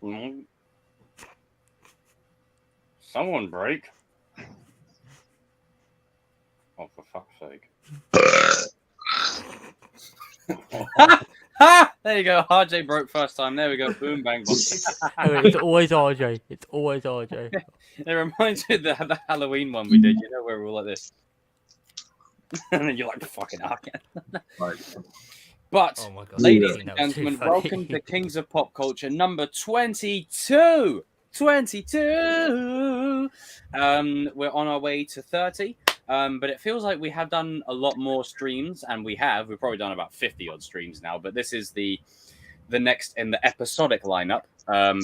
Mm. Someone break. Oh, for fuck's sake. There you go. RJ broke first time. There we go. Boom, bang, bong. It's always RJ. It's always RJ. It reminds me of the Halloween one we did, where we were all like this. And then you're like, fucking hell. But, Oh my God. ladies and That was too gentlemen, funny. welcome to Kings of Pop Culture number 22. 22. We're on our way to 30. But it feels like we have done a lot more streams, and we've probably done about 50 odd streams now, but this is the next in the episodic lineup,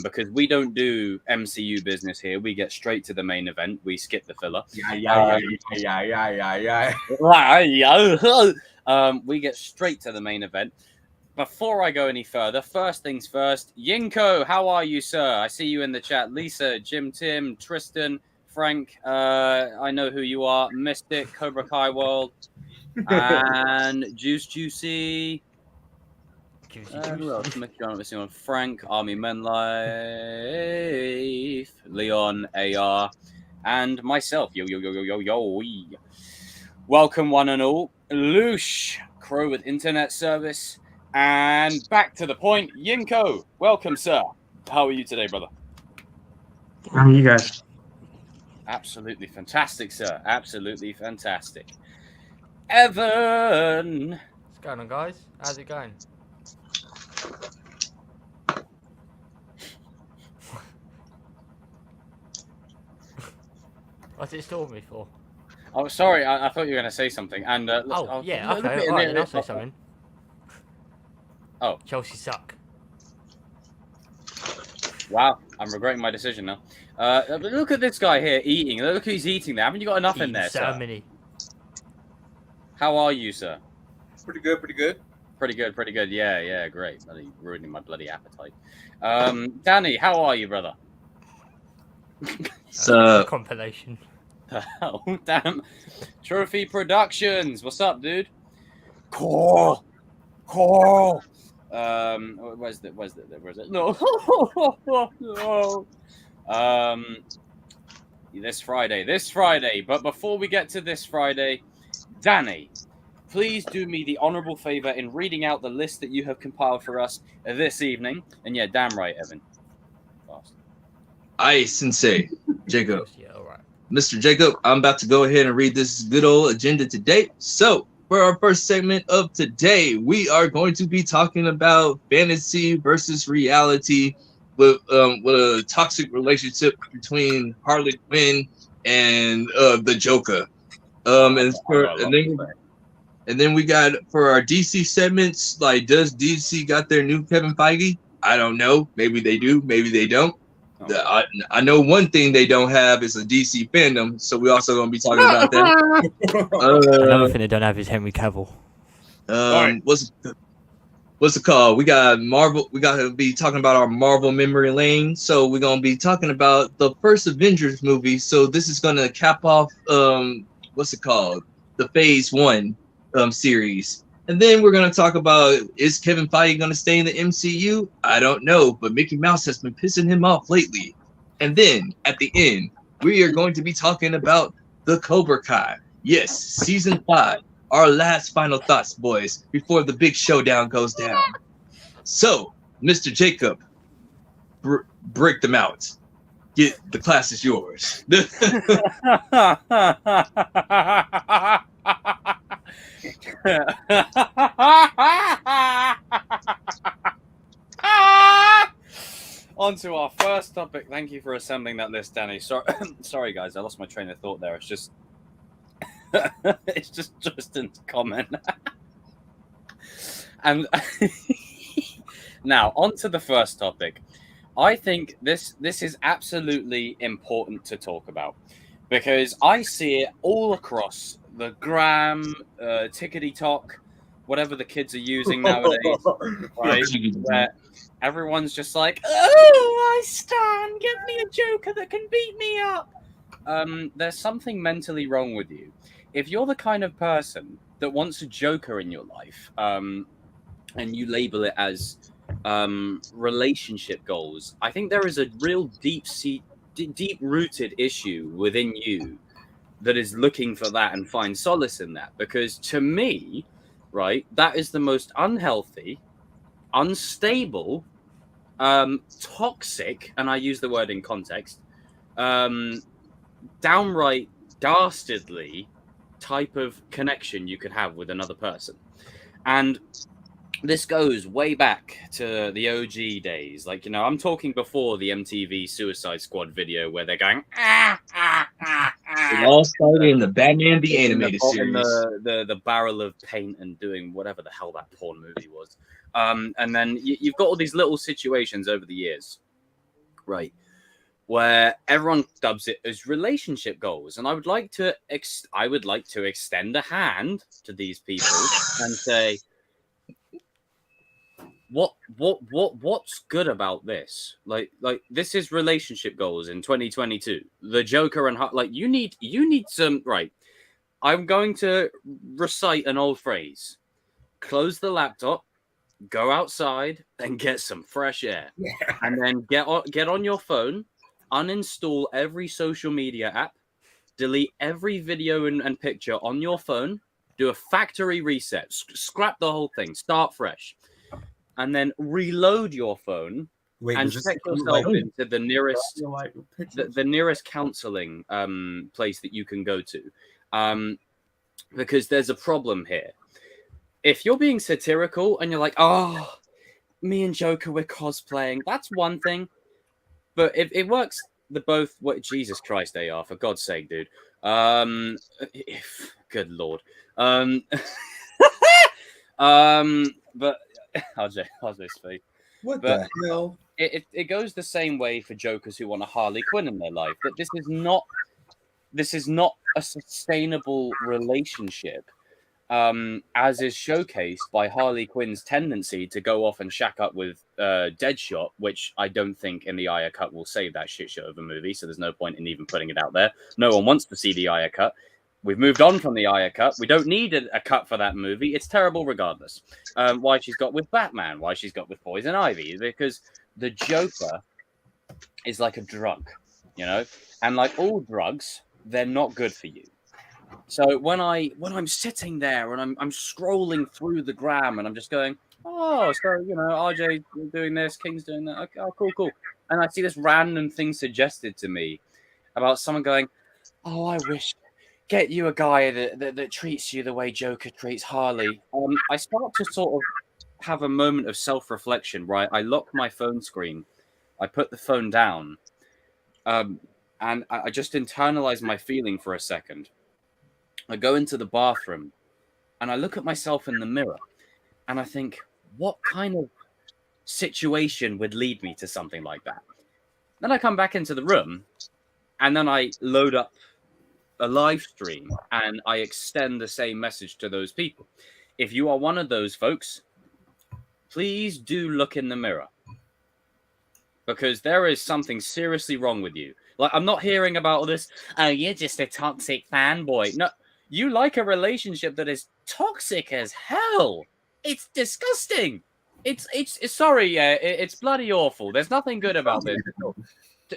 because we don't do MCU business here. We get straight to the main event. We skip the filler. We get straight to the main event. Before I go any further, first things first, Yinko, how are you, sir? I see you in the chat. Lisa, Jim, Tim, Tristan, Frank, I know who you are. Mystic, Cobra Kai World, and Juicy. Who else? Missing on Frank, Army Men Life, Leon, AR, and myself. Yo. Welcome, one and all. Loosh, Crow with internet service, and back to the point. Yinko, welcome, sir. How are you today, brother? How are you guys? Absolutely fantastic, sir. Absolutely fantastic. Evan! What's going on, guys? How's it going? What's it stored me for? Oh, sorry. I thought you were going to say something. And Okay. All right, then I'll say something. Oh. Chelsea suck. Wow. I'm regretting my decision now. Look at this guy here eating. Look who's eating there. Haven't you got enough in there, sir? Many. How are you, sir? Pretty good. Pretty good. Yeah, great. Bloody ruining my bloody appetite. Danny, how are you, brother? Compilation. Oh, damn. Trophy Productions. What's up, dude? Cool. Where's it? No. No. This Friday. But before we get to this Friday, Danny, please do me the honorable favor in reading out the list that you have compiled for us this evening. And yeah, damn right, Evan. Fast. Aye, Sensei. Jacob. Yeah, all right. Mr. Jacob, I'm about to go ahead and read this good old agenda today. So, for our first segment of today, we are going to be talking about fantasy versus reality with a toxic relationship between Harley Quinn and the Joker. And then we got for our DC segments, like, does DC got their new Kevin Feige? I don't know. Maybe they do. Maybe they don't. I know one thing they don't have is a DC fandom, so we're also going to be talking about that. Another thing they don't have is Henry Cavill. Right. What's it called? We got Marvel. We got to be talking about our Marvel memory lane. So we're going to be talking about the first Avengers movie. So this is going to cap off what's it called? The Phase 1 series. And then we're going to talk about, is Kevin Feige going to stay in the MCU? I don't know, but Mickey Mouse has been pissing him off lately. And then, at the end, we are going to be talking about the Cobra Kai. Yes, Season 5. Our last final thoughts, boys, before the big showdown goes down. So, Mr. Jacob, break them out. The class is yours. On to our first topic. Thank you for assembling that list, Danny. Sorry, guys, I lost my train of thought there. It's just Justin's comment. And now on to the first topic. I think this is absolutely important to talk about because I see it all across the gram, tickety-tock, whatever the kids are using nowadays, right? Where everyone's just like, oh, I stand, give me a Joker that can beat me up. There's something mentally wrong with you. If you're the kind of person that wants a Joker in your life, and you label it as relationship goals, I think there is a real deep-rooted issue within you that is looking for that and find solace in that. Because to me, right, that is the most unhealthy, unstable, toxic, and I use the word in context, downright dastardly type of connection you could have with another person. And this goes way back to the OG days. Like, you know, I'm talking before the MTV Suicide Squad video where they're going, It all started in the Batman the Animated Series. In the barrel of paint and doing whatever the hell that porn movie was. And then you've got all these little situations over the years, right, where everyone dubs it as relationship goals. And I would like to extend a hand to these people and say, what's good about this? Like this is relationship goals in 2022. The Joker and like you need some, right. I'm going to recite an old phrase. Close the laptop, go outside and get some fresh air. Yeah. And then get on your phone, uninstall every social media app, delete every video and picture on your phone, do a factory reset, scrap the whole thing, start fresh. And then reload your phone and check yourself into the nearest counseling place that you can go to. Because there's a problem here. If you're being satirical and you're like, oh, me and Joker, we're cosplaying, that's one thing. But if it works, Jesus Christ, they are, for God's sake, dude. Good Lord. But how's this speak? What the hell? It goes the same way for Jokers who want a Harley Quinn in their life. That this is not a sustainable relationship, as is showcased by Harley Quinn's tendency to go off and shack up with Deadshot, which I don't think in the Aya cut will save that shit show of a movie. So there's no point in even putting it out there. No one wants to see the Aya cut. We've moved on from the Aya cut. We don't need a cut for that movie. It's terrible regardless. Why she's got with Batman, why she's got with Poison Ivy, because the Joker is like a drug, you know? And like all drugs, they're not good for you. So when I'm sitting there and I'm scrolling through the gram and I'm just going, oh, so, you know, RJ doing this, King's doing that. Okay, oh, cool. And I see this random thing suggested to me about someone going, oh, I wish... Get you a guy that treats you the way Joker treats Harley. I start to sort of have a moment of self-reflection, right? I lock my phone screen. I put the phone down. And I just internalize my feeling for a second. I go into the bathroom and I look at myself in the mirror and I think, what kind of situation would lead me to something like that? Then I come back into the room and then I load up a live stream and I extend the same message to those people. If you are one of those folks, please do look in the mirror, because there is something seriously wrong with you. Like, I'm not hearing about all this, oh, you're just a toxic fanboy. No, you like a relationship that is toxic as hell. It's disgusting. It's sorry, it's bloody awful. There's nothing good about this.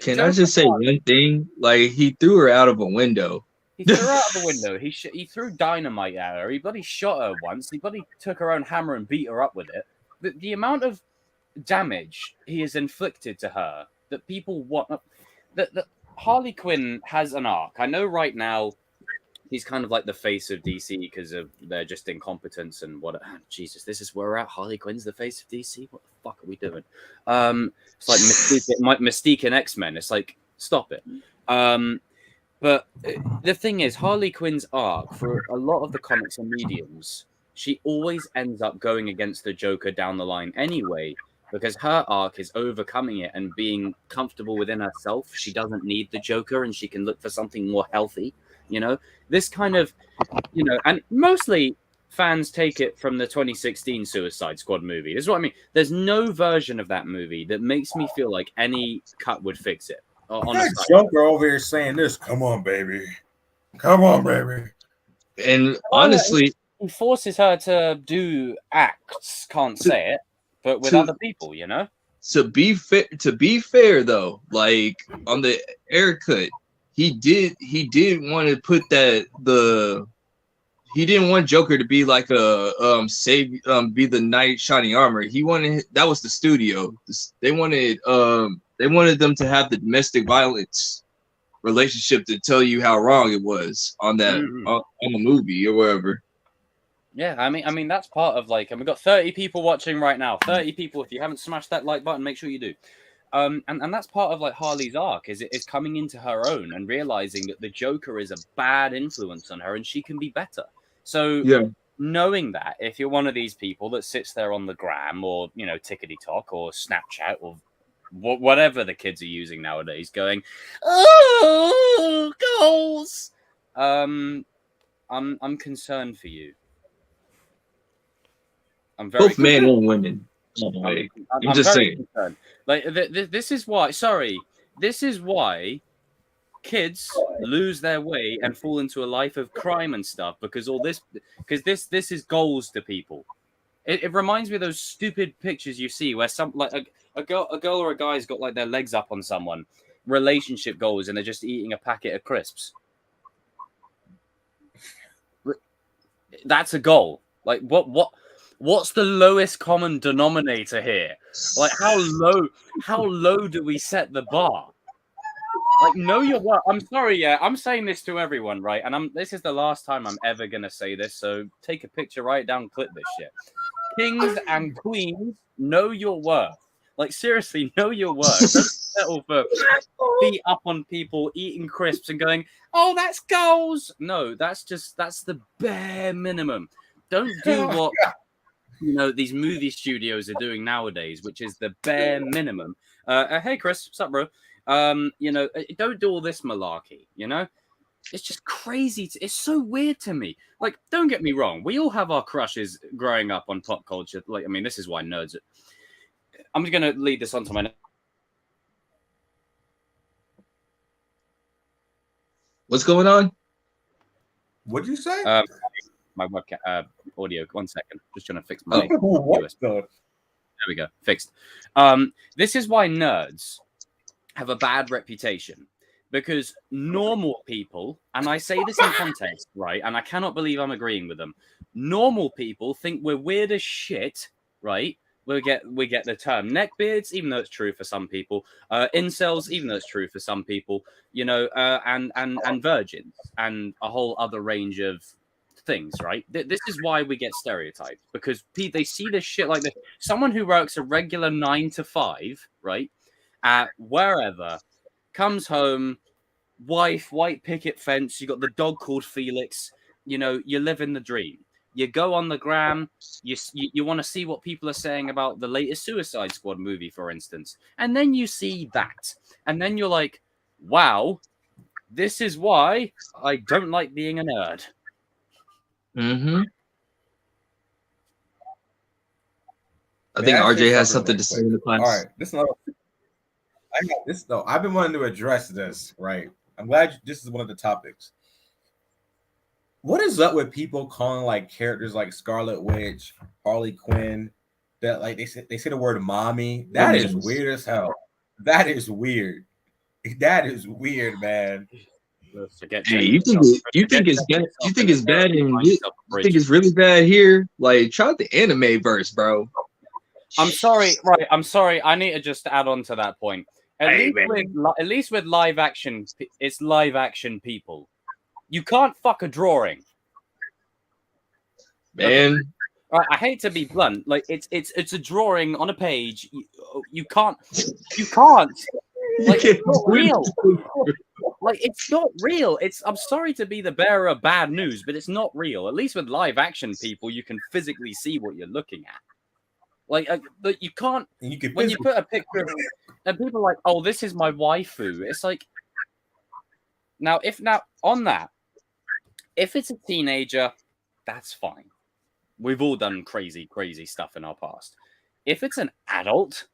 Can I just say one thing? Like, he threw her out of a window. He threw her out of the window. He threw dynamite at her. He bloody shot her once. He bloody took her own hammer and beat her up with it. The amount of damage he has inflicted to her that people want. That Harley Quinn has an arc. I know right now he's kind of like the face of DC because of their just incompetence and what. Jesus, this is where we're at. Harley Quinn's the face of DC. What the fuck are we doing? It's like Mystique and X-Men. It's like, stop it. But the thing is, Harley Quinn's arc for a lot of the comics and mediums, she always ends up going against the Joker down the line anyway, because her arc is overcoming it and being comfortable within herself. She doesn't need the Joker and she can look for something more healthy, you know? This kind of, you know, and mostly fans take it from the 2016 Suicide Squad movie. This is what I mean. There's no version of that movie that makes me feel like any cut would fix it. That Joker over here saying this, come on, baby. Come on, baby. And honestly, he forces her to do acts, can't say it. but with other people, you know. To be fair though, like on the haircut, he did want to put he didn't want Joker to be like a be the knight shining armor. He wanted, that was the studio. They wanted them to have the domestic violence relationship to tell you how wrong it was on that on the movie or whatever. Yeah, I mean that's part of like, and we've got 30 people watching right now. 30 people. If you haven't smashed that like button, make sure you do. And that's part of like Harley's arc is coming into her own and realizing that the Joker is a bad influence on her and she can be better. So knowing that, if you're one of these people that sits there on the gram or, you know, TikTok or Snapchat or whatever the kids are using nowadays, going, oh, goals. I'm concerned for you. I'm very both men and women. I'm just saying. Concerned. Like this is why. Sorry, this is why kids lose their way and fall into a life of crime and stuff because this is goals to people. It reminds me of those stupid pictures you see where some like a girl or a guy's got like their legs up on someone, relationship goals, and they're just eating a packet of crisps. That's a goal. Like what's the lowest common denominator here? Like how low do we set the bar? Like, know your worth. I'm sorry, yeah. I'm saying this to everyone, right? And this is the last time I'm ever gonna say this. So take a picture, write it down, clip this shit. Kings and queens, know your worth. Like seriously, know your worth. Don't settle for feet up on people, eating crisps and going, "Oh, that's goals." No, that's the bare minimum. Don't do what these movie studios are doing nowadays, which is the bare minimum. Hey, Chris, what's up, bro? Don't do all this malarkey, it's just crazy. It's so weird to me. Like, don't get me wrong. We all have our crushes growing up on pop culture. Like, I mean, this is why nerds I'm just going to lead this on to my... What's going on? What'd you say? My webcam audio. 1 second. Just trying to fix my USB. There we go. Fixed. This is why nerds have a bad reputation, because normal people, and I say this in context, right? And I cannot believe I'm agreeing with them. Normal people think we're weird as shit, right? We get the term neckbeards, even though it's true for some people. Incels, even though it's true for some people. And virgins, and a whole other range of things, right? This is why we get stereotyped, because they see this shit like this. Someone who works a regular 9 to 5, right? At wherever, comes home, wife, white picket fence, you got the dog called Felix, you live in the dream. You go on the gram, you want to see what people are saying about the latest Suicide Squad movie, for instance. And then you see that. And then you're like, wow, this is why I don't like being a nerd. Mm-hmm. I think RJ has something to say in the class. All right, I got this though. I've been wanting to address this, right? I'm glad this is one of the topics. What is up with people calling like characters like Scarlet Witch, Harley Quinn, that like they say the word mommy? That is weird as hell. That is weird. That is weird, man. Hey, you think it's bad? You think it's bad and you think it's really bad here? Like, try out the anime verse, bro. I'm sorry, right? I'm sorry. I need to just add on to that point. At least with live action, it's live action people. You can't fuck a drawing, man. Right, I hate to be blunt. Like it's a drawing on a page. You can't. Like it's not real. Like it's not real. I'm sorry to be the bearer of bad news, but it's not real. At least with live action people, you can physically see what you're looking at. Like, but you can't. When you put a picture, and people are like, "Oh, this is my waifu." It's like, if it's a teenager, that's fine. We've all done crazy stuff in our past. If it's an adult,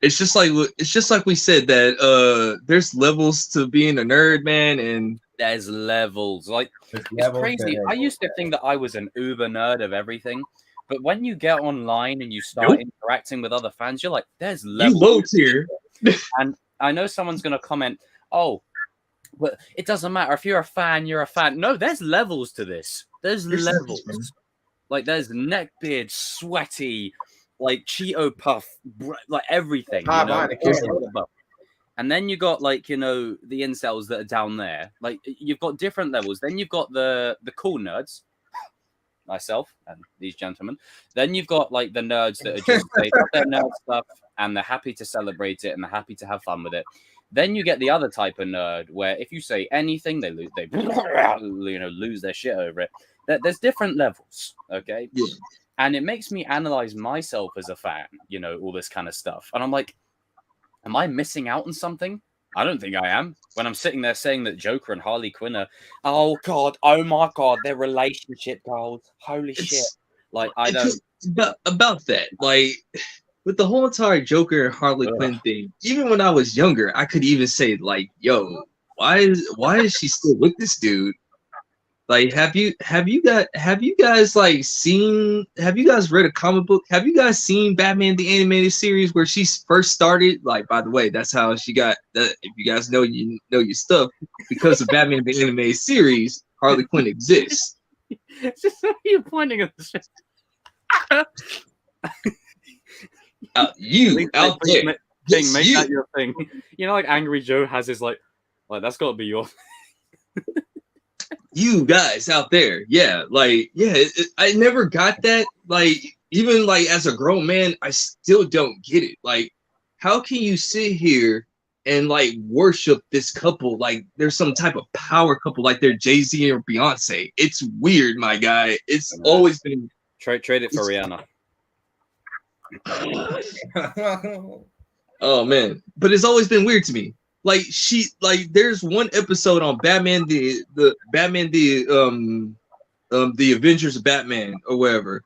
it's just like we said that there's levels to being a nerd, man, and there's levels. Like it's crazy. I used to think that I was an uber nerd of everything, But when you get online and you start interacting with other fans, you're like, there's You levels. low tier. And I know someone's going to comment, oh, well, it doesn't matter. If you're a fan, you're a fan. No, there's levels to this. There's levels. Like, there's neckbeard, sweaty, like Cheeto puff, like everything. You know? And then you got, like, you know, the incels that are down there. Like, you've got different levels. Then you've got the cool nerds, myself and these gentlemen. Then you've got, like, the nerds that are just they love their nerd stuff and they're happy to celebrate it and they're happy to have fun with it. Then you get the other type of nerd where if you say anything, they lose their shit over it. There's different levels, okay? Yeah. And it makes me analyze myself as a fan, you know, all this kind of stuff. And I'm like, am I missing out on something? I don't think I am. When I'm sitting there saying that Joker and Harley Quinn are, oh my God, their relationship goals. Holy shit. Like, I don't... About that, like... With the whole entire Joker and Harley Quinn thing, even when I was younger, I could even say like, "Yo, why is she still with this dude?" Like, have you guys read a comic book? Have you guys seen Batman the Animated Series where she first started? Like, by the way, that's how she got that. If you guys know, you know your stuff. Because of Batman the Animated Series, Harley Quinn exists. It's just you're pointing at the shit. You out there, make that your thing. You know, like Angry Joe has his like that's got to be your. You guys out there, I never got that. Like, even like as a grown man, I still don't get it. Like, how can you sit here and like worship this couple like there's some type of power couple, like they're Jay-Z or Beyonce? It's weird, my guy. It's always been trade it for Rihanna. Oh man, but it's always been weird to me. Like, there's one episode on Batman the Avengers of Batman or whatever,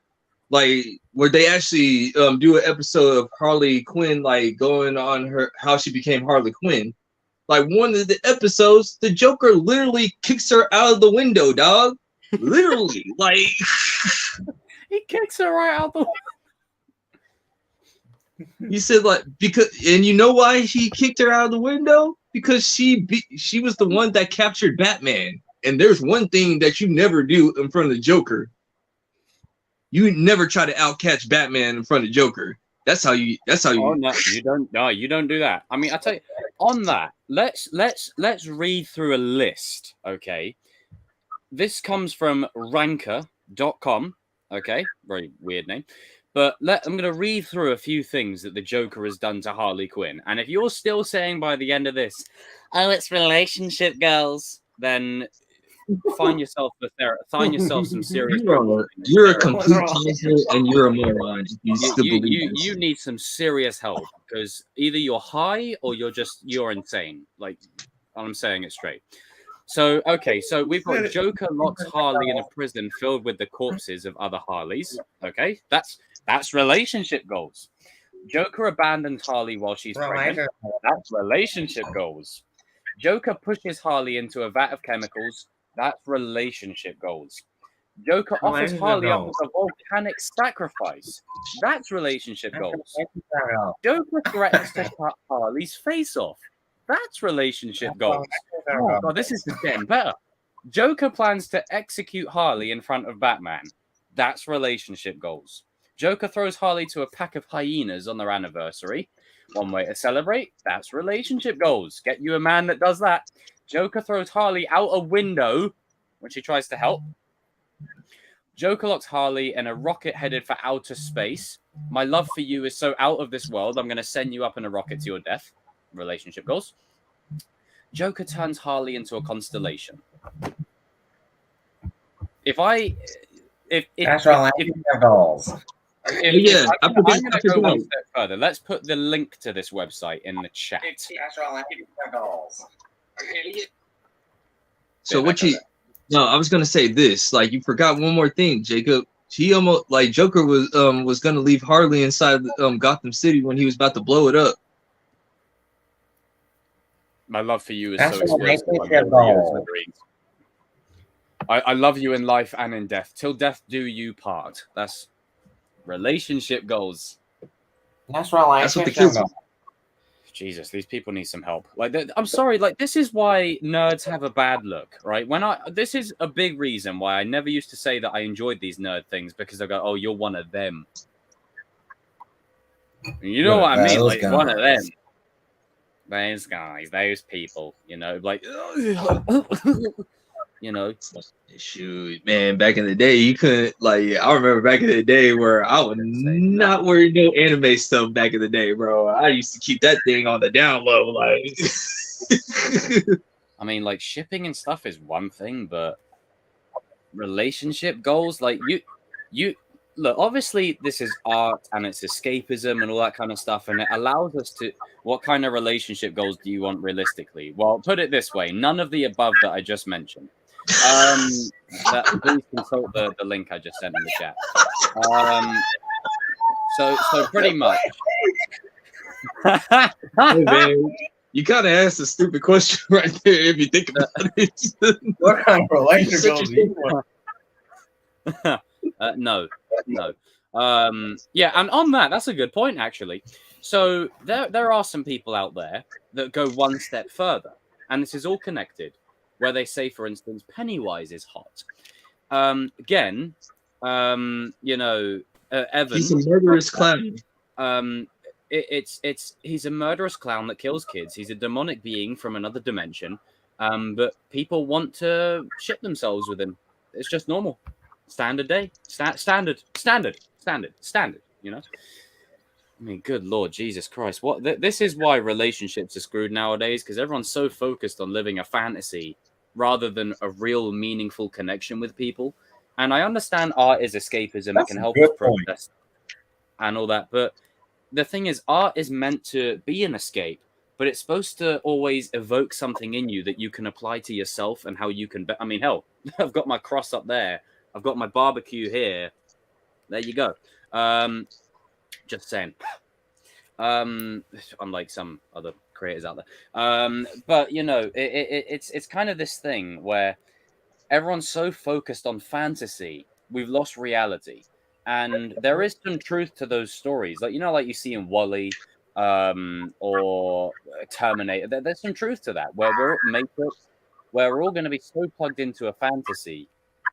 like where they actually do an episode of Harley Quinn like going on how she became Harley Quinn. Like, one of the episodes, the Joker literally kicks her out of the window, dog. Literally, like he kicks her right out the window. He said, like, because, and you know why he kicked her out of the window? Because she was the one that captured Batman. And there's one thing that you never do in front of the Joker. You never try to outcatch Batman in front of Joker. That's how you. Oh, no, you don't. No, you don't do that. I mean, I tell you, on that, let's read through a list. Okay, this comes from Ranker.com. Okay, very weird name. But I'm going to read through a few things that the Joker has done to Harley Quinn. And if you're still saying by the end of this, oh, it's relationship goals, then find yourself some serious. You're a complete loser and you're a moron. You need some serious help because either you're high or you're insane. Like, I'm saying it straight. So we've got Joker locks Harley in a prison filled with the corpses of other Harleys. Okay, that's relationship goals. Joker abandons Harley while she's pregnant. That's relationship goals. Joker pushes Harley into a vat of chemicals. That's relationship goals. Joker offers Harley up as a volcanic sacrifice. That's relationship goals. Joker threatens to cut Harley's face off. That's relationship goals. Oh God, this is just getting better. Joker plans to execute Harley in front of Batman. That's relationship goals. Joker throws Harley to a pack of hyenas on their anniversary. One way to celebrate. That's relationship goals. Get you a man that does that. Joker throws Harley out a window when she tries to help. Joker locks Harley in a rocket headed for outer space. My love for you is so out of this world, I'm going to send you up in a rocket to your death. Relationship goals. Joker turns Harley into a constellation. If that's relationship goals. I'm going to go one step further. Let's put the link to this website in the chat. So No, I was gonna say this. Like, you forgot one more thing, Jacob. He almost Joker was gonna leave Harley inside Gotham City when he was about to blow it up. My love for you is so expressive. I love you in life and in death. Till death do you part. That's relationship goals. That's right. That's what the kids want. Jesus, these people need some help. Like, I'm sorry. Like, this is why nerds have a bad look, right? This is a big reason why I never used to say that I enjoyed these nerd things, because I go, "Oh, you're one of them." You know what I mean? Like, one of them. Those guys, those people. You know, like, you know. Shoot, man, back in the day, you couldn't, like, I remember back in the day where I would not wear no anime stuff back in the day, bro. I used to keep that thing on the down low, like. I mean, like, shipping and stuff is one thing, but relationship goals, like, you look, obviously this is art and it's escapism and all that kind of stuff, and it allows us to, what kind of relationship goals do you want realistically? Well, put it this way, none of the above that I just mentioned. Please consult the link I just sent in the chat. So pretty much. Hey, man, you kind of asked a stupid question right there if you think about it. What kind of relationship goals do you want? No. Yeah, and on that's a good point, actually. So there are some people out there that go one step further, and this is all connected, where they say, for instance, Pennywise is hot. Again, you know, Evan. He's a murderous clown. He's a murderous clown that kills kids. He's a demonic being from another dimension. But people want to ship themselves with him. It's just normal. Standard day. Standard. You know? I mean, good Lord, Jesus Christ. This is why relationships are screwed nowadays, because everyone's so focused on living a fantasy rather than a real meaningful connection with people. And I understand art is escapism. It can help us progress and all that. But the thing is, art is meant to be an escape, but it's supposed to always evoke something in you that you can apply to yourself and how you can... I mean, hell, I've got my cross up there. I've got my barbecue here. There you go. Just saying. Unlike some other creators out there. But, you know, it's kind of this thing where everyone's so focused on fantasy, we've lost reality. And there is some truth to those stories. Like, you know, like you see in WALL-E or Terminator. There's some truth to that, where we're all going to be so plugged into a fantasy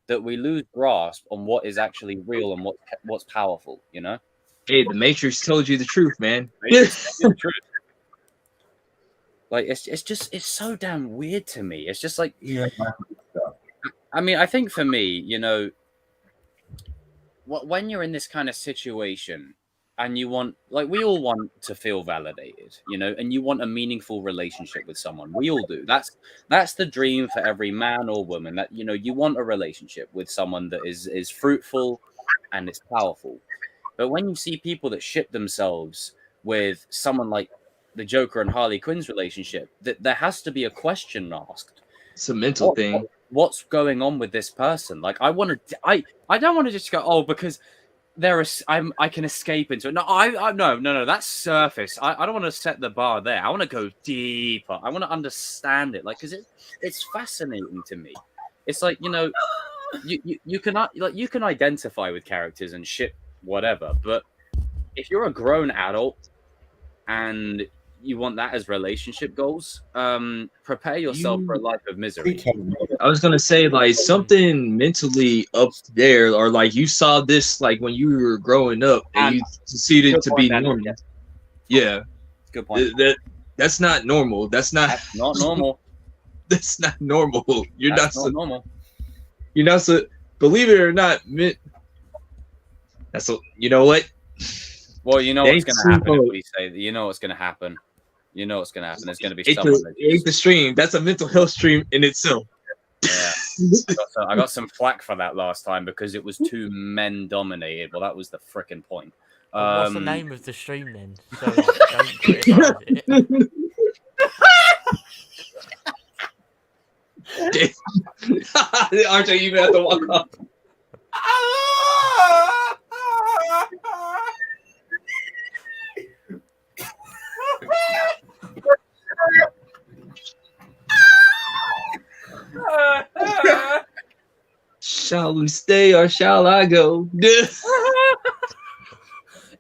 that we lose grasp on what is actually real and what's powerful, you know? Hey, the Matrix told you the truth, man. The truth. Like, it's so damn weird to me. It's just like, yeah. I mean, I think for me, you know, when you're in this kind of situation and you want, like, we all want to feel validated, you know, and you want a meaningful relationship with someone. We all do. That's the dream for every man or woman, that, you know, you want a relationship with someone that is fruitful and it's powerful. But when you see people that ship themselves with someone like the Joker and Harley Quinn's relationship, that there has to be a question asked. It's a mental thing. What's going on with this person? Like, I don't want to just go, oh, because I can escape into it. No, no, that's surface. I don't want to set the bar there. I want to go deeper. I want to understand it, like, because it's fascinating to me. It's like, you know, you can identify with characters and ship whatever, but if you're a grown adult and you want that as relationship goals, prepare yourself for a life of misery. I was gonna say, like, something mentally up there, or like you saw this like when you were growing up and you proceeded to be normal. Yeah, good point. That's not normal. That's not normal. That's not normal. Not normal. You're not so. Believe it or not, you know what? Well, you know what's going to happen if we say that. You know what's going to happen. You know what's going to happen. There's going to be someone. The stream. That's a mental health stream in itself. Yeah. I got some flack for that last time because it was too men dominated. Well, that was the freaking point. What's the name of the stream then? So don't criticize it. RJ, you have to walk off. Shall we stay or shall I go?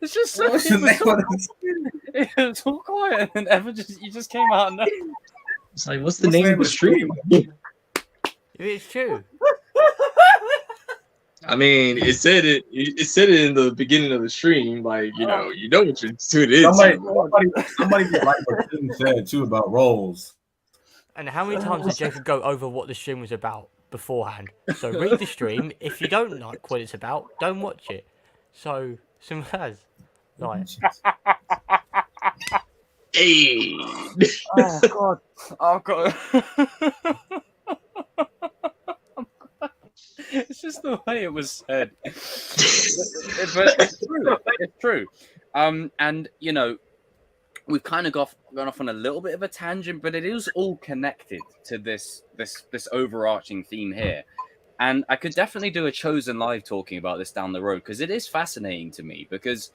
It's just so, What's the name of it was all quiet, and Ever you just came out. And It's like, what's the name of the stream? It's true. I mean, it said it. It said it in the beginning of the stream. Like, you know what you're tuned in. Somebody just like what Tim said too about roles. And how many times did Jacob go over what the stream was about beforehand? So read the stream. If you don't like what it's about, don't watch it. So simple as. Like, Hey. oh god, oh god. It's just the way it was said. But it's true. It's true. And you know, we've kind of gone off on a little bit of a tangent, but it is all connected to this overarching theme here. And I could definitely do a Chosen Live talking about this down the road, because it is fascinating to me, because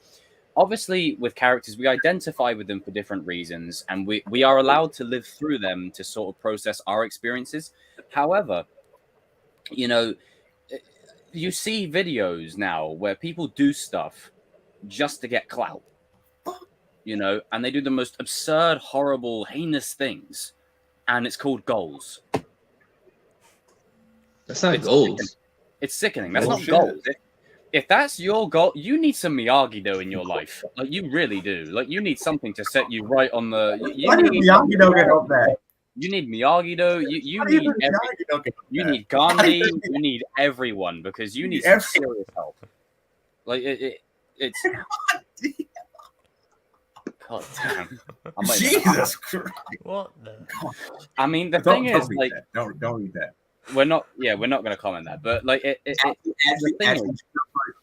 obviously with characters, we identify with them for different reasons, and we are allowed to live through them to sort of process our experiences. However, you know, you see videos now where people do stuff just to get clout, you know, and they do the most absurd, horrible, heinous things, and it's called goals. That's not goals. It's sickening. That's Bullshit. not goals. If that's your goal, you need some Miyagi-Do in your life. Like, you really do. Like, you need something to set you right on the... Why did Miyagi-Do get help that? You need Miyagi-Do. You need Gandhi. You need everyone, because you need some serious help. Like, it's... God damn. Jesus Christ. what the? I mean, the thing is, read like... that. Don't read that. We're not going to comment that, but like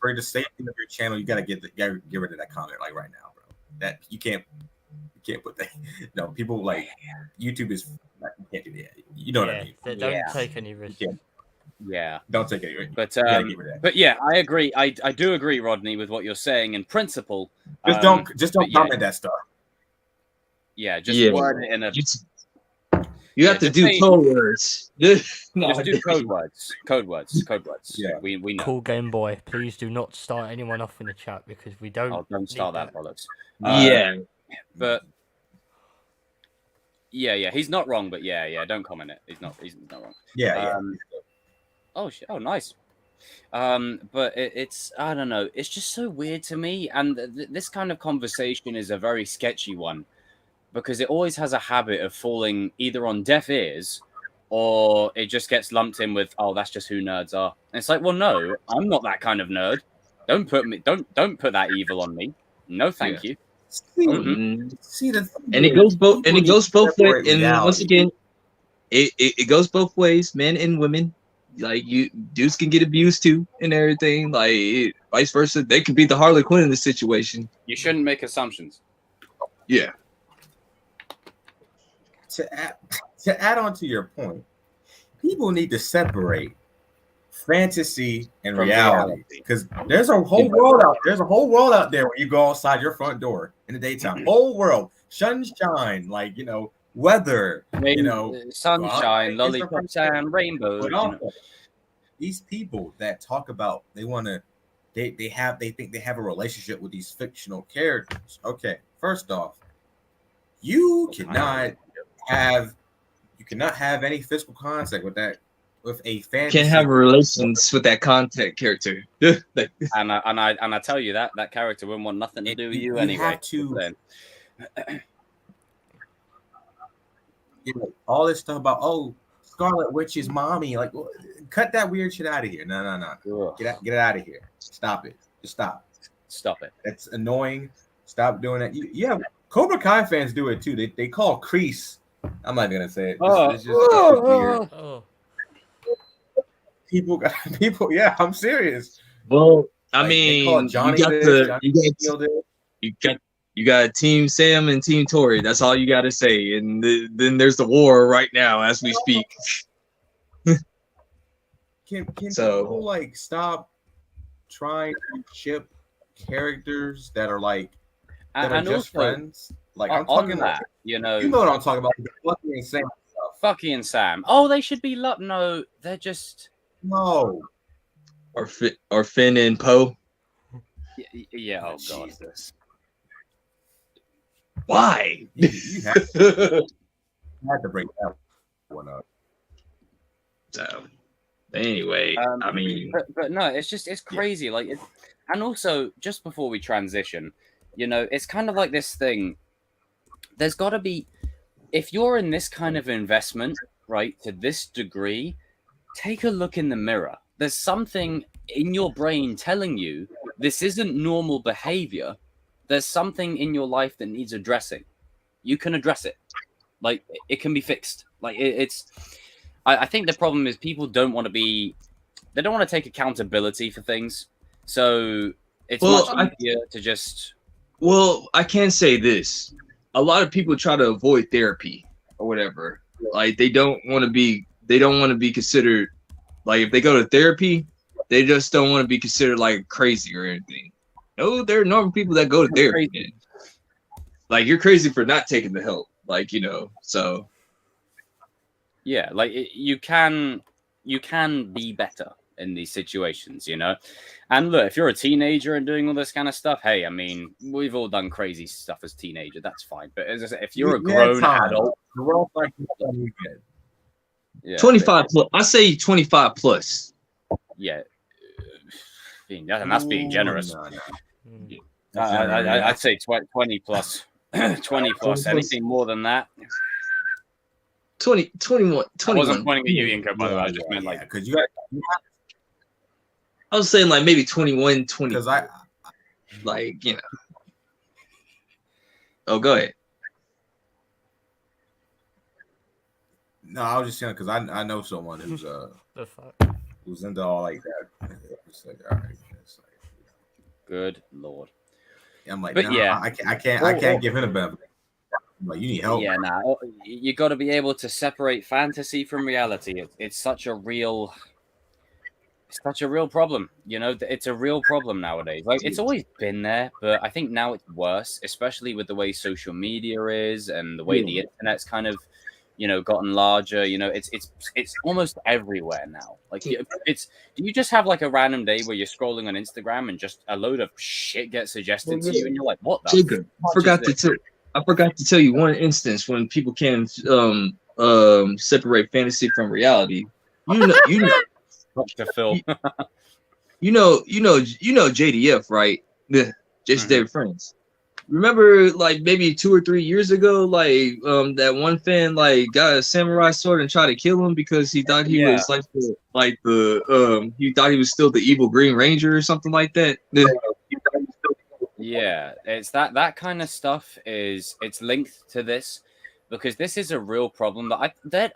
for the safety of your channel, you gotta get rid of that comment like right now, bro. That you can't put that. No, people like YouTube is you can't do that. You know what I mean? Don't take any risks. Yeah, don't take any risks. But yeah, I agree. I do agree, Rodney, with what you're saying in principle. Just don't comment that stuff. Yeah, just word it in a. You have to do code words. Just do code words. Code words. Yeah, we know. Cool Game Boy, please do not start anyone off in the chat, because we don't. Oh, don't start that, bollocks. But yeah, he's not wrong. But yeah, don't comment it. He's not wrong. Yeah. Oh shit! Oh, nice. But it's I don't know. It's just so weird to me, and this kind of conversation is a very sketchy one, because it always has a habit of falling either on deaf ears, or it just gets lumped in with, oh, that's just who nerds are. And it's like, well, no, I'm not that kind of nerd. Don't put that evil on me. No, thank you. See and it goes both ways. And once again, it goes both ways, men and women. Like, dudes can get abused too and everything. Like, vice versa, they could be the Harley Quinn in this situation. You shouldn't make assumptions. Yeah. To add on to your point, people need to separate fantasy and reality, because there's a whole world out. There's a whole world out there where you go outside your front door in the daytime. Whole world, sunshine, like, you know, weather, you know, sunshine, lollipops, and rainbows. These people that talk about they think they have a relationship with these fictional characters. Okay, first off, you cannot have any physical contact with a fantasy. Can't have relations with that content character. and I tell you that character wouldn't want nothing to do with you anyway. Have to, you know, all this stuff about Scarlet Witch's mommy, like, cut that weird shit out of here. No. Get it out of here. Stop it. Just stop it. That's annoying. Stop doing that. Yeah, Cobra Kai fans do it too. They call Kreese. I'm not gonna say it. It's just weird. People. Yeah, I'm serious. Well, I mean, you got Team Sam and Team Tori. That's all you got to say. And then there's the war right now as we speak. Can people like stop trying to ship characters that are like that are just friends? Like, I'm talking that, you know what I'm talking about. Bucky and Sam stuff. Bucky and Sam. Oh, they should be no, they're just no. Or Finn and Poe. Yeah. Oh God. Jesus. Why? You had to break that one up. So, anyway, I mean, but no, it's crazy. Like, and also just before we transition, it's kind of like this thing. There's got to be, if you're in this kind of investment, right, to this degree, take a look in the mirror. There's something in your brain telling you this isn't normal behavior. There's something in your life that needs addressing. You can address it. Like, it can be fixed. Like, I think the problem is people don't want to take accountability for things. So it's much easier to just. Well, I can say this. A lot of people try to avoid therapy or whatever. Like they don't want to be considered, like if they go to therapy, they just don't want to be considered like crazy or anything. No, there are normal people that go to therapy. Like you're crazy for not taking the help. Like, so. Yeah, like you can be better in these situations, And look, if you're a teenager and doing all this kind of stuff, hey, I mean, we've all done crazy stuff as teenager. That's fine. But as I said, if you're a grown adult, yeah, 25 plus. I say 25 plus. Yeah, and that's being generous. I'd say 20 plus. 20 plus. Anything more than that. 21. I wasn't pointing at you, Inco, by the way. I just meant because you got. I was saying like maybe 21, 20. Because Oh, go ahead. No, I was just saying because I know someone who's who's into all like that. It's like, all right, good Lord. I'm like, but yeah, I can't give him a benefit. Like, you need help. Yeah, you got to be able to separate fantasy from reality. It's such a real problem. It's a real problem nowadays. Like it's always been there, but I think now it's worse, especially with the way social media is and the way the internet's kind of, gotten larger. It's almost everywhere now. Like do you just have like a random day where you're scrolling on Instagram and just a load of shit gets suggested to you and you're like, what the Jacob, I forgot to tell you one instance when people can separate fantasy from reality. To Phil. you know JDF, right? Jason David Friends. Remember, like maybe 2 or 3 years ago, like that one fan like got a samurai sword and tried to kill him because he thought he was he thought he was still the evil Green Ranger or something like that. Yeah, it's that kind of stuff it's linked to this because this is a real problem that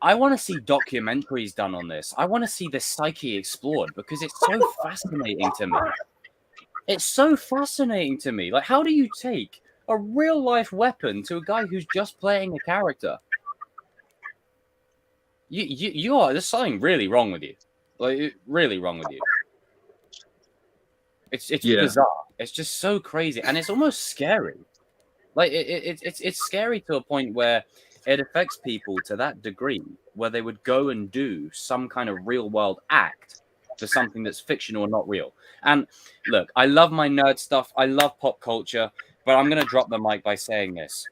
I want to see documentaries done on this. I want to see the psyche explored because it's so fascinating to me. It's so fascinating to me. Like, how do you take a real life weapon to a guy who's just playing a character? There's something really wrong with you. Like, really wrong with you. It's bizarre. It's just so crazy, and it's almost scary. Like it's scary to a point where it affects people to that degree where they would go and do some kind of real world act for something that's fictional or not real. And look, I love my nerd stuff. I love pop culture, but I'm gonna drop the mic by saying this: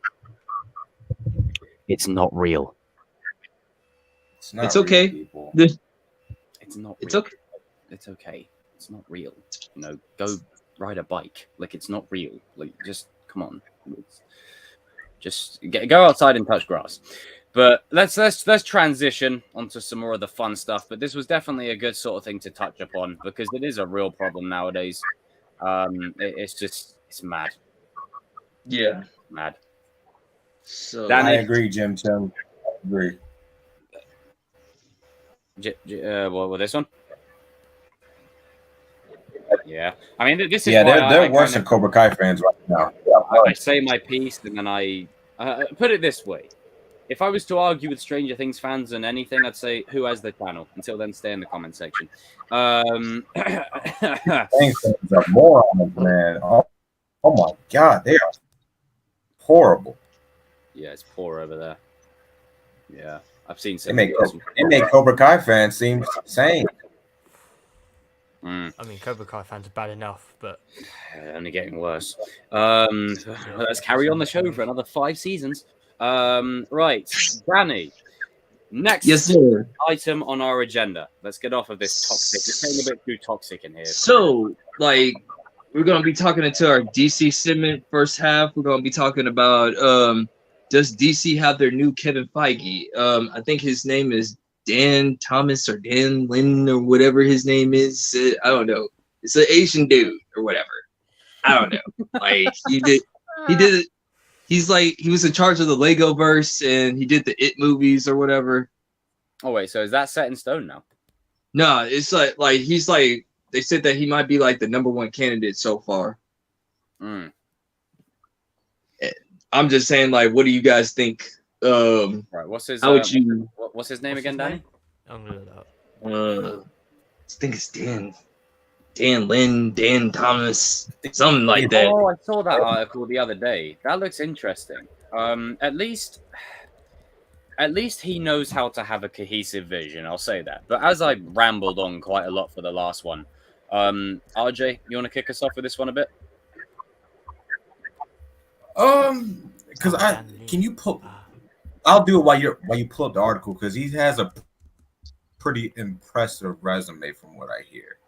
it's not real. It's okay. It's not. It's real. okay. It's okay. It's not real. Go ride a bike. Like, it's not real. Like, just come on. Just go outside and touch grass. But let's transition onto some more of the fun stuff. But this was definitely a good sort of thing to touch upon because it is a real problem nowadays. It's mad. Yeah, mad. So Danny, I agree, Jim. I agree. Well, this one. Yeah, I mean, this is they're worse than Cobra Kai fans right now. I say my piece, and then I put it this way: if I was to argue with Stranger Things fans and anything, I'd say, "Who has the channel?" Until then, stay in the comment section. Things are morons, man. Oh my God, they are horrible. Yeah, it's poor over there. Yeah, I've seen some. They make Cobra Kai fans seem sane. Mm, I mean, Cobra Kai fans are bad enough, but only getting worse. Let's carry on the show for another 5 seasons. Right, Danny. Next Yes, sir. item on our agenda. Let's get off of this toxic. It's getting a bit too toxic in here. So, like, we're gonna be talking into our DC segment first half. We're gonna be talking about does DC have their new Kevin Feige? I think his name is Dan Thomas or Dan Lin or whatever his name is. I don't know. It's an Asian dude or whatever. I don't know. Like he did it. He's like he was in charge of the Lego verse and he did the It movies or whatever. Oh wait, so is that set in stone now? No, it's like he's like they said that he might be like the #1 candidate so far. Mm. I'm just saying, like, what do you guys think? Right, what's his? How would you? What's his name What's again, his Danny? name? I'm gonna look that up. I think it's Dan Lin, Dan Thomas, something like that. Oh, I saw that article the other day. That looks interesting. At least he knows how to have a cohesive vision. I'll say that. But as I rambled on quite a lot for the last one, RJ, you want to kick us off with this one a bit? Because can you pull? I'll do it while you pull up the article because he has a pretty impressive resume from what I hear.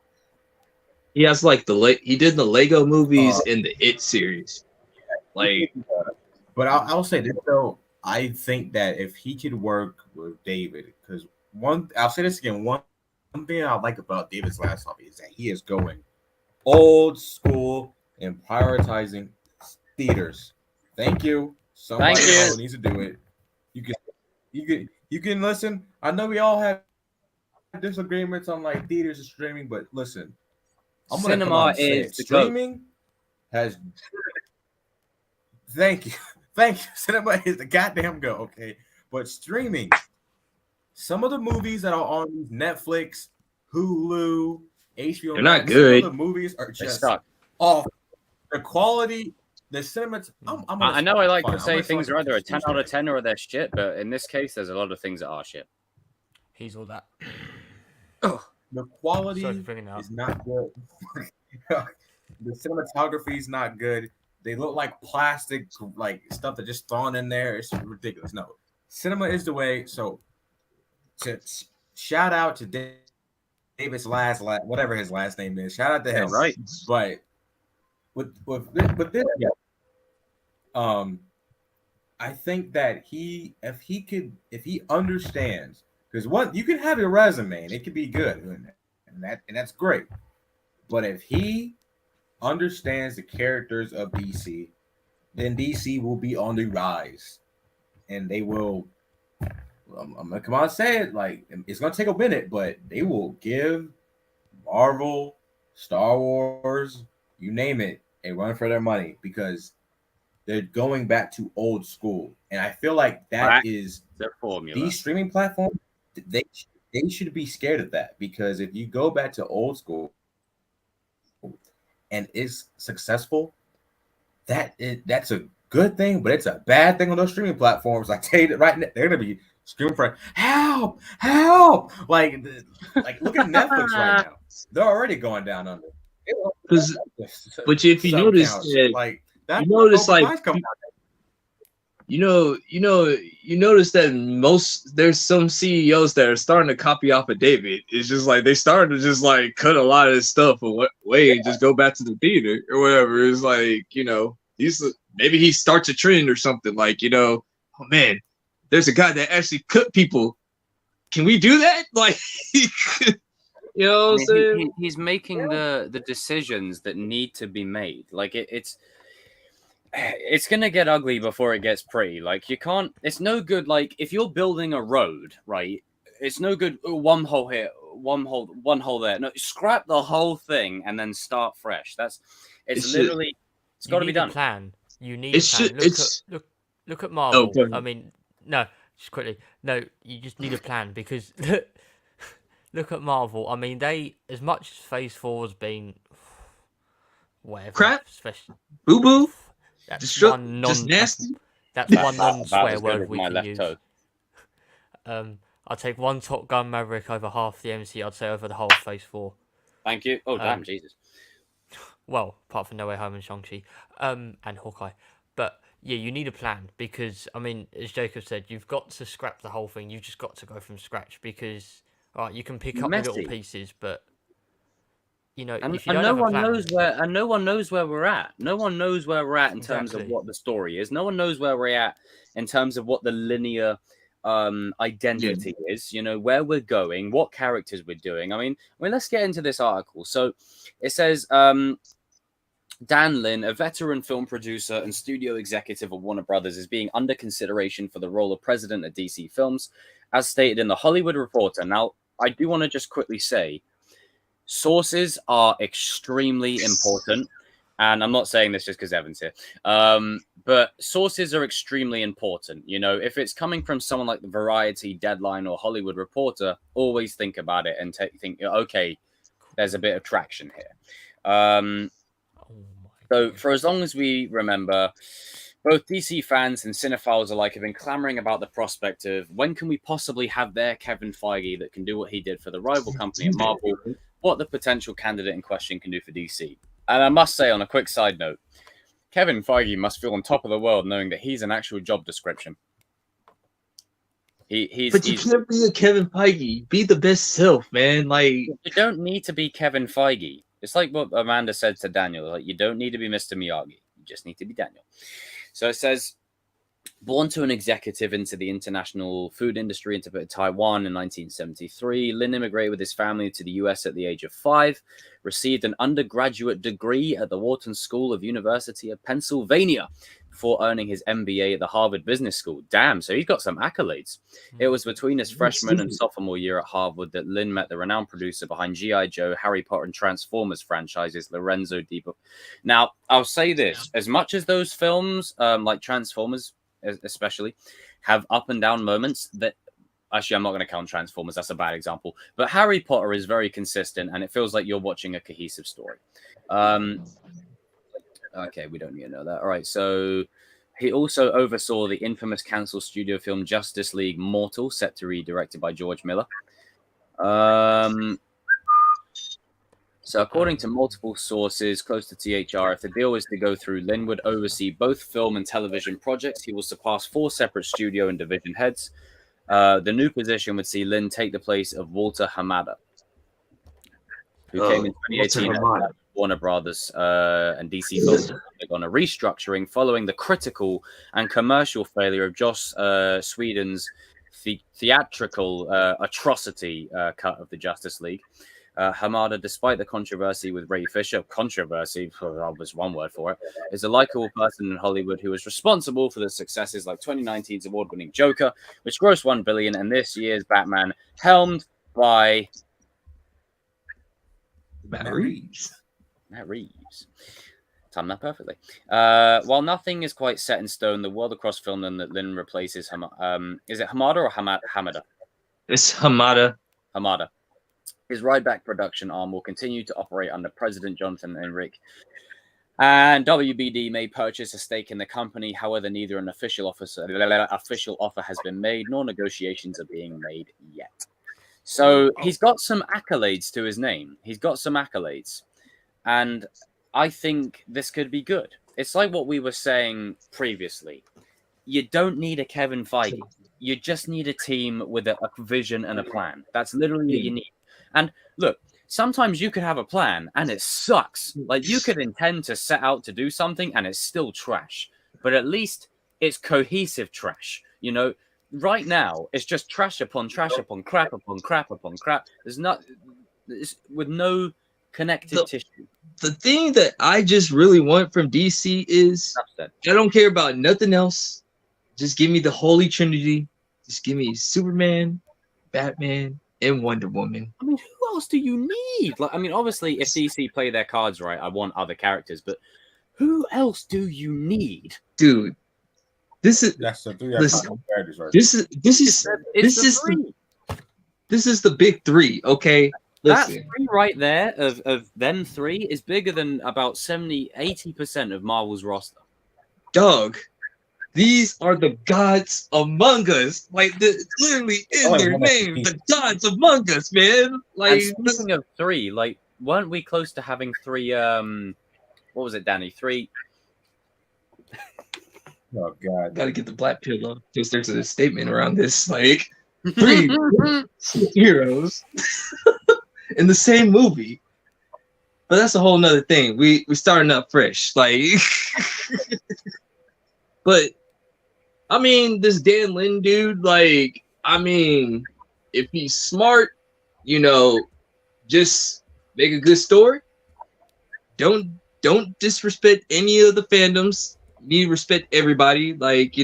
He has like he did the Lego movies and the It series. Like, but I'll say this though. I think that if he could work with David, because I'll say this again. One thing I like about David's last hobby is that he is going old school and prioritizing theaters. Thank you. Somebody needs to do it. You can listen. I know we all have disagreements on like theaters and streaming, but listen, I'm gonna come out and say it. Streaming has. Thank you. Cinema is the goddamn go. Okay, but streaming, some of the movies that are on Netflix, Hulu, HBO, they're not good. Some of the movies are just stuck. off. The quality, the cinema. I know I like to say things are either a 10 out of 10 or they're shit, but in this case, there's a lot of things that are shit. He's all that. The quality is not good. The cinematography is not good. They look like plastic, like stuff that just thrown in there. It's ridiculous. No, cinema is the way. So, shout out to David's last whatever his last name is. Shout out to him. Right. But with this, I think that if he understands, because you can have your resume and it could be good, and that's great. But if he understands the characters of DC, then DC will be on the rise, and they will. I'm gonna come out and say it. Like, it's gonna take a minute, but they will give Marvel, Star Wars, you name it, a run for their money because they're going back to old school, and I feel like that is their formula. These streaming platforms, they should be scared of that because if you go back to old school and it's successful, that's a good thing, but it's a bad thing on those streaming platforms. I tell you right now, they're gonna be screaming for help. Like look at Netflix right now; they're already going down under. But if you notice you notice that there's some CEOs that are starting to copy off of David. It's just like they started to just like cut a lot of this stuff away and just go back to the theater or whatever. It's like, maybe he starts a trend or something like, oh man, there's a guy that actually cut people. Can we do that? Like, you know what I'm saying? He's making the decisions that need to be made. Like it's gonna get ugly before it gets pretty. Like it's no good. Like if you're building a road, right? It's no good. One hole here, one hole there. No, scrap the whole thing and then start fresh. It's got to be done. Plan. You need a plan. Look at Marvel. I mean, no, just quickly. No, you just need a plan because look at Marvel. I mean, as much as Phase 4 has been whatever crap, boo boo. That's just nasty. That's one non-swear word we can use. I'd take one Top Gun Maverick over half the MC. I'd say over the whole Phase 4. Thank you. Oh, damn, Jesus. Well, apart from No Way Home and Shang-Chi, and Hawkeye. But yeah, you need a plan because, I mean, as Jacob said, you've got to scrap the whole thing. You've just got to go from scratch because, all right, you can pick up the little pieces, but you know, if you don't have a plan, no one knows where we're at. No one knows where we're at in terms of what the story is. No one knows where we're at in terms of what the linear identity is. You know, where we're going, what characters we're doing. I mean, let's get into this article. So it says Dan Lin, a veteran film producer and studio executive of Warner Brothers, is being under consideration for the role of president at DC Films, as stated in the Hollywood Reporter. Now, I do want to just quickly say, sources are extremely important, and I'm not saying this just because Evan's here, but sources are extremely important. You know, if it's coming from someone like the Variety, Deadline, or Hollywood Reporter, always think about it and think, okay, there's a bit of traction here. So for as long as we remember, both DC fans and cinephiles alike have been clamoring about the prospect of when can we possibly have their Kevin Feige that can do what he did for the rival company at Marvel, what the potential candidate in question can do for DC. And I must say, on a quick side note, Kevin Feige must feel on top of the world knowing that he's an actual job description. But you can't be a Kevin Feige. Be the best self, man. Like, you don't need to be Kevin Feige. It's like what Amanda said to Daniel. Like, you don't need to be Mr. Miyagi. You just need to be Daniel. So it says, born to an executive into the international food industry in Taiwan in 1973, Lin immigrated with his family to the US at the age of 5, received an undergraduate degree at the Wharton School of University of Pennsylvania before earning his MBA at the Harvard Business School. Damn, so he's got some accolades. It was between his freshman and sophomore year at Harvard that Lin met the renowned producer behind G.I. Joe, Harry Potter, and Transformers franchises, Lorenzo Di. Now, I'll say this. As much as those films, like Transformers especially, have up and down moments that... Actually, I'm not going to count Transformers. That's a bad example. But Harry Potter is very consistent, and it feels like you're watching a cohesive story. Okay, we don't need to know that. All right, so he also oversaw the infamous cancelled studio film Justice League Mortal, set to be directed by George Miller. So according to multiple sources close to THR, if the deal is to go through, Lin would oversee both film and television projects. He will surpass 4 separate studio and division heads. The new position would see Lin take the place of Walter Hamada, who came in 2018 at Warner Brothers and DC Films on a restructuring following the critical and commercial failure of Joss Whedon's theatrical atrocity cut of the Justice League. Hamada, despite the controversy with Ray Fisher, controversy, was one word for it, is a likable person in Hollywood who was responsible for the successes like 2019's award-winning Joker, which grossed $1 billion, and this year's Batman, helmed by Matt Reeves. Timed that perfectly. While nothing is quite set in stone, the world across film that Lin replaces is it Hamada or Hamada? It's Hamada. Hamada. His Rideback production arm will continue to operate under President Jonathan Enrique, and WBD may purchase a stake in the company. However, neither an official offer has been made, nor negotiations are being made yet. So he's got some accolades to his name. He's got some accolades. And I think this could be good. It's like what we were saying previously. You don't need a Kevin Feige. You just need a team with a vision and a plan. That's literally what you need. And look, sometimes you could have a plan and it sucks. Like, you could intend to set out to do something and it's still trash. But at least it's cohesive trash. You know, right now, it's just trash upon crap upon crap upon crap. It's with no connective tissue. The thing that I just really want from DC is I don't care about nothing else. Just give me the Holy Trinity. Just give me Superman, Batman, and Wonder Woman. I mean, who else do you need? Like, I mean, obviously, if DC play their cards right, I want other characters, but who else do you need, dude? This is This is the big three. Okay, listen. That 3 right there of them 3 is bigger than about 70-80% of Marvel's roster. Dog. These are the gods among us. Like, literally in their name, the gods among us, man. Like, and speaking of 3, like, weren't we close to having 3? What was it, Danny? 3. Oh God! Gotta get the black pill off because there's a statement around this, like 3 heroes in the same movie. But that's a whole nother thing. We starting up fresh, like. But I mean, this Dan Lin dude, like, I mean, if he's smart, just make a good story. Don't disrespect any of the fandoms. You need to respect everybody, like,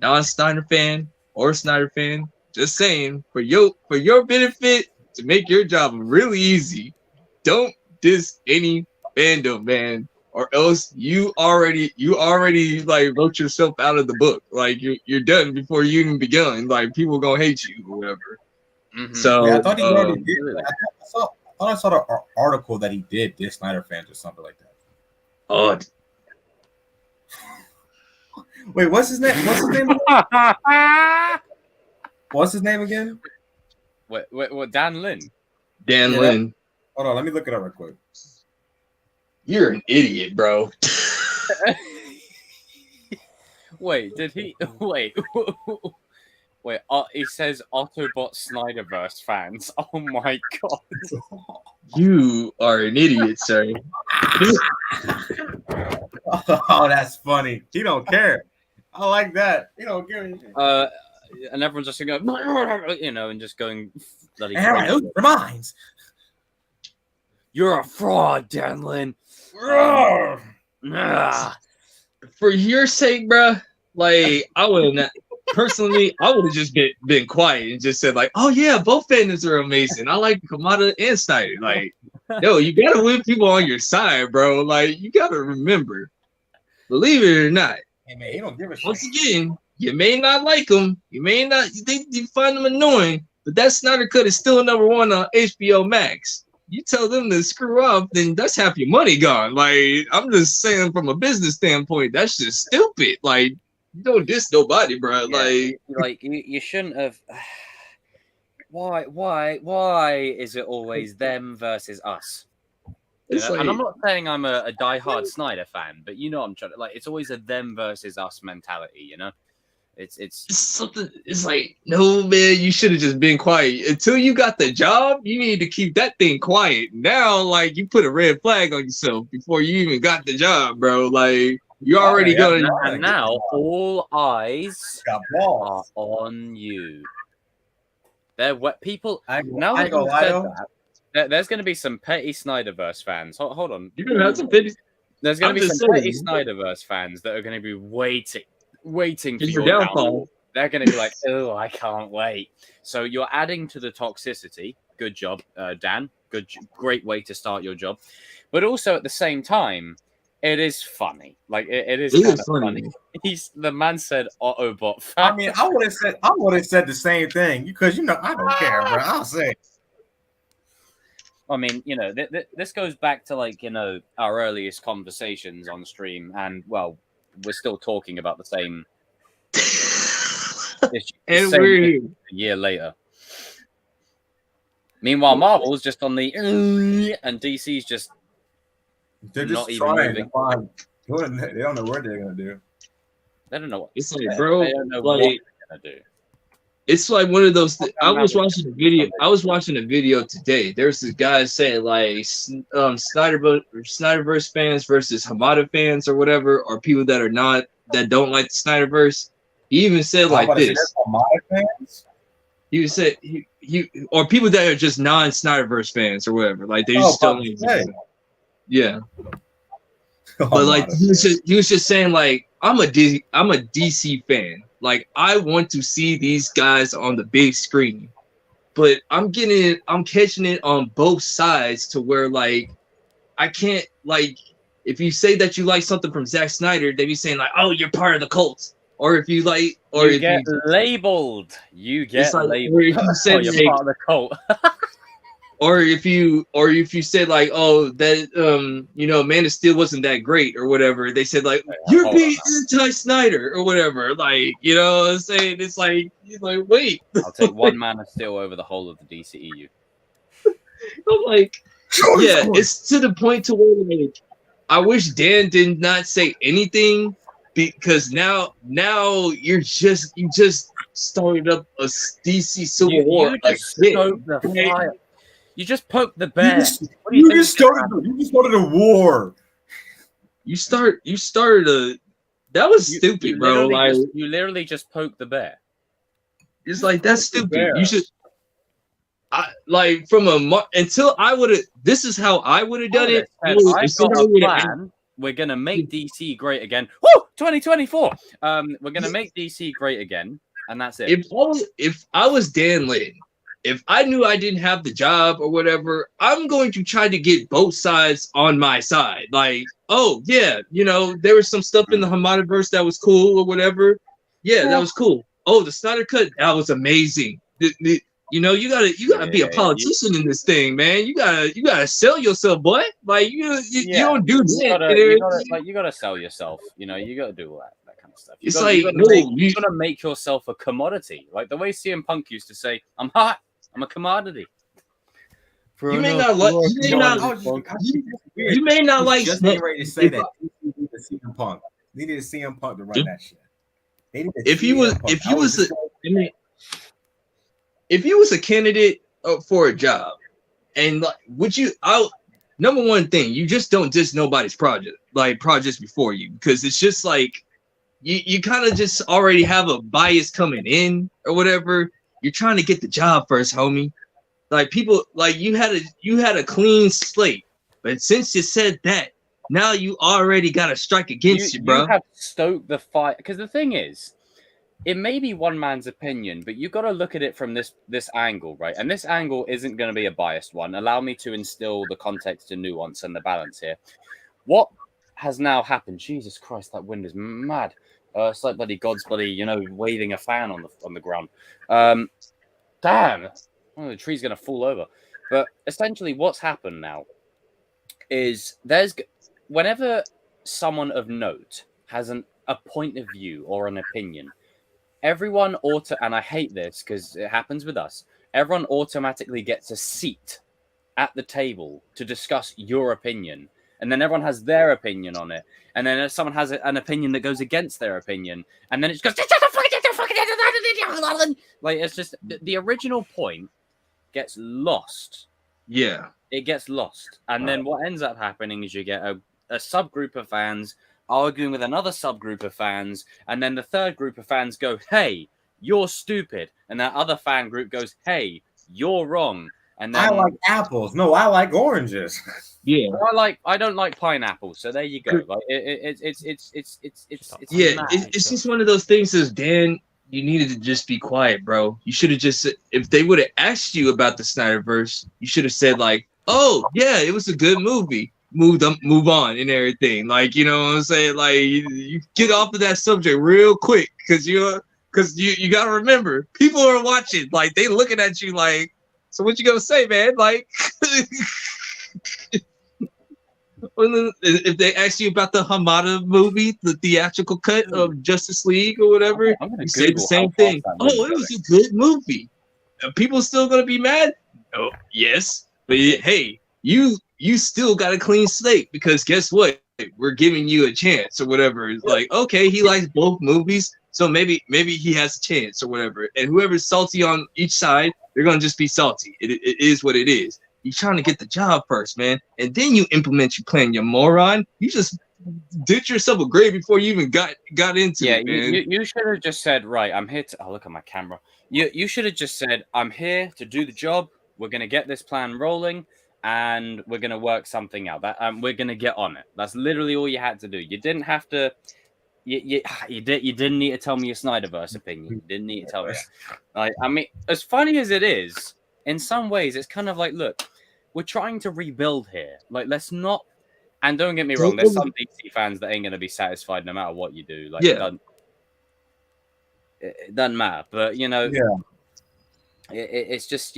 non-Snyder fan or Snyder fan. Just saying, for your benefit, to make your job really easy, don't diss any fandom, man, or else you already like wrote yourself out of the book. Like you're done before you even begun. Like people gonna hate you or whatever. Mm-hmm. So yeah, I thought he already did. I saw the article that he did diss Snyder fans or something like that. Oh. Wait, what's his name? What's his name again? What? Dan Lin. Dan Lin. Hold on, let me look it up real quick. You're an idiot, bro. Wait, did he? Wait. He says Autobot Snyderverse fans. Oh my god. You are an idiot, sir. Oh, that's funny. He don't care. I like that. He don't care. And everyone's just going, and just going bloody crazy. Reminds. You're a fraud, Dan Lin. For your sake, bro, like I would not personally, I would have just been quiet and just said like, "Oh yeah, both fandoms are amazing. I like Kamada and Snyder." Like, yo, you gotta win people on your side, bro. Like, you gotta remember, believe it or not. Hey man, he don't give a shit. Once again, you may not like them, you may not think you find them annoying, but that Snyder Cut is still #1 on HBO Max. You tell them to screw up, then that's half your money gone. Like, I'm just saying from a business standpoint, that's just stupid. Like, you don't diss nobody, bro. Yeah, like you shouldn't have. Why is it always them versus us? Like, and I'm not saying I'm a diehard Snyder fan, but I'm trying to, like, it's always a them versus us mentality, It's something. It's like, no, man, you should have just been quiet until you got the job. You need to keep that thing quiet. Now, like, you put a red flag on yourself before you even got the job, bro. Like, you're already going. And now all eyes are on you. They're what people. Now that you said that, there's going to be some petty Snyderverse fans. Hold on. You're gonna have some petty. There's going to be some petty Snyderverse fans that are going to be waiting for your downfall. They're going to be like, "Oh, I can't wait." So you're adding to the toxicity. Good job, Dan. Great way to start your job. But also at the same time, it is funny. Like it is kind of funny. The man said Autobot fan. I mean, I would have said the same thing because I don't care, bro. I'll say. I mean, this goes back to our earliest conversations on stream, and well, we're still talking about the same issue. And we're a year later. Meanwhile, Marvel's just on the and DC's just they're just not even moving. They don't know what they're gonna do. They don't know what. It's like, bro, they don't know what they're gonna do. It's like one of those. I was watching a video. I was watching a video today. There's this guy saying like Snyderverse fans versus Hamada fans or whatever, or people that don't like the Snyderverse. He even said like this. Hamada fans? He said he or people that are just non-Snyderverse fans or whatever. Like they just don't. Yeah. But like he was just saying like I'm a DC fan. Like I want to see these guys on the big screen, but I'm catching it on both sides to where like I can't like if you say that you like something from Zack Snyder, they be saying like, oh, you're part of the cult, or if you like, or you get labeled, you get labeled. Or if you said, you're part of the cult. Or if you said like, oh, that Man of Steel wasn't that great or whatever, they said like you're being anti-Snyder or whatever. Like, you know what I'm saying? It's like wait. I'll take one Man of Steel over the whole of the DCEU. I'm like, Yeah, it's to the point to where like, I wish Dan did not say anything because now you just started up a DC Civil War again. You just poked the bear. You just started a war. You started a. That was stupid, bro. Like you literally just poked the bear. It's like that's stupid. You should. Like from until I would have. This is how I would have done it. I've got a plan. We're gonna make DC great again. Woo! 2024. We're gonna make DC great again, and that's it. If I was Dan Lin, if I knew I didn't have the job or whatever, I'm going to try to get both sides on my side. Like, oh yeah, there was some stuff in the Hamadaverse that was cool or whatever. Yeah, that was cool. Oh, the Snyder Cut, that was amazing. You gotta be a politician in this thing, man. You gotta sell yourself, boy. Like you don't do that. You gotta sell yourself. You gotta do all that kind of stuff. You gotta make yourself a commodity, like the way CM Punk used to say, "I'm hot. I'm a commodity." You may not like. You may not like. Just getting ready to say that. Needed CM Punk. Needed CM Punk to run that shit. If he was a candidate for a job, and like, number one thing, you just don't diss nobody's projects before you, because it's just like you kind of just already have a bias coming in or whatever. You're trying to get the job first, homie. Like people, like you had a clean slate, but since you said that, now you already got a strike against you, bro. You have stoked the fight, because the thing is, it may be one man's opinion, but you've got to look at it from this angle, right? And this angle isn't going to be a biased one. Allow me to instill the context and nuance and the balance here. What has now happened? Jesus Christ, that wind is mad. It's like bloody God's bloody, waving a fan on the ground. Damn. Oh, the tree's going to fall over. But essentially what's happened now is whenever someone of note has a point of view or an opinion, everyone and I hate this because it happens with us, everyone automatically gets a seat at the table to discuss your opinion. And then everyone has their opinion on it. And then if someone has an opinion that goes against their opinion, and then it just goes, like, it's just the original point gets lost. Yeah. It gets lost. And then what ends up happening is you get a subgroup of fans arguing with another subgroup of fans, and then the third group of fans go, "Hey, you're stupid," and that other fan group goes, "Hey, you're wrong." And then I like apples. No, I like oranges. Yeah, I don't like pineapples. So there you go. Like it's just one of those things. As Dan, you needed to just be quiet, bro. You should have just, if they would have asked you about the Snyderverse, you should have said like, "Oh yeah, it was a good movie." Move on and everything. Like, you know what I'm saying? Like, you get off of that subject real quick, because you got to remember, people are watching. Like, they looking at you like, so what you gonna say, man? Like, if they ask you about the Hamada movie, the theatrical cut of Justice League or whatever, you say the same thing. Oh, it was a good movie. Are people still gonna be mad? Oh, yes. But hey, you still got a clean slate, because guess what? We're giving you a chance or whatever. It's like, okay, he likes both movies, so maybe he has a chance or whatever. And whoever's salty on each side, they're gonna just be salty. It is what it is. You're trying to get the job first, man, and then you implement your plan. You moron! You just did yourself a grave before you even got into it, man. You should have just said, right, I'm here to. Oh, look at my camera. You should have just said, I'm here to do the job. We're gonna get this plan rolling, and we're gonna work something out. That we're gonna get on it. That's literally all you had to do. You didn't have to. You didn't need to tell me your Snyderverse opinion. You didn't need to tell me that. Like, I mean, as funny as it is, in some ways, it's kind of like, look, we're trying to rebuild here. Like, let's not. And don't get me wrong, there's some DC fans that ain't gonna be satisfied no matter what you do. Like, yeah. It doesn't matter. But it's just,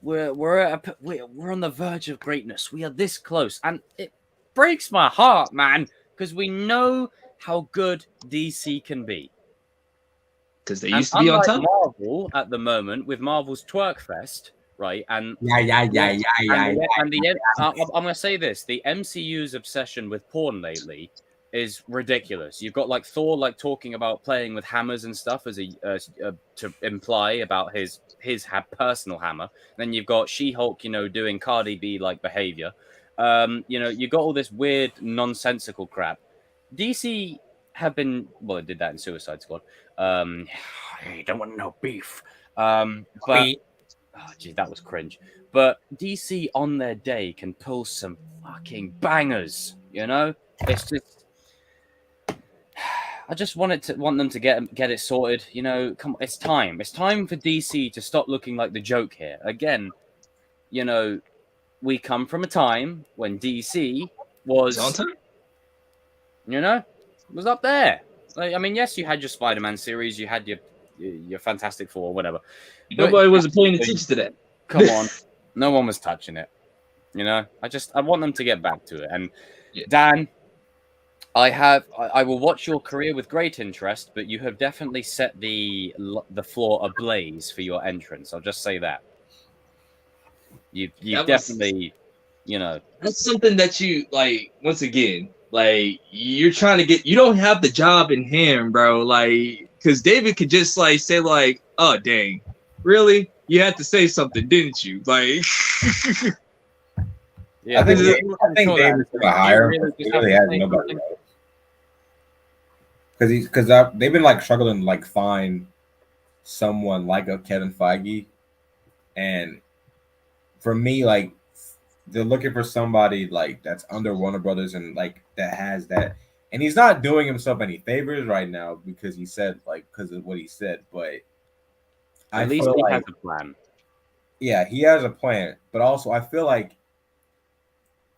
we're on the verge of greatness. We are this close, and it breaks my heart, man, because we know how good DC can be. Because they used to be on top. Marvel at the moment, with Marvel's Twerk Fest, right? And yeah. I'm gonna say this: the MCU's obsession with porn lately is ridiculous. You've got like Thor like talking about playing with hammers and stuff as to imply about his personal hammer. Then you've got She-Hulk, doing Cardi B like behavior. You got all this weird nonsensical crap. DC have been it did that in Suicide Squad. You don't want no beef. But gee, that was cringe. But DC on their day can pull some fucking bangers. It's just. I just want them to get it sorted. Come on, it's time. It's time for DC to stop looking like the joke here. Again, we come from a time when DC was on time. Was up there. Yes, you had your Spider-Man series, you had your Fantastic Four, whatever. Nobody was paying attention to that. Come on, no one was touching it. I want them to get back to it. And Dan, I will watch your career with great interest, but you have definitely set the floor ablaze for your entrance. I'll just say that. You definitely, That's something that you like. Once again, like you're trying to get. You don't have the job in hand, bro. Like, because David could just like say like, "Oh dang, really? You had to say something, didn't you?" Like. Yeah, I think David's gonna hire him. He really has nobody else. Because they've been like struggling to like find someone like a Kevin Feige, and for me, like they're looking for somebody like that's under Warner Brothers and like that has that, and he's not doing himself any favors right now because he said because of what he said, but at least he has a plan. Yeah, he has a plan, but also I feel like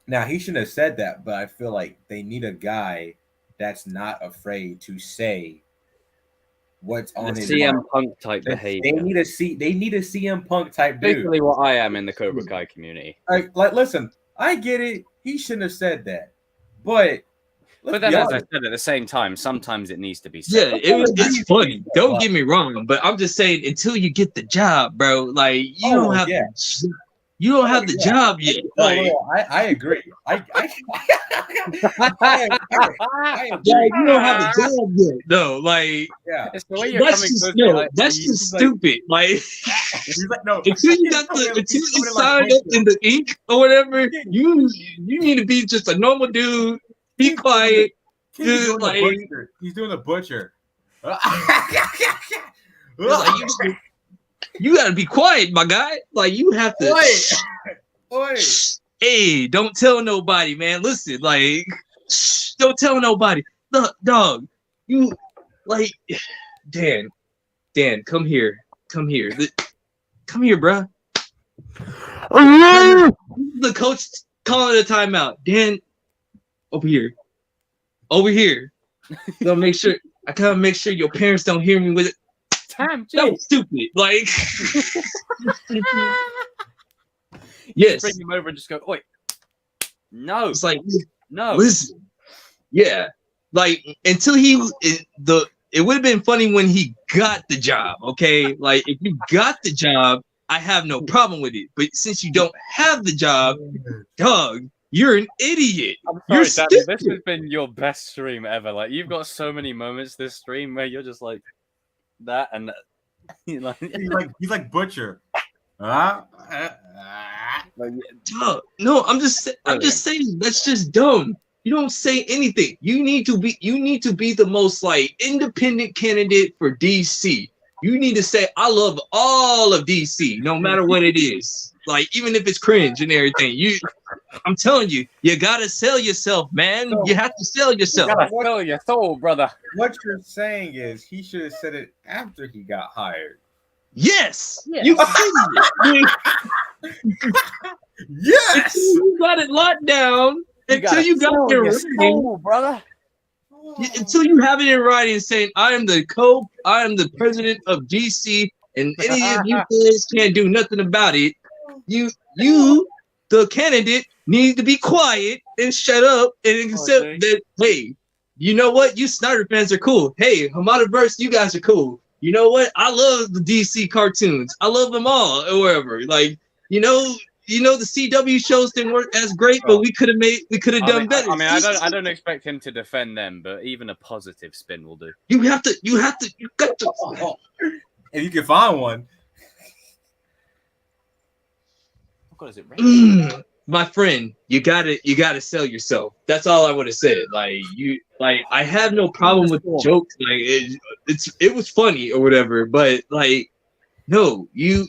now he shouldn't have said that, but I feel like they need a guy that's not afraid to say what's on his CM mind. Punk type behavior. They need a CM Punk type dude. Basically what I am in the Cobra Kai community. Like listen, I get it. He shouldn't have said that. But then as I said at the same time, sometimes it needs to be said. Yeah, it's funny. Don't get me wrong, but I'm just saying until you get the job, bro, like you don't have you don't have the job yet. Like, I agree. I you don't have the job yet. No, like it's the way you're that's just stupid. Like, until you signed up in the ink or whatever, you need to be just a normal dude. Be quiet. He's doing the butcher. You gotta be quiet, my guy. Like you have to. Hey, don't tell nobody, man. Listen, like, don't tell nobody. Look, dog, you like, Dan, come here, come here, bro. The coach calling a timeout. Dan, over here. Gotta make sure. I gotta make sure your parents don't hear me with it. That was stupid. Like, yes. Bring him over and just go, oi. No. It's like, no. Listen. Yeah. Like, until it would have been funny when he got the job, okay? Like, if you got the job, I have no problem with it. But since you don't have the job, dog, you're an idiot. I'm sorry, Danny, this has been your best stream ever. Like, you've got so many moments this stream where you're just like, that and he's like Butcher. No, I'm just saying that's just dumb. You don't say anything. You need to be the most like independent candidate for DC. You need to say I love all of DC, no matter what it is. Like even if it's cringe and everything. I'm telling you, you gotta sell yourself, man. You have to sell yourself. You gotta sell your soul, brother. What you're saying is he should have said it after he got hired. Yes. You yes. You got it locked down until you got it in writing, brother. Until you have it in writing saying I am the president of DC and any of you guys can't do nothing about it. You the candidate need to be quiet and shut up and accept that, hey, you know what? You Snyder fans are cool. Hey, Hamadaverse, you guys are cool. You know what? I love the DC cartoons. I love them all or wherever. Like, you know, the CW shows didn't work as great, but we could have done better. I mean, I don't expect him to defend them, but even a positive spin will do. You got to. If you can find one. What is it? My friend, you gotta sell yourself. That's all I would have said. I have no problem with the jokes. Like it was funny or whatever, but like, no, you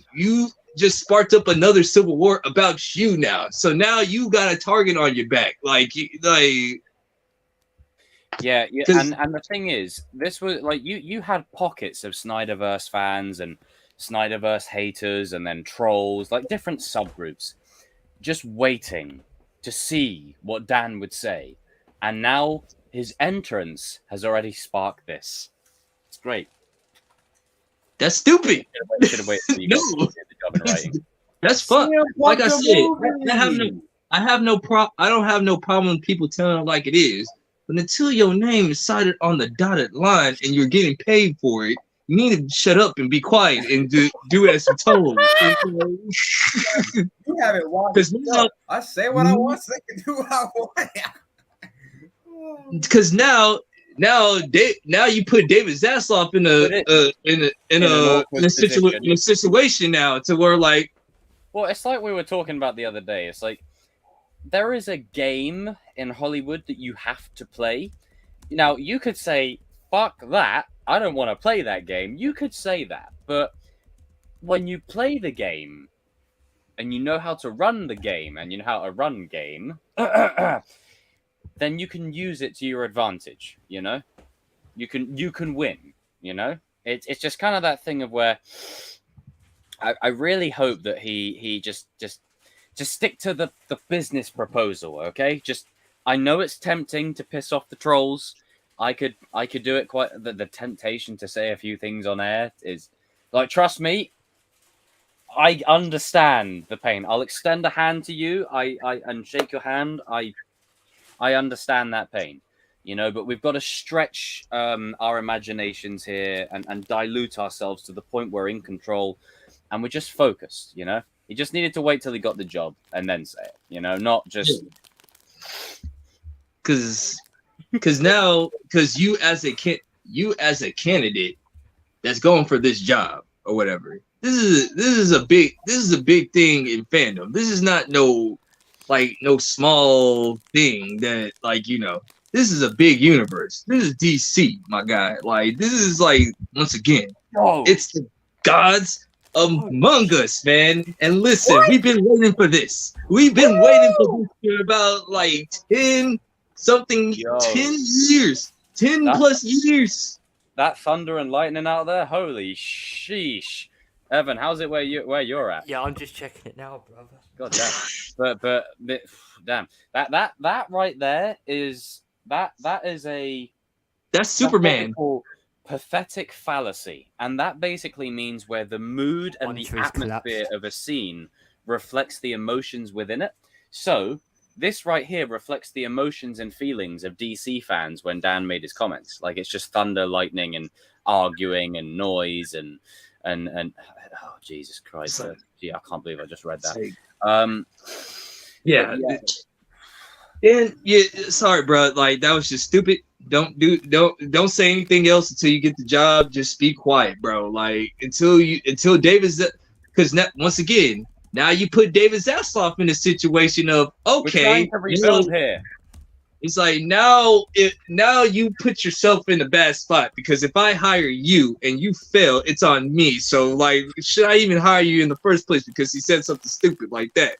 just sparked up another civil war about you now. So now you got a target on your back. Yeah, and the thing is, this was like you had pockets of Snyderverse fans and Snyderverse haters, and then trolls, like different subgroups, just waiting to see what Dan would say. And now his entrance has already sparked this. It's great. That's stupid. Should have waited till you got the job in writing. That's fun. Like I said, I don't have no problem with people telling it like it is. But until your name is cited on the dotted line and you're getting paid for it, you need to shut up and be quiet and do as you're told. You haven't watched. I say what I want. Say do what I want. Because now you put David Zasloff in a situation now to where like. Well, it's like we were talking about the other day. It's like there is a game in Hollywood that you have to play. Now you could say, "Fuck that! I don't want to play that game." You could say that, but when you play the game and you know how to run the game and you know how to run game, then you can use it to your advantage. You know, you can win. You know, it's just kind of that thing of where I really hope that he just stick to the business proposal. Okay, I know it's tempting to piss off the trolls. I could do it quite. The temptation to say a few things on air is like, trust me, I understand the pain. I'll extend a hand to you. And shake your hand. I understand that pain, you know. But we've got to stretch our imaginations here and dilute ourselves to the point we're in control, and we're just focused. You know, he just needed to wait till he got the job and then say it. You know, not just because you as a candidate that's going for this job or whatever. This is a big thing in fandom. This is not no small thing that this is a big universe. This is DC, my guy. Like this is once again, it's the gods among us, man. And listen, we've been waiting for this. We've been waiting for this for about 10 years. 10 plus years. That thunder and lightning out there, holy sheesh. Evan, how's it where you're at? Yeah, I'm just checking it now, brother. God damn. but damn. That right there is that's Superman. Pathetic fallacy. And that basically means where the mood and the atmosphere of a scene reflects the emotions within it. So this right here reflects the emotions and feelings of DC fans when Dan made his comments. Like it's just thunder, lightning, and arguing and noise and oh Jesus Christ! I can't believe I just read that. Sorry, bro. Like that was just stupid. Don't say anything else until you get the job. Just be quiet, bro. Like until David's, because once again. Now you put David Zasloff in a situation of okay, here. It's like now you put yourself in a bad spot because if I hire you and you fail, it's on me. So should I even hire you in the first place because he said something stupid like that?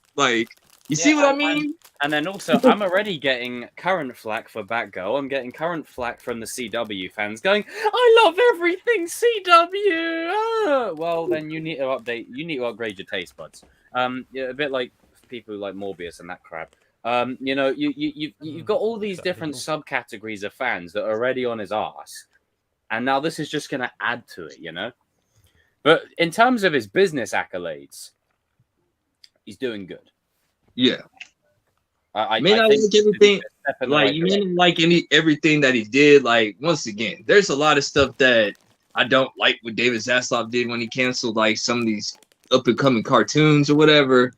See what I mean? And then also, I'm already getting current flack for Batgirl. I'm getting current flack from the CW fans going, I love everything CW. Well, then you need to upgrade your taste buds. A bit like people like Morbius and that crap. You've got all these different subcategories of fans that are already on his ass, and now this is just going to add to it, you know. But in terms of his business accolades, he's doing good. Yeah, I may not like everything. You may not like everything that he did. Like once again, there's a lot of stuff that I don't like what David Zasloff did when he canceled some of these up and coming cartoons or whatever,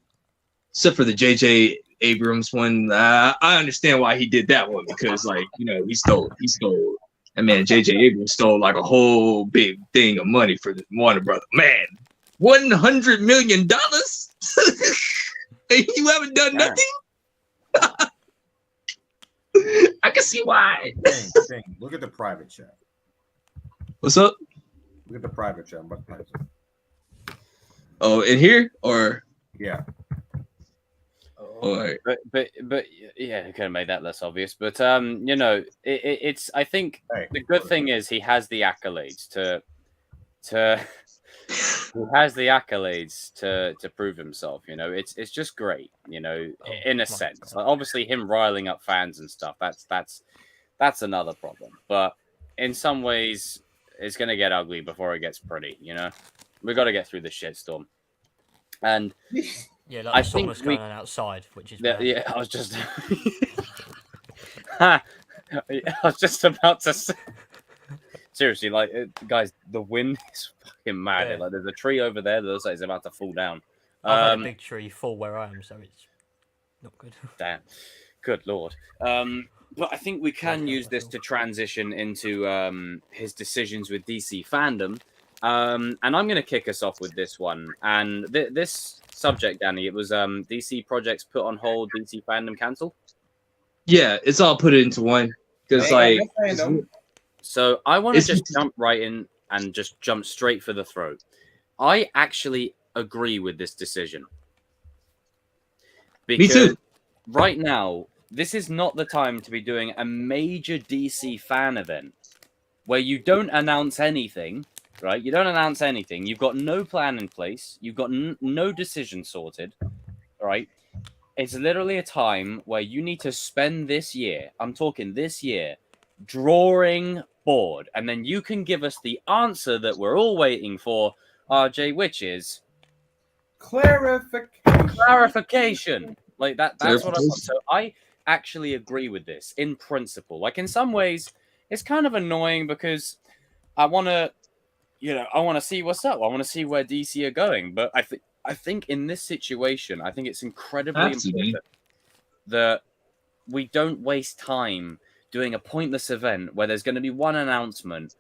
except for the J.J. Abrams one. I understand why he did that one because, like, you know, he stole. I mean, J.J. Abrams stole like a whole big thing of money for the Warner Brothers. Man, $100 million, and you haven't done nothing. I can see why. Dang. Look at the private chat. What's up? Look at the private chat. I'm about to type something. Oh, in here or yeah. All right. But yeah, you could have made that less obvious. But you know, it's. I think the good thing is he has the accolades to he has the accolades to prove himself. You know, it's just great. You know, in a sense. Like, obviously, him riling up fans and stuff. That's another problem. But in some ways, it's gonna get ugly before it gets pretty. You know, we got to get through the shitstorm. And yeah, like I think going on outside, which is yeah. I was just I was just about to say. Seriously, like, guys, the wind is fucking mad. Yeah. Like, there's a tree over there that looks like it's about to fall down. I've had a big tree fall where I am, so it's not good. Damn. Good Lord. But I think we can use this to transition into his decisions with DC Fandom. And I'm going to kick us off with this one. And this subject, Danny, it was DC projects put on hold, DC Fandom cancelled? Yeah, it's all put into one. Because, like... So I want to just jump right in and just jump straight for the throat. I actually agree with this decision. Because me too. Right now, this is not the time to be doing a major DC fan event where you don't announce anything, right? You don't announce anything. You've got no plan in place. You've got no decision sorted, right? It's literally a time where you need to spend this year, I'm talking this year, drawing board, and then you can give us the answer that we're all waiting for, RJ, which is clarification. Like that's what I want. So I actually agree with this in principle. Like, in some ways, it's kind of annoying because I want to see what's up. I want to see where DC are going. But I think in this situation, I think it's incredibly important that we don't waste time doing a pointless event where there's going to be one announcement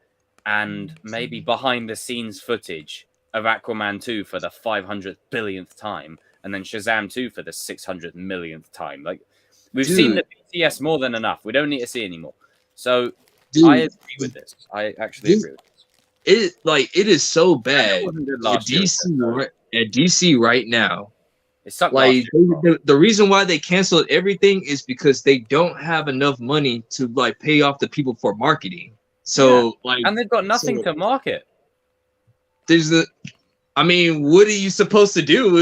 and maybe behind the scenes footage of Aquaman 2 for the 500 billionth time, and then Shazam 2 for the 600 millionth time. Like, we've seen the BTS more than enough. We don't need to see anymore. So I agree with this. I actually agree with this. It is so bad at DC right now. It's like the reason why they canceled everything is because they don't have enough money to like pay off the people for marketing. So and they've got nothing to market. What are you supposed to do?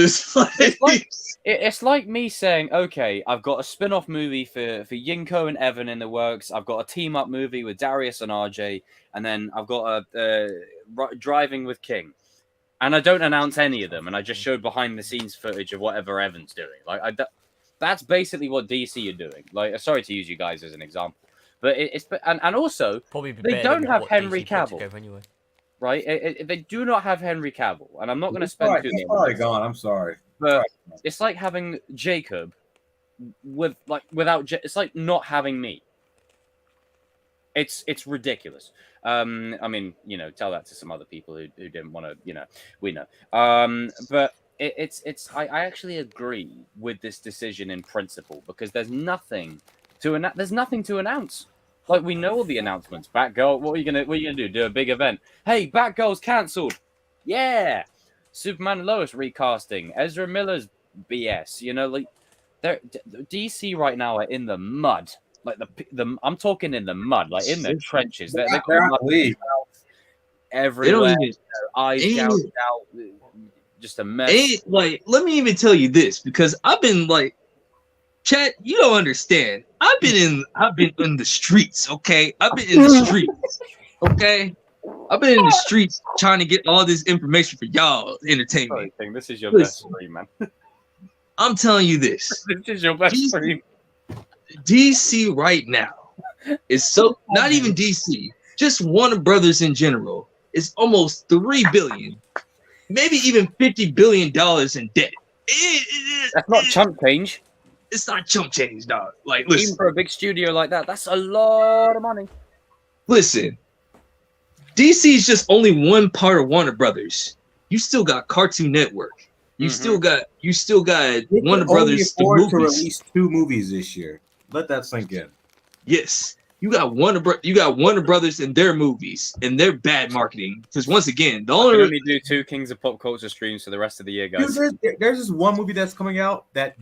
It's like me saying, okay, I've got a spin-off movie for Yinko and Evan in the works. I've got a team-up movie with Darius and RJ, and then I've got a Driving with King. And I don't announce any of them, and I just showed behind-the-scenes footage of whatever Evan's doing. Like, that's basically what DC are doing. Like, sorry to use you guys as an example, but and also they don't have Henry Cavill, anyway. Right? They do not have Henry Cavill, and I'm not going to spend too long. He's probably gone. I'm sorry, but it's like having Jacob without. It's like not having me. It's ridiculous. Tell that to some other people who didn't want to, we know. But I actually agree with this decision in principle because there's nothing to announce. Like, we know all the announcements. Batgirl, what are you gonna do? Do a big event? Hey, Batgirl's cancelled. Yeah. Superman and Lois recasting. Ezra Miller's BS. DC right now are in the mud. Like I'm talking in the mud, like in the trenches. They're everywhere. Eyes gouged out, just a mess. Let me even tell you this, because I've been like, Chat, you don't understand. I've been in the streets, okay? I've been in the streets, okay? I've been in the streets trying to get all this information for y'all entertainment. This is your best stream, man. I'm telling you this. This is your best stream. DC right now is so, not even DC, just Warner Brothers in general, is almost $3 billion maybe even $50 billion in debt. That's not chump change. It's not chump change, dog. Like, listen. Even for a big studio like that, that's a lot of money. Listen, DC is just only one part of Warner Brothers. You still got Cartoon Network. You still got Warner Brothers. Only afford to release 2 movies this year. Let that sink in. Yes, you got Warner Brothers and their movies and their bad marketing. Because once again, the only do 2 Kings of Pop Culture streams for the rest of the year, guys. Dude, there's this one movie that's coming out that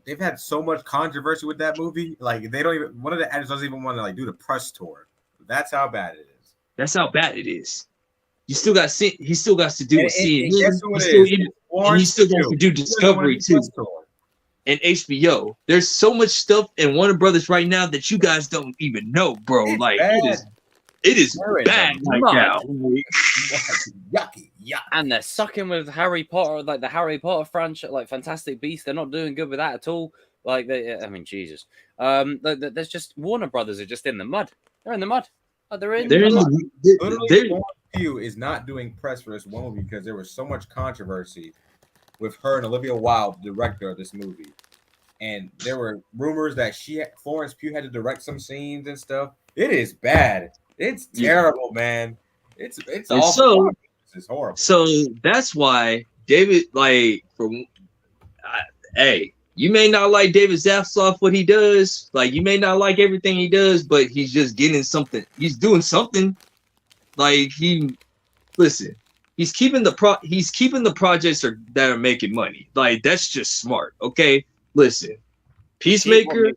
they've had so much controversy with that movie. Like they don't even one of the actors doesn't even want to like do the press tour. That's how bad it is. That's how bad it is. He still got to do CNN. He still got to do Discovery too. And HBO. There's so much stuff in Warner Brothers right now that you guys don't even know, bro. It's like bad. it is bad right now. Yucky. And they're sucking with Harry Potter, like the Harry Potter franchise, like Fantastic Beasts. They're not doing good with that at all. Like Jesus. There's just Warner Brothers are just in the mud. They're in the mud. They're in the mud. Literally, Q is not doing press for this one movie because there was so much controversy with her and Olivia Wilde, the director of this movie, and there were rumors that Florence Pugh had to direct some scenes and stuff. It is bad. It's terrible, man. It's awful. So it's horrible. So that's why David, hey, you may not like David Zaslav what he does, like you may not like everything he does, but he's just getting something. He's doing something. Like he's keeping the projects that are making money. Like that's just smart. Okay, listen, Peacemaker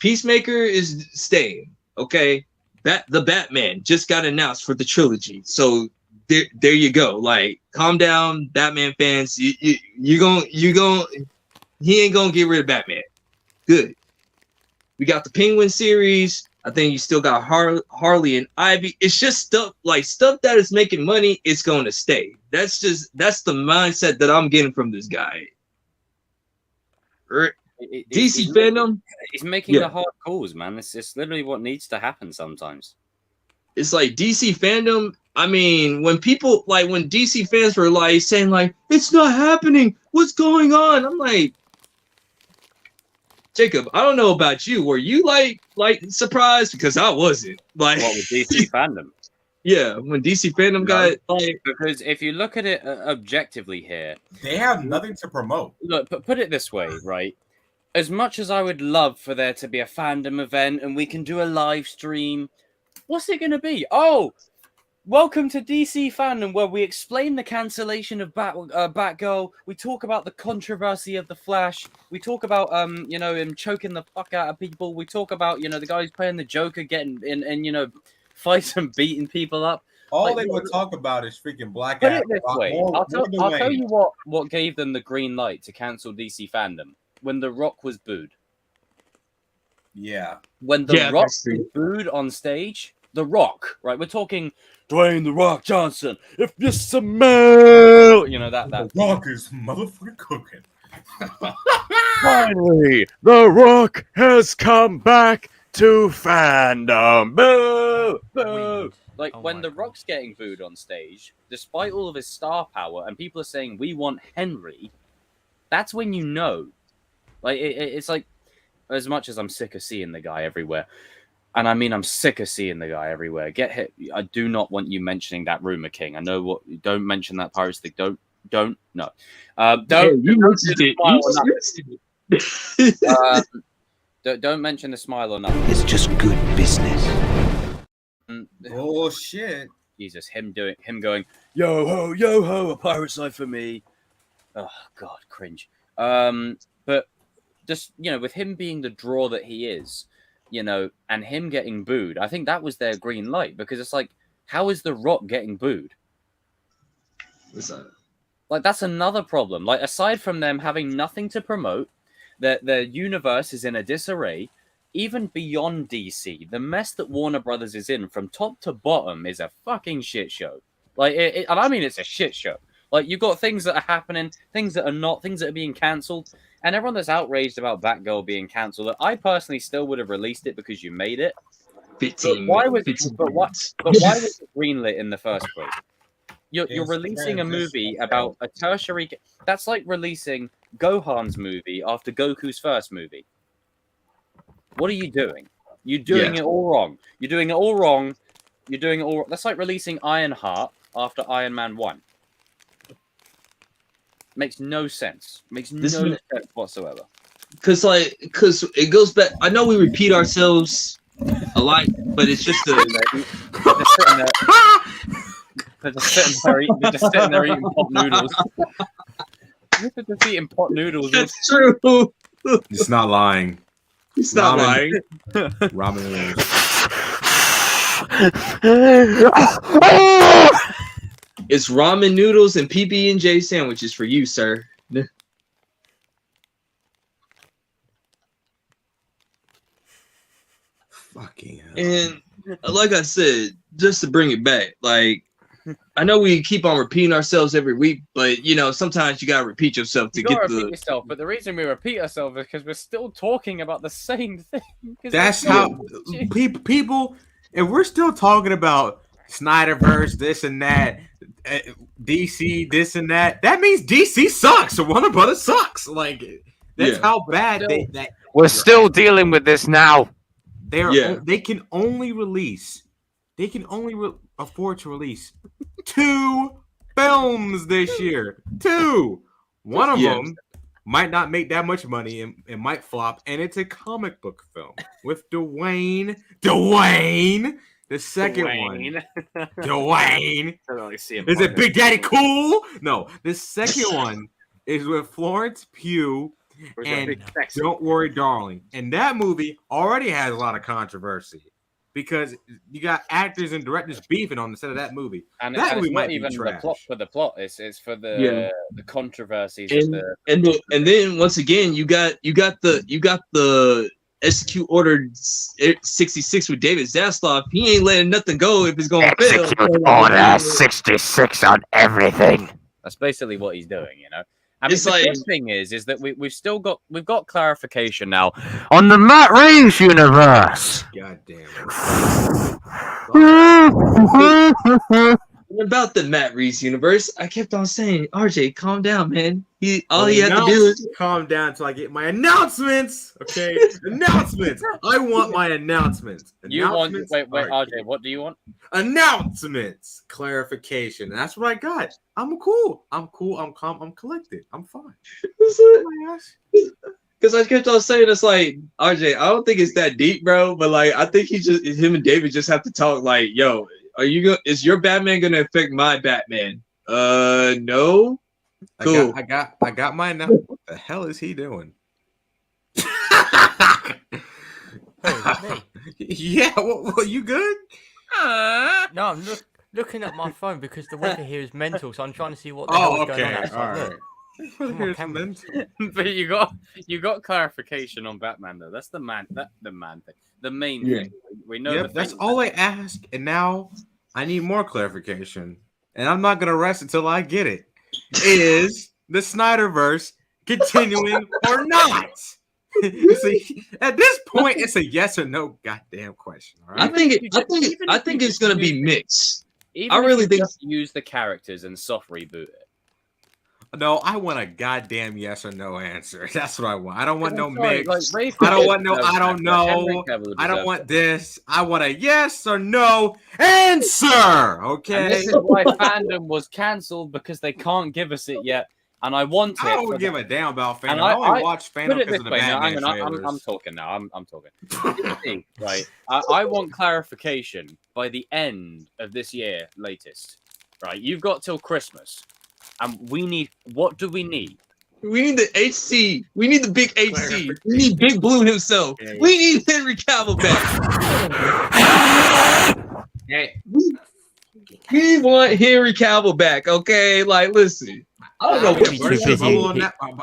is staying. Okay, the Batman just got announced for the trilogy, so there you go. Like, calm down, Batman fans. He ain't gonna get rid of Batman. Good. We got the Penguin series. I think you still got Harley and Ivy. It's just stuff that is making money. It's going to stay. That's the mindset that I'm getting from this guy. DC fandom. He's making the hard calls, man. It's literally what needs to happen sometimes. It's like DC fandom. I mean, when DC fans were like saying like, it's not happening. What's going on? I'm like, Jacob, I don't know about you. Were you like surprised? Because I wasn't. Like, what with DC fandom? Yeah, when DC fandom got like, because if you look at it objectively here, they have nothing to promote. Look, put it this way, right? As much as I would love for there to be a fandom event and we can do a live stream, what's it going to be? Oh, welcome to DC Fandom, where we explain the cancellation of Batgirl. We talk about the controversy of the Flash. We talk about him choking the fuck out of people. We talk about the guys playing the Joker getting in fights and beating people up. All they would talk about is freaking Black Adam. Put it this way, I'll tell you what gave them the green light to cancel DC Fandom. When The Rock was booed. Yeah. When The Rock was booed on stage, The Rock, right? We're talking Dwayne The Rock Johnson. If you smell, that. The Rock is motherfucking cooking. Finally, The Rock has come back to fandom. Boo! Boo! Like, when The Rock's getting booed on stage, despite all of his star power, and people are saying, we want Henry, that's when you know. Like, it's like, as much as I'm sick of seeing the guy everywhere, and I mean, I'm sick of seeing the guy everywhere. Get hit. I do not want you mentioning that rumor king. I know what. Don't mention that Pirates thing. Don't. No. Don't. You mentioned it. Don't mention the smile or nothing. It's just good business. Oh shit! Jesus, him going, yo ho, a pirate's life for me. Oh God, cringe. But just with him being the draw that he is. And him getting booed, I think that was their green light, because it's like, how is The Rock getting booed? Like, that's another problem. Like, aside from them having nothing to promote, their universe is in a disarray. Even beyond DC, the mess that Warner Brothers is in from top to bottom is a fucking shit show. Like, and I mean, it's a shit show. Like, you've got things that are happening, things that are not, things that are being cancelled. And everyone that's outraged about Batgirl being cancelled, I personally still would have released it because you made it. But why was it greenlit in the first place? You're releasing a movie about a tertiary. That's like releasing Gohan's movie after Goku's first movie. What are you doing? You're doing it all wrong. You're doing it all wrong. You're doing it all. That's like releasing Ironheart after Iron Man 1. Makes no sense. Makes no sense whatsoever. Because it goes back. I know we repeat ourselves a lot, but it's just they're just sitting there eating pot noodles. They're just eating pot noodles. That's true. It's not lying. It's not lying. Ramen noodles. It's ramen noodles and PB&J sandwiches for you, sir. Fucking hell. And like I said, just to bring it back, like I know we keep on repeating ourselves every week, but sometimes you gotta repeat yourself to get the. Yourself, but the reason we repeat ourselves is because we're still talking about the same thing. That's how people. If we're still talking about Snyderverse, this and that, DC, this and that, that means DC sucks. Or Warner Brothers sucks. Like that's how bad that. We're still dealing with this now. They can only release. They can only afford to release 2 films this year. 2. One of them might not make that much money and it might flop, and it's a comic book film with Dwayne. The second one. Dwayne. Is it Big Daddy Cool? No. The second one is with Florence Pugh and Don't Worry, Darling. And that movie already has a lot of controversy because you got actors and directors beefing on the set of that movie. And that movie might even the plot for the plot. It's for the controversies. And then once again, you got the execute order 66 with David Zaslav. He ain't letting nothing go if it's going to fail. Execute order 66 on everything. That's basically what he's doing, I mean, the good thing is that we've got clarification now on the Matt Reeves universe. God damn it. About the Matt Reeves universe, I kept on saying, RJ, calm down, man. All he had to do is calm down until I get my announcements. Okay, announcements. I want my announcements. Wait, RJ, what do you want? Announcements, clarification. And that's what I got. I'm cool. I'm calm. I'm collected. I'm fine. Because I kept on saying, it's like, RJ, I don't think it's that deep, bro. But like, I think him and David just have to talk. Like, yo, is your Batman gonna affect my Batman? No. Cool. I got my announcement. What the hell is he doing? Yeah, well, you good? No, I'm looking at my phone because the weather here is mental, so I'm trying to see what the hell is going on outside. But you got clarification on Batman though. That's the main thing. We know. Yep, that's all I ask, and now I need more clarification, and I'm not gonna rest until I get it. Is the Snyderverse continuing or not? See, at this point, it's a yes or no goddamn question. All right? I think it's gonna be mixed. I really think use the characters and soft reboot it. No, I want a goddamn yes or no answer. That's what I want. I don't want no mix. I don't want no. I don't know. I don't want this. I want a yes or no answer. Okay. And this is why Fandom was cancelled because they can't give us it yet. And I want it. I don't give a damn about Fandom. I only watch Fandom because of the Batman trailers. I'm talking now. I'm talking. Right. I want clarification by the end of this year, latest. Right. You've got till Christmas. And what do we need? We need the HC. We need the big HC. We need Big Blue himself. Yeah. We need Henry Cavill back. Hey. We want Henry Cavill back, okay? Like, listen. I don't know what he's too busy.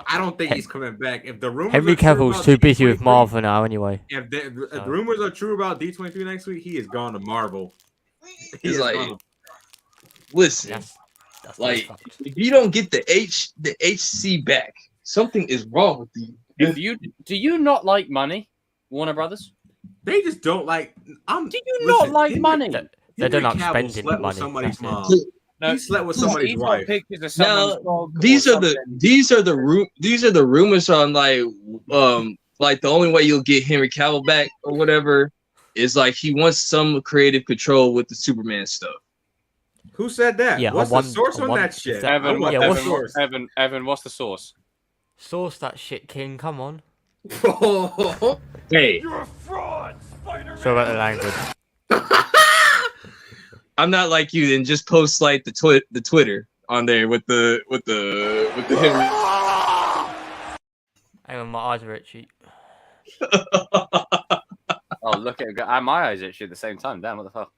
I don't think he's coming back. If the rumors Henry Cavill's too busy with Marvel now, anyway. If the rumors are true about D23 next week, he is gone to Marvel. He's like, listen. That's like, if you don't get the HC back, something is wrong with you. Do you not like money, Warner Brothers? They just don't like. Do you not like money? They don't like spending the money. Somebody's mom. he slept with somebody's wife. Now, these are the rumors on like the only way you'll get Henry Cavill back or whatever is like he wants some creative control with the Superman stuff. Who said that? Yeah, what's the source on that shit? Evan, what's the source? Source that shit, King. Come on. Hey, You're a fraud, Spider-Man. Sorry about the language. I'm not like you. Then just post like the Twitter on there with the Henry. Hang on, my eyes are itchy. Oh, look at my eyes itchy at the same time. Damn, what the fuck?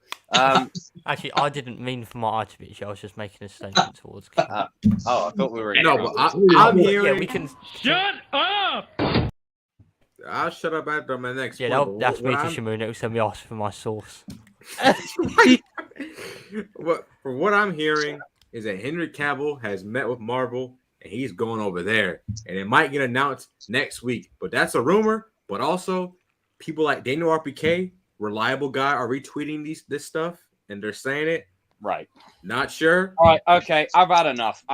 Actually, I didn't mean for my eye to be itchy. I was just making a statement towards King. I thought we were. No, but I'm hearing. Yeah, we can. Shut up! I'll shut up after my next. Yeah, one, that's me to Shamoon. Next time we ask for my source. From what I'm hearing is that Henry Cavill has met with Marvel and he's going over there, and it might get announced next week. But that's a rumor. But also, people like Daniel RPK, reliable guy, are retweeting this stuff, and they're saying it. Right. Not sure. All right. Okay. I've had enough.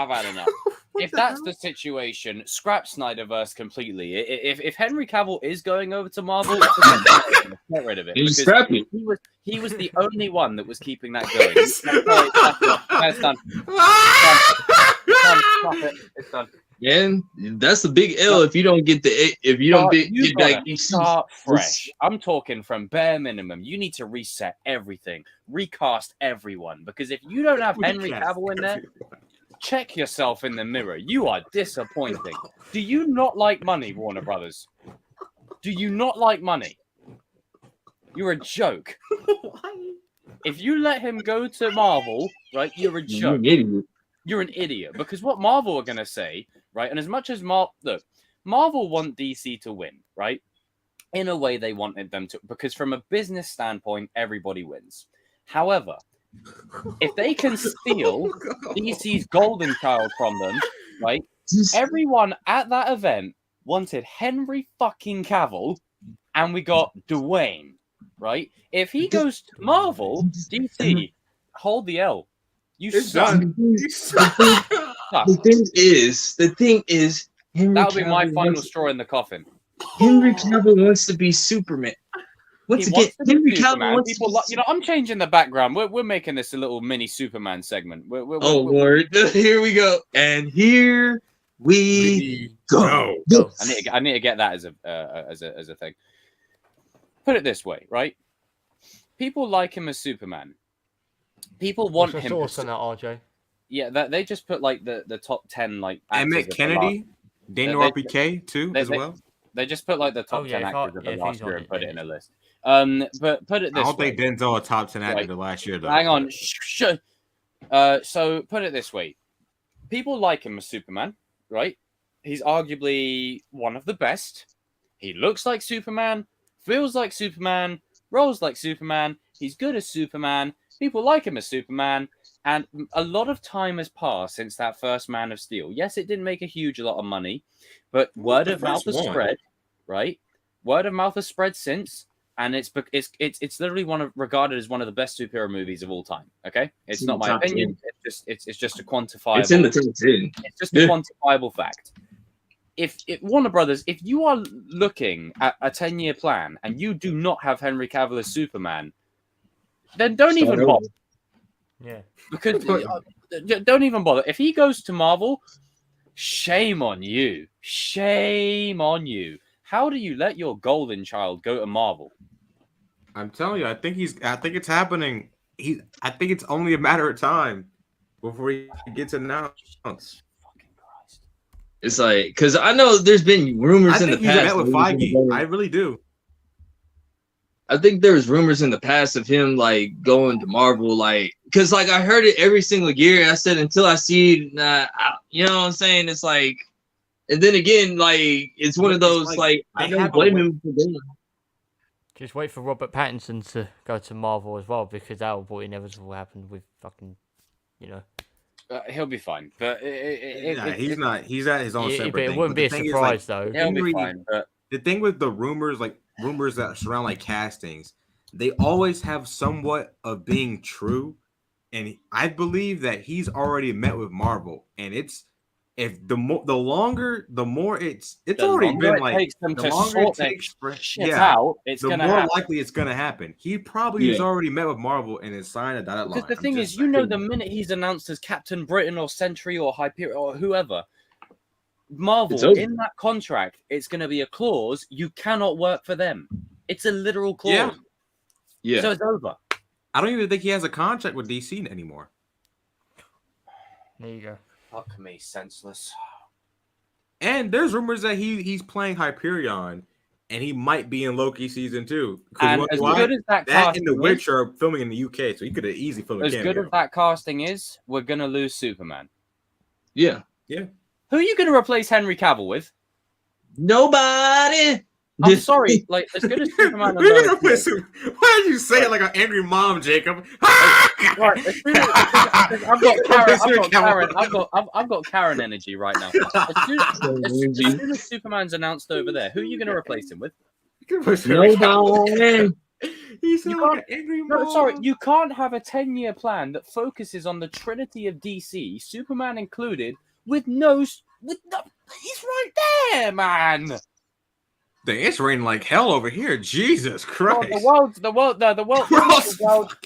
If that's the situation, scrap Snyderverse completely. If Henry Cavill is going over to Marvel, get rid of it. He was the only one that was keeping that going. It's done. It's done. Man, that's the big L if you don't get get back. Start fresh. I'm talking from bare minimum. You need to reset everything, recast everyone, because if you don't have Henry Cavill in there, check yourself in the mirror. You are disappointing. Do you not like money, Warner Brothers? Do you not like money? You're a joke. If you let him go to Marvel, right, you're a joke. You're an idiot. Because what Marvel are going to say, right, and as much as Marvel want DC to win, right, in a way they wanted them to, because from a business standpoint, everybody wins. However, if they can steal DC's golden child from them, right, everyone at that event wanted Henry fucking Cavill, and we got Dwayne, right? If he goes to Marvel, DC, hold the L. It's done. The thing is, that'll be my final straw in the coffin. Henry Cavill wants to be Superman. Once again, Henry Cavill wants people like, I'm changing the background. We're making this a little mini Superman segment. Lord, here we go, and here we go. I need to get that as a thing. Put it this way, right? People like him as Superman. People want him. What's the source on that, RJ? Yeah, they just put like the top 10 like. Emmett Kennedy, Daniel RPK too as well. They just put like the top 10 actors of the last year and put it in a list. But put it this way. I don't think Denzel a top 10 actor the last year though. Hang on. So put it this way. People like him as Superman, right? He's arguably one of the best. He looks like Superman, feels like Superman, rolls like Superman. He's good as Superman. People like him as Superman. And a lot of time has passed since that first Man of Steel. Yes, it didn't make a huge lot of money, but word of mouth has spread, right? Word of mouth has spread since, and it's literally regarded as one of the best superhero movies of all time. Okay, it's not my opinion. It's just a quantifiable. It's in the top 10. It's just a quantifiable fact. If Warner Brothers, if you are looking at a 10-year plan and you do not have Henry Cavill as Superman, then don't even bother. Yeah. Because don't even bother. If he goes to Marvel, shame on you. Shame on you. How do you let your golden child go to Marvel? I'm telling you, I think it's happening. I think it's only a matter of time before he gets announced. Fucking Christ. It's like, because I know there's been rumors in the past. I met with Feige. I really do. I think there was rumors in the past of him like going to Marvel, like, because like I heard it every single year. I said until I see, you know what I'm saying? It's like, and then again, like it's one of those like I don't blame him for doing it. Just wait for Robert Pattinson to go to Marvel as well, because that will be inevitable happen with fucking, he'll be fine, but he's not. He's at his own separate but it thing. wouldn't be a surprise though. He'll be fine, but the thing with the rumors that surround like castings, they always have somewhat of being true, and I believe that he's already met with Marvel, and it's the longer it's already been like takes them the to longer sort it takes for out, it's the gonna more happen. likely it's gonna happen. He probably has already met with Marvel and has signed a dotted line. Because the thing is, the minute he's announced as Captain Britain or Sentry or Hyperion or whoever, Marvel in that contract, it's going to be a clause you cannot work for them. It's a literal clause. Yeah. So it's over. I don't even think he has a contract with DC anymore. There you go. Fuck me, senseless. And there's rumors that he's playing Hyperion, and he might be in Loki season 2. And as good as that and The Witcher are filming in the UK, so he could have easily filmed a cameo. As good as that casting is, we're gonna lose Superman. Yeah. Who are you gonna replace Henry Cavill with? Nobody. I'm sorry, like as good as Superman. Why are you saying like an angry mom, Jacob? Right, I've got Karen energy right now. As soon as Superman's announced over there, who are you going to replace him with? Nobody. He's like an angry mom. No, sorry, you can't have a 10-year plan that focuses on the trinity of DC, Superman included, with he's right there, man. It's raining like hell over here. Jesus Christ!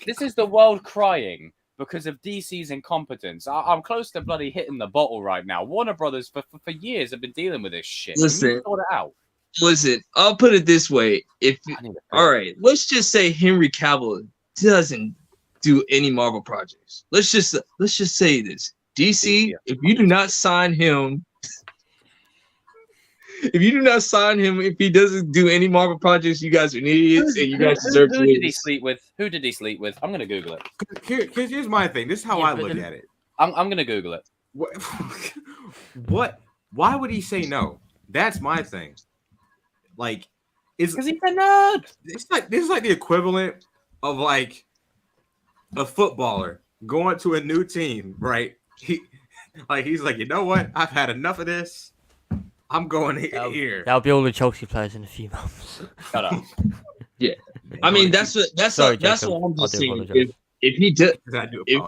This is the world crying because of DC's incompetence. I'm close to bloody hitting the bottle right now. Warner Brothers for years have been dealing with this shit. Listen, sort it out. Listen, I'll put it this way: all right, let's just say Henry Cavill doesn't do any Marvel projects. Let's just say this: DC, if you do not sign him. If you do not sign him, if he doesn't do any Marvel projects, you guys are idiots, and you guys deserve to lose. Who did he sleep with? Who did he sleep with? I'm gonna Google it. Here's my thing. This is how I look at it. I'm gonna Google it. What? Why would he say no? That's my thing. Like, because he's a nerd. This is like the equivalent of like a footballer going to a new team, right? He's like, you know what? I've had enough of this. I'm going here. That'll be all the Chelsea players in a few months. Shut up. Yeah, I mean that's what I'm just saying. If he does,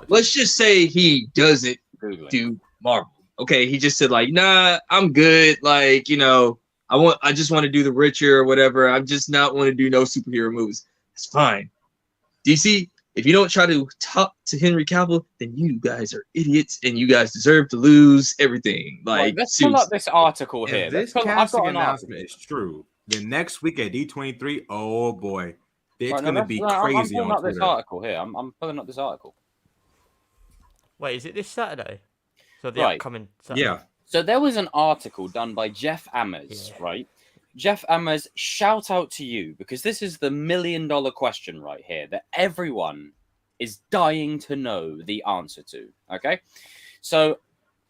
let's just say he doesn't do Marvel. Okay, he just said like, nah, I'm good. Like, I just want to do The Witcher or whatever. I'm just not want to do no superhero movies. That's fine. DC, if you don't try to talk to Henry Cavill, then you guys are idiots and you guys deserve to lose everything. Like, let's pull up this article here. If this casting announcement is true, then next week at D23, oh boy, it's going to be crazy. I'm pulling up this article here. I'm pulling up this article. Wait, is it this Saturday? So the upcoming Saturday. Yeah. So there was an article done by Jeff Ammers, right? Jeff Ammers, shout out to you, because this is the $1 million question right here that everyone is dying to know the answer to. Okay, so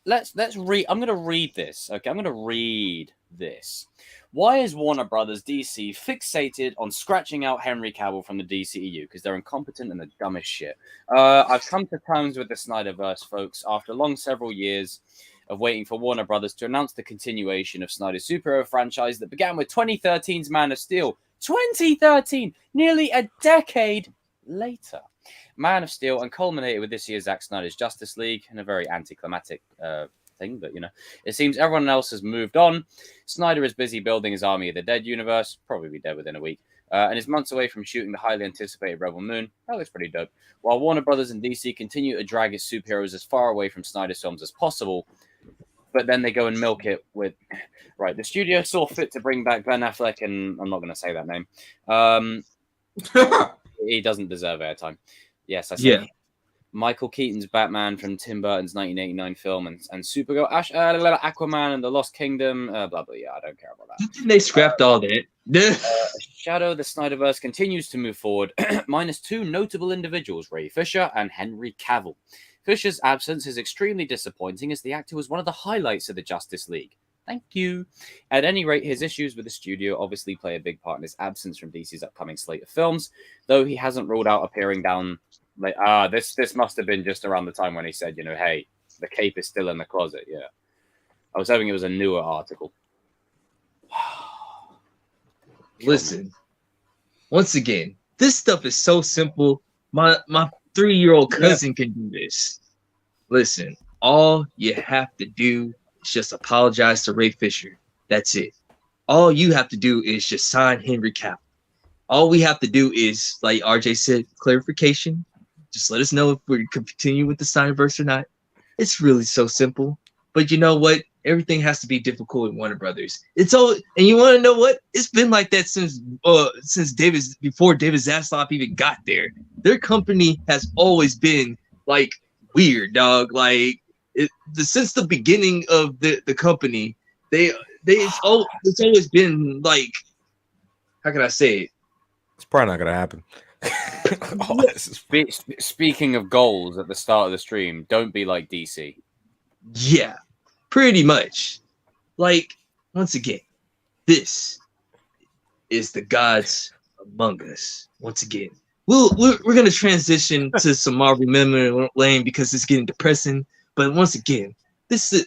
let's read. I'm going to read this. Okay, I'm going to read this. Why is Warner Brothers DC fixated on scratching out Henry Cavill from the DCEU? Because they're incompetent and the dumbest shit. I've come to terms with the Snyderverse, folks, after several years of waiting for Warner Brothers to announce the continuation of Snyder's superhero franchise that began with 2013's Man of Steel. 2013, nearly a decade later. Man of Steel, and culminated with this year's Zack Snyder's Justice League, in a very anticlimactic thing, but it seems everyone else has moved on. Snyder is busy building his Army of the Dead universe, probably be dead within a week, and is months away from shooting the highly anticipated Rebel Moon. That looks pretty dope. While Warner Brothers and DC continue to drag its superheroes as far away from Snyder's films as possible, but then they go and milk it with... Right, the studio saw fit to bring back Ben Affleck, and I'm not going to say that name. He doesn't deserve airtime. Yes, I said Michael Keaton's Batman from Tim Burton's 1989 film, and Supergirl, Aquaman and the Lost Kingdom, blah, blah, yeah, I don't care about that. They scrapped all that. Shadow, the Snyderverse continues to move forward, minus two notable individuals, Ray Fisher and Henry Cavill. Fisher's absence is extremely disappointing, as the actor was one of the highlights of the Justice League. Thank you. At any rate, his issues with the studio obviously play a big part in his absence from DC's upcoming slate of films, though he hasn't ruled out appearing down. This must have been just around the time when he said, hey, the cape is still in the closet. Yeah. I was hoping it was a newer article. Listen, once again, this stuff is so simple. My 3-year-old cousin can do this. Listen, all you have to do is just apologize to Ray Fisher. That's it. All you have to do is just sign Henry Cavill. All we have to do is, like RJ said, clarification. Just let us know if we continue with the Snyderverse or not. It's really so simple. But you know what? Everything has to be difficult in Warner Brothers. It's all, and you want to know what? It's been like that since before David Zaslav even got there. Their company has always been like weird, dog. Like since the beginning of the company, it's always been like, how can I say it? It's probably not gonna happen. Speaking of goals at the start of the stream, don't be like DC. Yeah, pretty much. Like, once again, this is the gods among us. Once again, we're gonna transition to some Marvel memory lane because it's getting depressing. But once again, this is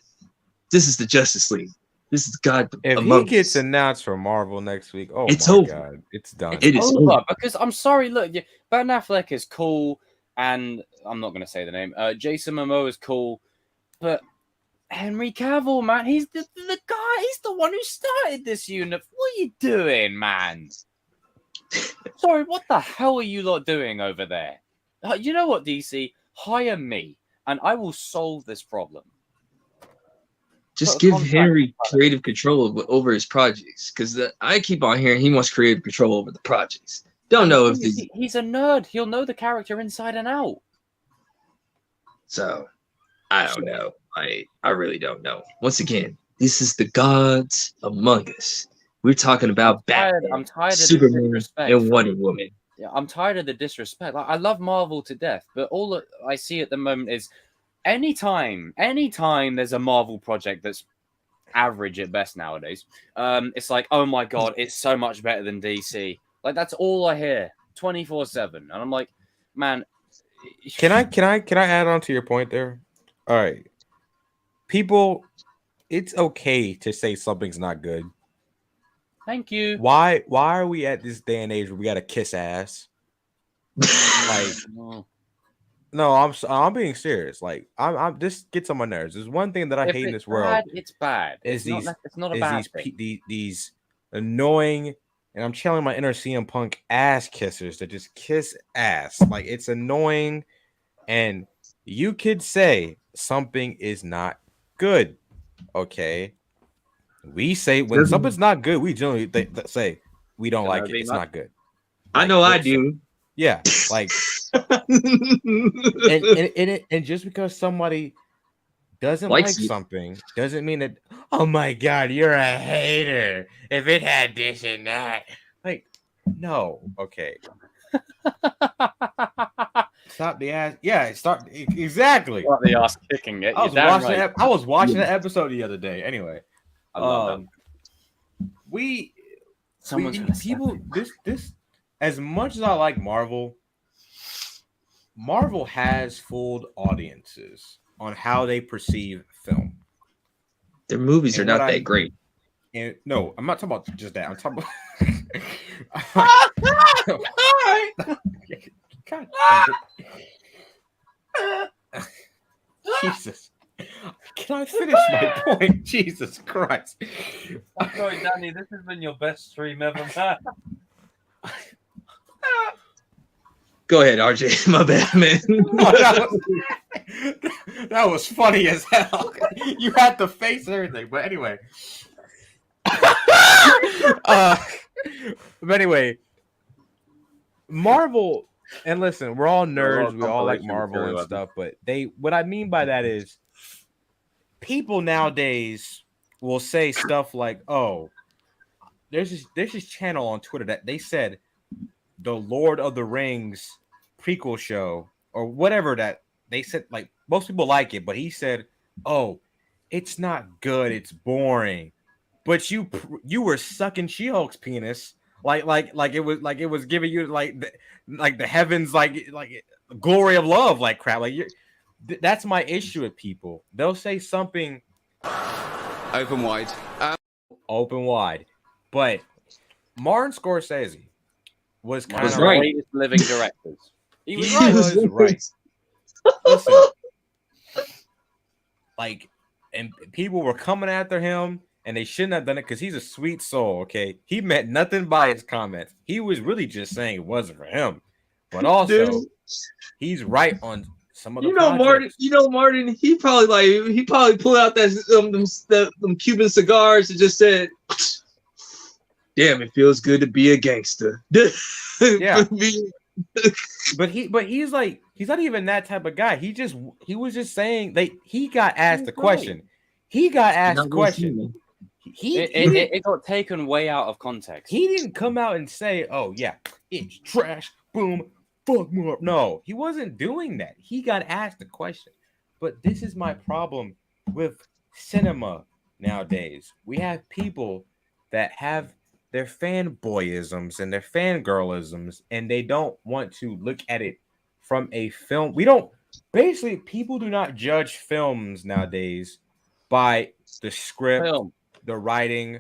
the Justice League. This is God. If he gets announced for Marvel next week, it's over. God, it's done. It is over. Because I'm sorry, look, Ben Affleck is cool, and I'm not going to say the name. Jason Momoa is cool, but Henry Cavill, man, he's the guy. He's the one who started this unit. What are you doing, man? Sorry, what the hell are you lot doing over there? You know what, DC? Hire me, and I will solve this problem. Just give Henry creative control over his projects, because I keep on hearing he wants creative control over the projects. Don't know if he's a nerd. He'll know the character inside and out. So, I don't know. I really don't know. Once again, this is the gods among us. We're talking about Batman, I'm tired of Superman, and Wonder Woman. Yeah, I'm tired of the disrespect. Like, I love Marvel to death, but all that I see at the moment is anytime there's a Marvel project that's average at best nowadays, it's like, oh my god, it's so much better than DC. Like, that's all I hear 24/7, and I'm like, man. Can I add on to your point there? All right, people, it's okay to say something's not good. Thank you. Why are we at this day and age where we gotta kiss ass? Like. No, I'm being serious. Like, I'm this gets on my nerves. There's one thing that I hate in this world. It's bad. It's not a bad thing. These annoying, and I'm channeling my inner CM Punk ass kissers that just kiss ass. Like, it's annoying, and you could say something is not good. Okay, we say when something's not good, we generally say we don't like it. It's not good. I know I do. Yeah, like, and just because somebody doesn't like something doesn't mean that, oh my god, you're a hater if it had this and that. Like, no, okay. Stop the ass. Yeah, start exactly. Stop the ass kicking it. I was watching that episode the other day. Anyway, I love that. This. As much as I like Marvel has fooled audiences on how they perceive film. Their movies are not that great. And no, I'm not talking about just that. I'm talking about God. Jesus. Can I finish my point? Jesus Christ. I'm sorry, Danny, this has been your best stream ever, man. Go ahead, RJ. My bad, man. That was funny as hell. You had the face and everything, but anyway. Marvel, and listen, we're all nerds. We all like Marvel and stuff, but what I mean by that is people nowadays will say stuff like, "Oh, there's this channel on Twitter that they said the Lord of the Rings prequel show or whatever that they said, like, most people like it, but he said, oh, it's not good, it's boring, but you were sucking She-Hulk's penis like it was giving you like the heavens, like glory of love, like crap. Like, that's my issue with people. They'll say something open wide, but Martin Scorsese was kind of greatest living directors. He was right. Listen, like, and people were coming after him, and they shouldn't have done it because he's a sweet soul. Okay, he meant nothing by his comments. He was really just saying it wasn't for him, but also he's right on some of the projects. Martin. He probably pulled out them Cuban cigars and just said, "Damn, it feels good to be a gangster." Yeah. But he's like, he's not even that type of guy. He was just saying he got asked a question. He got asked a question. It got taken way out of context. He didn't come out and say, "Oh yeah, it's trash." Boom, fuck more. No, he wasn't doing that. He got asked a question. But this is my problem with cinema nowadays. We have people that have their fanboyisms and their fangirlisms, and they don't want to look at it from a film. People do not judge films nowadays by the script, the writing,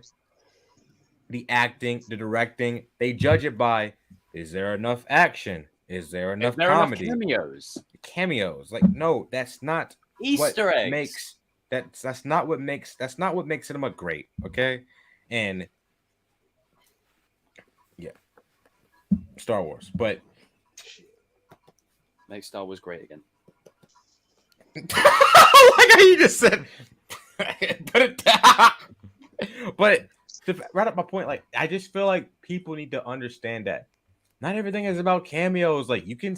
the acting, the directing. They judge it by, is there enough action? Is there enough comedy? Cameos. Like, no, that's not Easter eggs. That's not what makes cinema great. Okay. And yeah, Star Wars, but make Star Wars great again. Like how you just said, put it down. But to wrap up my point, like, I just feel like people need to understand that not everything is about cameos. Like, you can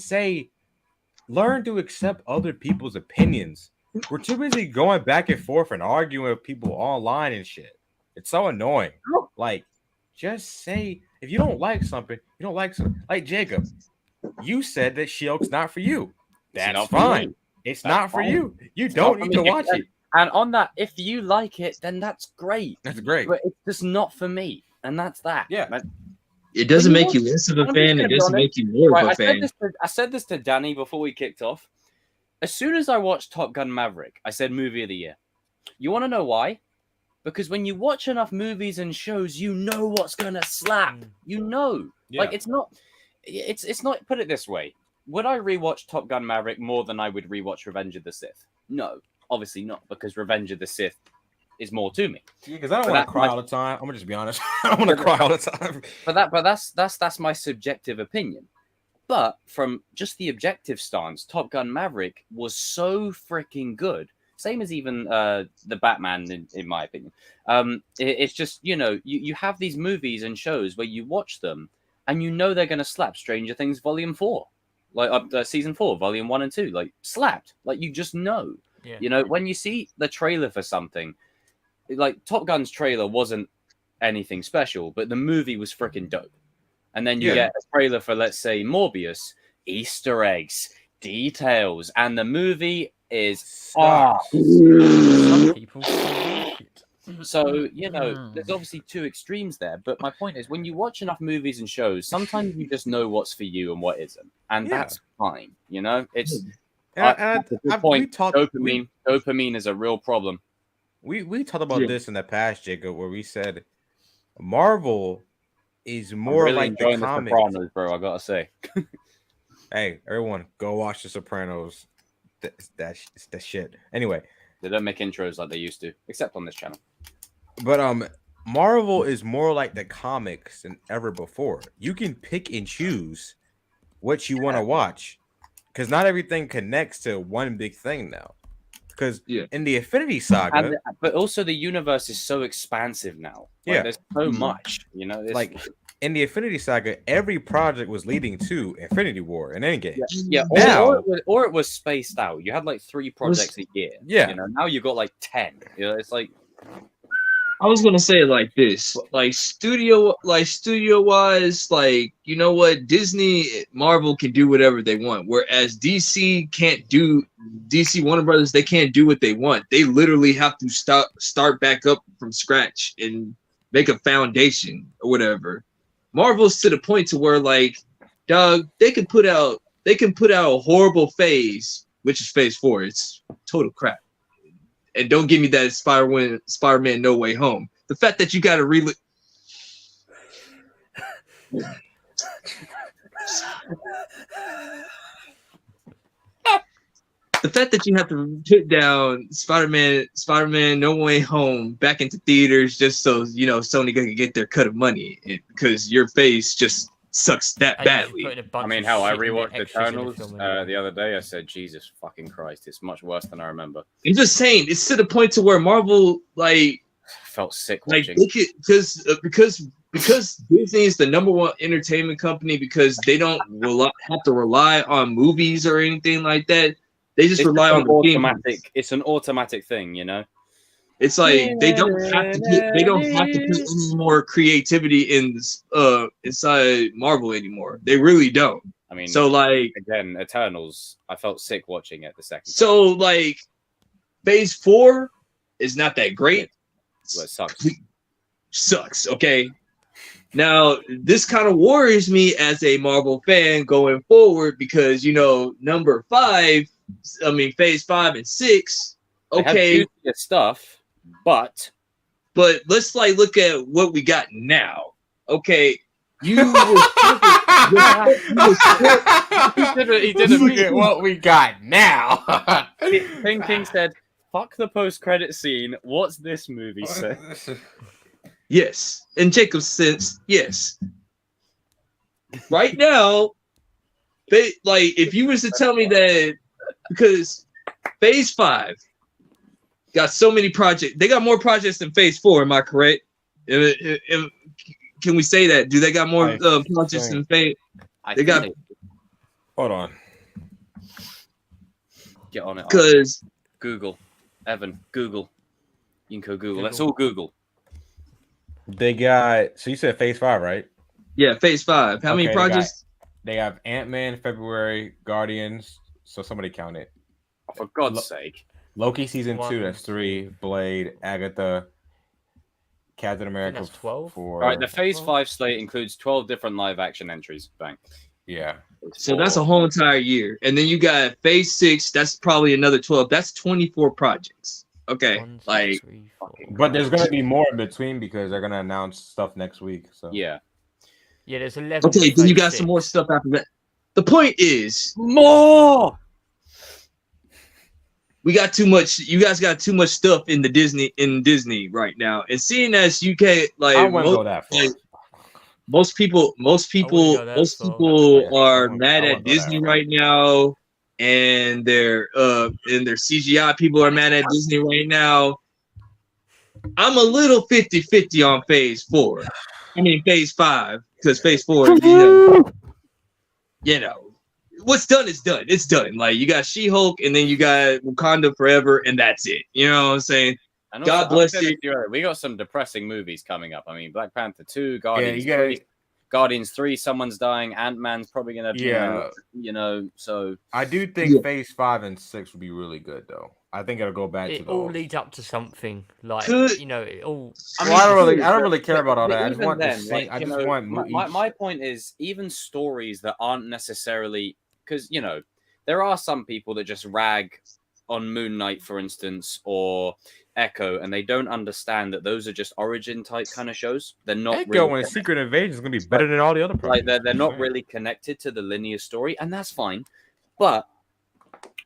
learn to accept other people's opinions. We're too busy going back and forth and arguing with people online and shit. It's so annoying. Like, just say, if you don't like something, you don't like something. Like, Jacob, you said that She-Hulk's not for you. That's fine. It's not for you. You don't need to watch it. And on that, if you like it, then that's great. That's great. But it's just not for me. And that's that. Yeah. It doesn't make you less of a fan. It doesn't make you more of a fan. I said this to Danny before we kicked off. As soon as I watched Top Gun Maverick, I said movie of the year. You want to know why? Because when you watch enough movies and shows, you know what's going to slap. You know. Yeah. Like, it's not, put it this way. Would I rewatch Top Gun Maverick more than I would rewatch Revenge of the Sith? No, obviously not, because Revenge of the Sith is more to me. Yeah, because I don't want to cry all the time. I'm gonna just be honest. I don't want to cry all the time. But that's my subjective opinion. But from just the objective stance, Top Gun Maverick was so freaking good. Same as even the Batman, in my opinion. It's just, you have these movies and shows where you watch them and you know they're going to slap. Stranger Things Volume 4. Like Season 4, Volume 1 and 2. Like, slapped. Like, you just know. Yeah. When you see the trailer for something, like Top Gun's trailer wasn't anything special, but the movie was freaking dope. And then you get a trailer for, let's say, Morbius, Easter eggs, details, and the movie is Some people like it. So, there's obviously two extremes there. But my point is, when you watch enough movies and shows, sometimes you just know what's for you and what isn't. And that's fine. It's dopamine is a real problem. We talked about this in the past, Jacob, where we said Marvel is more really like the comics. Sopranos, bro, I gotta say. Hey, everyone, go watch The Sopranos. That's shit. Anyway, they don't make intros like they used to, except on this channel. But Marvel is more like the comics than ever before. You can pick and choose what you want to watch, because not everything connects to one big thing now. Because in the Infinity Saga, but also the universe is so expansive now. There's so much. Like in the Infinity Saga, every project was leading to Infinity War and Endgame. Or it was spaced out. You had like 3 projects a year. Now you got like 10. It's like. I was gonna say it like this, like studio wise, like, you know what, Disney, Marvel can do whatever they want, whereas DC can't do. DC Warner Brothers, they can't do what they want. They literally have to start back up from scratch and make a foundation or whatever. Marvel's to the point to where, like, dog, they can put out a horrible phase, which is Phase 4. It's total crap. And don't give me that Spider-Man No Way Home. The fact that you got to relive. the fact that you have to put down Spider-Man No Way Home back into theaters just so Sony can get their cut of money because your face just sucks that badly. I mean, how I rewatched Eternals the other day, I said, Jesus fucking Christ, it's much worse than I remember. I'm just saying, it's to the point to where Marvel felt sick watching. Because Disney is the #1 entertainment company, because they don't have to rely on movies or anything like that. They just rely on the automatic. It's an automatic thing, It's like they don't have to put any more creativity in inside Marvel anymore. They really don't. I mean, so again, Eternals, I felt sick watching it the second time. So Phase 4 is not that great. Well, it sucks. Sucks. Okay. Now this kind of worries me as a Marvel fan going forward because number 5. I mean, Phase 5 and 6. Okay, they have stuff, but let's look at what we got now. Okay, he didn't look at what we got now. King said, "Fuck the post-credit scene. What's this movie say?" Yes, in Jacob's sense, yes. Right now, if you was to tell me that. Because Phase 5 got so many projects. They got more projects than Phase 4. Am I correct? Can we say that? Do they got more projects than Phase? They got. Hold on. Get on it. Because Google, Evan, Google. You can go Google. Let's all Google. They got. So you said Phase 5, right? Yeah, Phase 5. How many projects? They have Ant-Man, February, Guardians. So somebody count it. For God's sake. Loki season 2, that's 3. Blade, Agatha, Captain America. That's 12. All right, the Phase 5 slate includes 12 different live action entries. Bang. Yeah. So that's a whole entire year. And then you got Phase 6, that's probably another 12. That's 24 projects. Okay. 1, 2, 3, 4. But there's going to be more in between because they're going to announce stuff next week. So yeah. Yeah, there's 11. Okay, then you got some more stuff after that. The point is more. We got too much. You guys got too much stuff in Disney right now. And seeing as UK, I wouldn't go that far. Most people are mad at Disney right now, and their CGI people are mad at Disney right now. I'm a little 50-50 on Phase 4. I mean Phase 5, because Phase 4, what's done is done. It's done. You got She-Hulk, and then you got Wakanda Forever, and that's it. You know what I'm saying? God bless you. We got some depressing movies coming up. I mean, Black Panther 2, Guardians 3, someone's dying. Ant-Man's probably going to so... I do think Phase 5 and 6 would be really good, though. I think it'll go back to it all leads up to something. It all... I don't really care about all that. I just want my point is, even stories that aren't necessarily... Because, there are some people that just rag on Moon Knight, for instance, or Echo, and they don't understand that those are just origin type kind of shows. They're not Echo and Secret Invasion is going to be better than all the other projects. They're not really connected to the linear story, and that's fine. But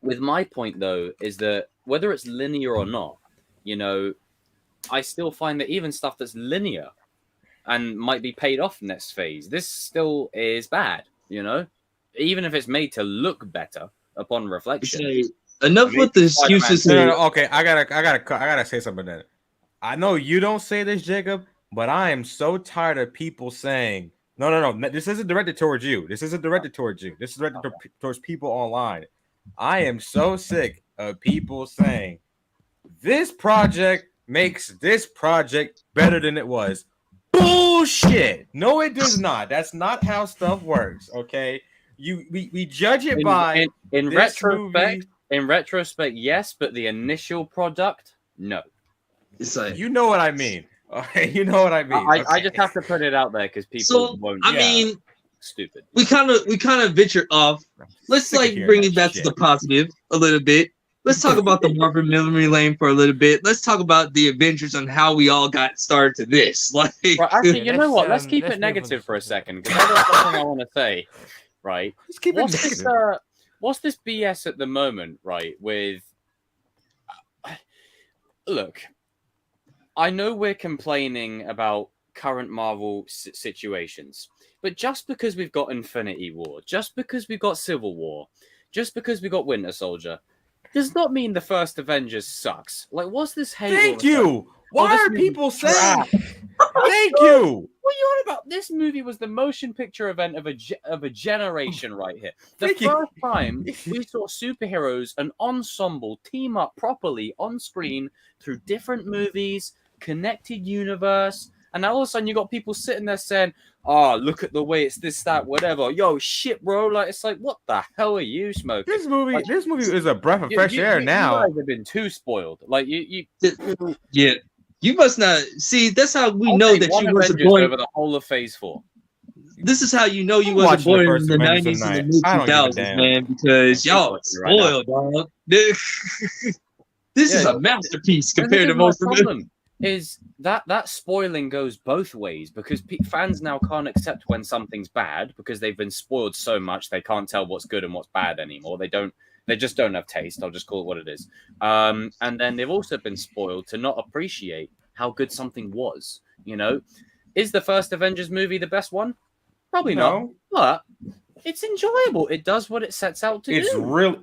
with my point, though, is that whether it's linear or not, I still find that even stuff that's linear and might be paid off next phase, this still is bad, even if it's made to look better upon reflection. Enough with the excuses. No, okay, I gotta say something then. I know you don't say this, Jacob, but I am so tired of people saying, no. This isn't directed towards you. This isn't directed towards you. This is directed towards people online. I am so sick of people saying this project makes this project better than it was. Bullshit. No, it does not. That's not how stuff works. Okay. We judge it by in retrospect. Movie. In retrospect, yes, but the initial product, no. It's like, you know what I mean. Okay, you know what I mean. I just have to put it out there because people won't. I mean, stupid. We kind of ventured off. Let's bring it back to the positive a little bit. Let's talk about the Marvel memory lane for a little bit. Let's talk about the Avengers and how we all got started to this. Actually, you know what? Let's keep it negative for a second because that's something I want to say. Right? Let's keep it negative. what's this BS at the moment, right? With look, I know we're complaining about current Marvel situations, but just because we've got Infinity War, just because we've got Civil War, just because we got Winter Soldier, does not mean the first Avengers sucks. Like, what's this hate? Thank you. Why are people saying? Thank you. What are you on about? This movie was the motion picture event of a generation right here. The first time we saw superheroes, an ensemble, team up properly on screen through different movies, connected universe, and now all of a sudden you got people sitting there saying, "Oh, look at the way it's this, that, whatever." Yo, shit, bro. Like, it's like, what the hell are you smoking? This movie is a breath of fresh air. Now you guys have been too spoiled. Like yeah. You must not see. That's how we know that you wasn't born over the whole of Phase 4. This is how you know you wasn't born in the 90s and the mid 2000s, man. Because y'all spoiled, dog. This is a masterpiece compared to most of them. Is that spoiling goes both ways because fans now can't accept when something's bad because they've been spoiled so much they can't tell what's good and what's bad anymore. They just don't have taste. I'll just call it what it is. And then they've also been spoiled to not appreciate how good something was. You know, is the first Avengers movie the best one? Probably not. But it's enjoyable. It does what it sets out to do. It's real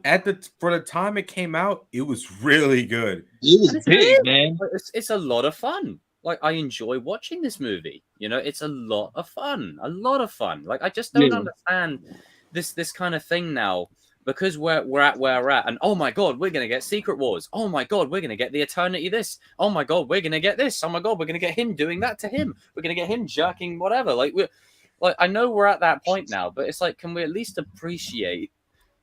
for the time it came out. It was really good. It was big, man. It's a lot of fun. Like, I enjoy watching this movie. You know, it's a lot of fun. A lot of fun. Like, I just don't understand this kind of thing now. Because we're at where we're at, and oh my god, we're gonna get Secret Wars. Oh my god, we're gonna get the Eternity this. Oh my god, we're gonna get this. Oh my god, we're gonna get him doing that to him. We're gonna get him jerking whatever. Like I know we're at that point now, but it's like, can we at least appreciate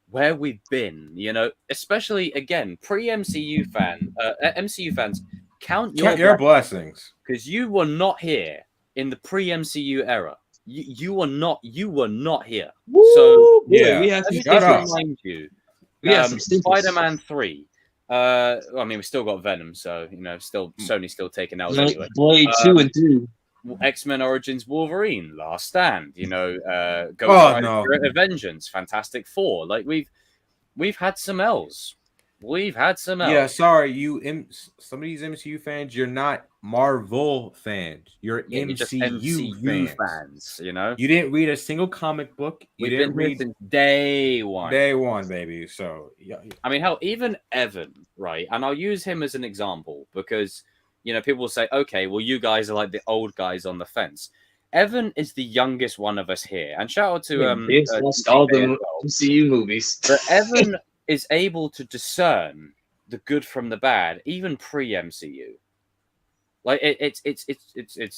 where we've been? You know, especially again, MCU fans, count your blessings because you were not here in the pre-MCU era. You were not here. Woo! So we have to remind you. Spider-Man 3. I mean, we still got Venom, so you know, Sony's still taking out anyway. Blade 2 and 3. X-Men Origins Wolverine, Last Stand. You know, Avengers, Fantastic Four. Like we've had some L's. We've had some L's. Yeah, sorry, some of these MCU fans, you're not Marvel fans. You're MCU fans. You know, you didn't read a single comic book. You didn't read since day one. Day one, baby. So yeah. I mean, hell, even Evan, right? And I'll use him as an example because you know people will say, okay, well, you guys are like the old guys on the fence. Evan is the youngest one of us here, and shout out to all the MCU movies. But Evan is able to discern the good from the bad, even pre-MCU. Like it's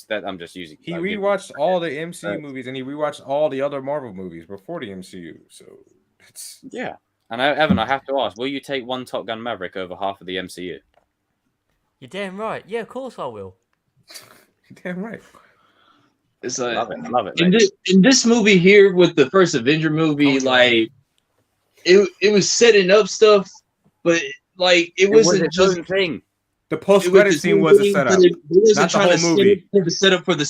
that I'm just using. He rewatched all the MCU movies and he rewatched all the other Marvel movies before the MCU. So it's And Evan, I have to ask: will you take one Top Gun Maverick over half of the MCU? You're damn right. Yeah, of course I will. You're damn right. It's like, love it. In this movie here with the first Avenger movie, like it was setting up stuff, but like it wasn't just a thing. The post-credit scene was a setup. It wasn't trying to movie. The setup for the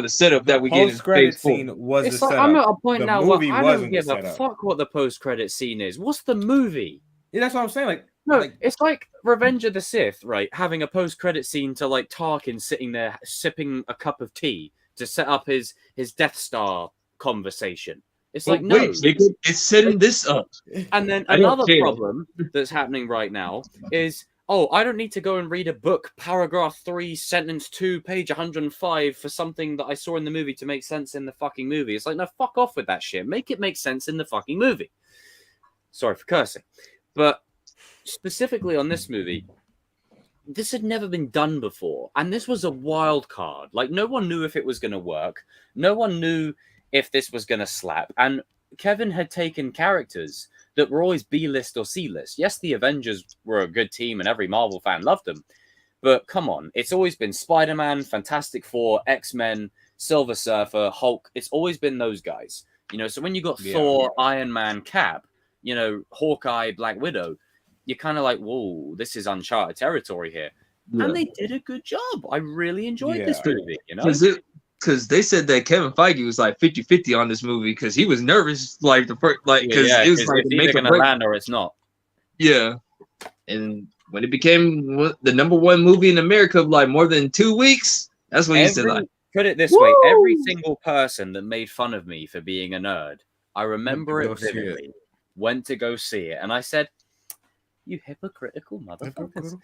setup that we get in post-credit scene was the setup. I'm at a point now where I don't give a fuck what the post-credit scene is. What's the movie? Yeah, that's what I'm saying. It's like Revenge of the Sith, right? Having a post-credit scene to like Tarkin sitting there sipping a cup of tea to set up his Death Star conversation. It's like, no, it's setting this up. And then another problem that's happening right now is, I don't need to go and read a book, paragraph 3, sentence 2, page 105 for something that I saw in the movie to make sense in the fucking movie. It's like, no, fuck off with that shit. Make it make sense in the fucking movie. Sorry for cursing. But specifically on this movie, this had never been done before. And this was a wild card. Like, no one knew if it was going to work. No one knew if this was going to slap. And Kevin had taken characters that were always B-list or C-list. Yes, the Avengers were a good team and every Marvel fan loved them. But come on, it's always been Spider-Man, Fantastic Four, X-Men, Silver Surfer, Hulk. It's always been those guys. You know, so when you got Thor, Iron Man, Cap, you know, Hawkeye, Black Widow, you're kind of like, whoa, this is uncharted territory here. Yeah. And they did a good job. I really enjoyed this movie, you know? because they said that Kevin Feige was like 50-50 on this movie because he was nervous like the first because it was like it's either gonna land or it's not. Yeah, and when it became the #1 movie in America of like more than 2 weeks, that's when he said like. Put it this way, every single person that made fun of me for being a nerd, I remember it vividly, went to go see it, and I said, "You hypocritical motherfuckers."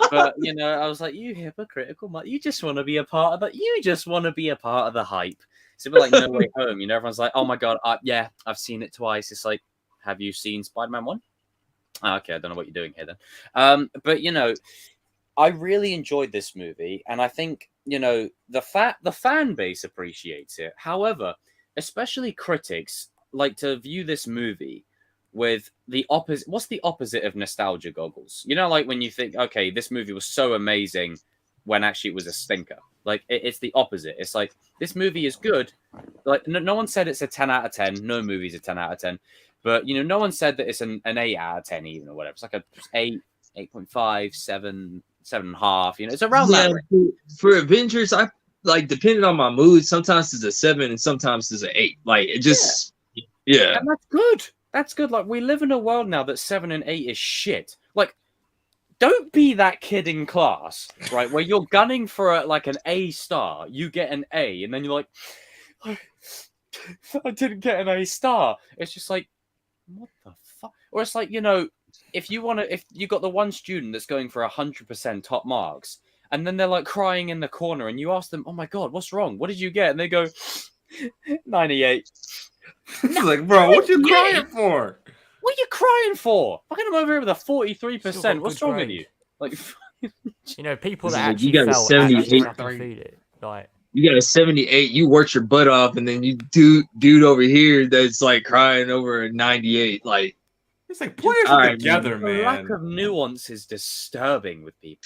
But you know, I was like, "You hypocritical you just want to be a part of that. You just want to be a part of the hype." So we're like, No Way Home. You know, everyone's like, "Oh my god, yeah, I've seen it twice." It's like, have you seen Spider-Man 1? Okay, I don't know what you're doing here then. But you know, I really enjoyed this movie, and I think the fan base appreciates it. However, especially critics like to view this movie with the opposite. What's the opposite of nostalgia goggles? You know, like when you think, okay, this movie was so amazing, when actually it was a stinker. Like it's the opposite. It's like this movie is good. Like no one said it's a 10 out of 10. No movie's a 10 out of 10. But no one said that it's an 8 out of 10 even or whatever. It's like a 8, 8.5, 7. 7.5, it's around that range. For Avengers, I like depending on my mood, sometimes it's a 7 and sometimes it's an 8. Like it just And that's good. That's good. Like we live in a world now that 7 and 8 is shit. Like, don't be that kid in class, right? Where you're gunning for an A star, you get an A, and then you're like, I didn't get an A star. It's just like, what the fuck? Or it's like, if you got the one student that's going for 100% top marks, and then they're like crying in the corner, and you ask them, "Oh my god, what's wrong? What did you get?" And they go, 98. It's like, bro, what you crying for? What are you crying for? Fucking I'm over here with a 43%. What's wrong with you? Like, people that actually got a felt 78. feel it. Like, you got a 78. You worked your butt off, and then you dude over here that's like crying over a 98. Like. It's like put it together, man. The lack of nuance is disturbing with people.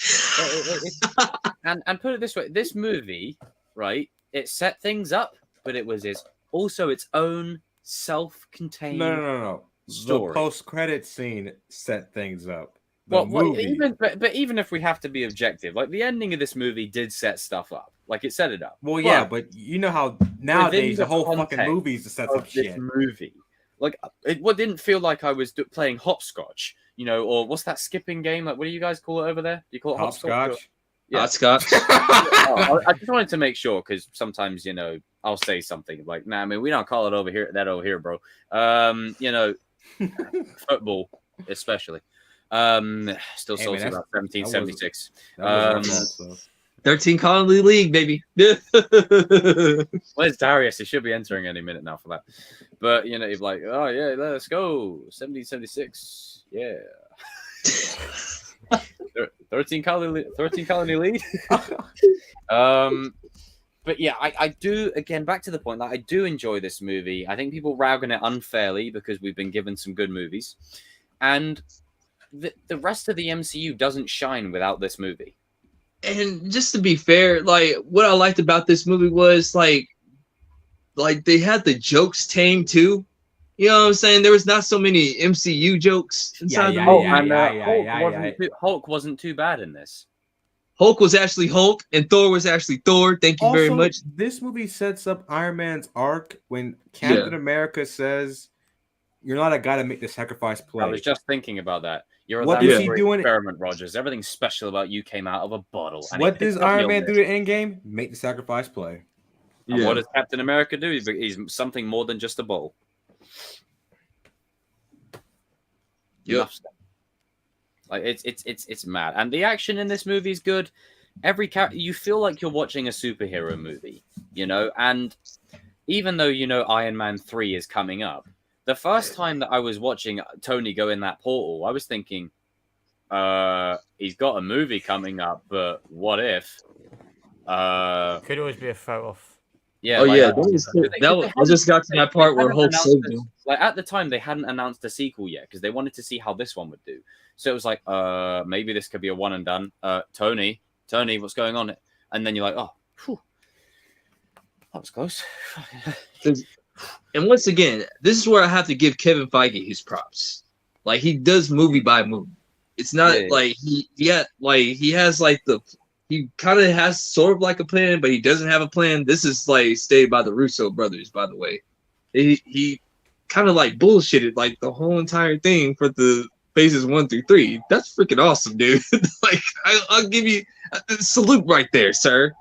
And put it this way, this movie, right? It set things up, but it was also its own self-contained. No. Story. The post-credit scene set things up. Even if we have to be objective, like the ending of this movie did set stuff up. Like it set it up. Well, yeah, but you know how nowadays the whole fucking movie's to set up shit. Movie. Like it didn't feel like I was playing hopscotch, or what's that skipping game? Like, what do you guys call it over there? Do you call it hopscotch? Yeah, hopscotch. I just wanted to make sure because sometimes I'll say something like, "Nah, I mean we don't call it over here, bro." Football especially. Still salty about 1776. 13 Colony League, baby. Where's Darius? He should be entering any minute now for that. But you're like, oh yeah, let's go. 1776. Yeah. 13 colony lead. But yeah, I do, again, back to the point that I do enjoy this movie. I think people rag on it unfairly because we've been given some good movies. And the rest of the MCU doesn't shine without this movie. And just to be fair, like what I liked about this movie was like they had the jokes tamed too. You know what I'm saying? There was not so many MCU jokes inside the movie. Hulk wasn't too bad in this. Hulk was actually Hulk, and Thor was actually Thor. Thank you very much. This movie sets up Iron Man's arc when Captain America says, "You're not a guy to make the sacrifice play." I was just thinking about that. You're a what is he doing? Experiment, Rogers. Everything special about you came out of a bottle. What does Iron Man do to Endgame? Make the sacrifice play. And what does Captain America do? He's something more than just a bottle. Yep. Like it's mad, and the action in this movie is good. Every character, you feel like you're watching a superhero movie, And even though Iron Man 3 is coming up, the first time that I was watching Tony go in that portal, I was thinking, he's got a movie coming up, but what if? Could always be a throw off. Yeah. I just got to that part where Hulk saved him. Like at the time, they hadn't announced a sequel yet because they wanted to see how this one would do. So it was like, maybe this could be a one and done. Tony, what's going on? And then you're like, oh, whew, that was close. And once again, this is where I have to give Kevin Feige his props. Like he does movie by movie. It's not like he has he kind of has sort of like a plan, but he doesn't have a plan. This is like stayed by the Russo brothers, by the way. He kind of like bullshitted like the whole entire thing for the phases 1 through 3. That's freaking awesome, dude. Like I'll give you a salute right there, sir.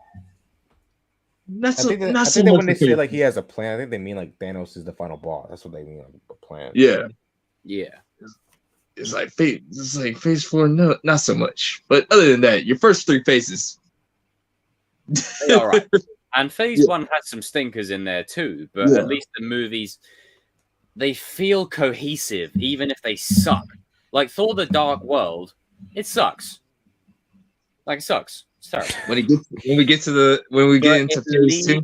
I think that when they say like he has a plan, I think they mean like Thanos is the final boss. That's what they mean, like a plan. Yeah. It's like phase 4, no, not so much. But other than that, your first 3 phases, all right. And phase 1 had some stinkers in there too, but at least the movies, they feel cohesive, even if they suck. Like Thor: The Dark World, it sucks. Like it sucks. It's terrible. When we get into phase 2,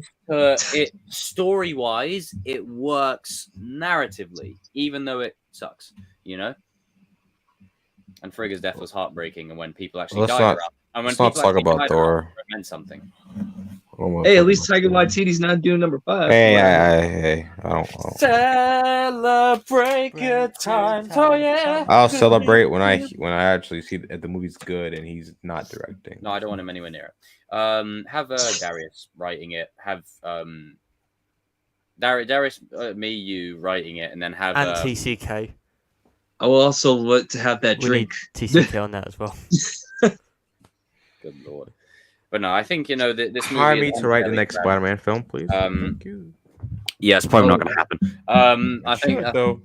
it story-wise, it works narratively, even though it sucks. You know. And Frigga's death was heartbreaking, and when people actually died, let's not talk about Thor. It meant something. Hey, at least Taika Waititi's not doing number 5. Hey, I don't. Celebrate good times, oh yeah. I'll celebrate when I actually see that the movie's good and he's not directing. No, I don't want him anywhere near it. Have Darius writing it. Have Darius, me, you writing it, and then have and TCK. I will also want to have that drink. TCK on that as well. Good lord. But no, I think, this movie... Hire me to write the next Spider-Man film, please. Thank you. Yeah, it's probably not going to happen. I think... though.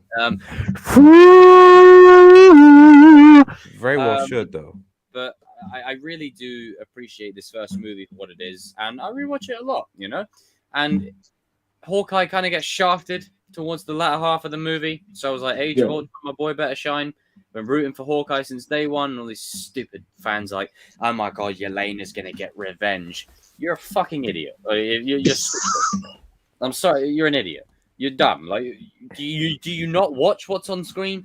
Very well should, though. But I really do appreciate this first movie for what it is, and I rewatch it a lot, And Hawkeye kind of gets shafted towards the latter half of the movie, so I was like, Age of Ultron, my boy better shine. Been rooting for Hawkeye since day one, and all these stupid fans like, oh my god, Yelena's gonna get revenge. You're a fucking idiot. You're I'm sorry, you're an idiot. You're dumb. Like, do you not watch what's on screen?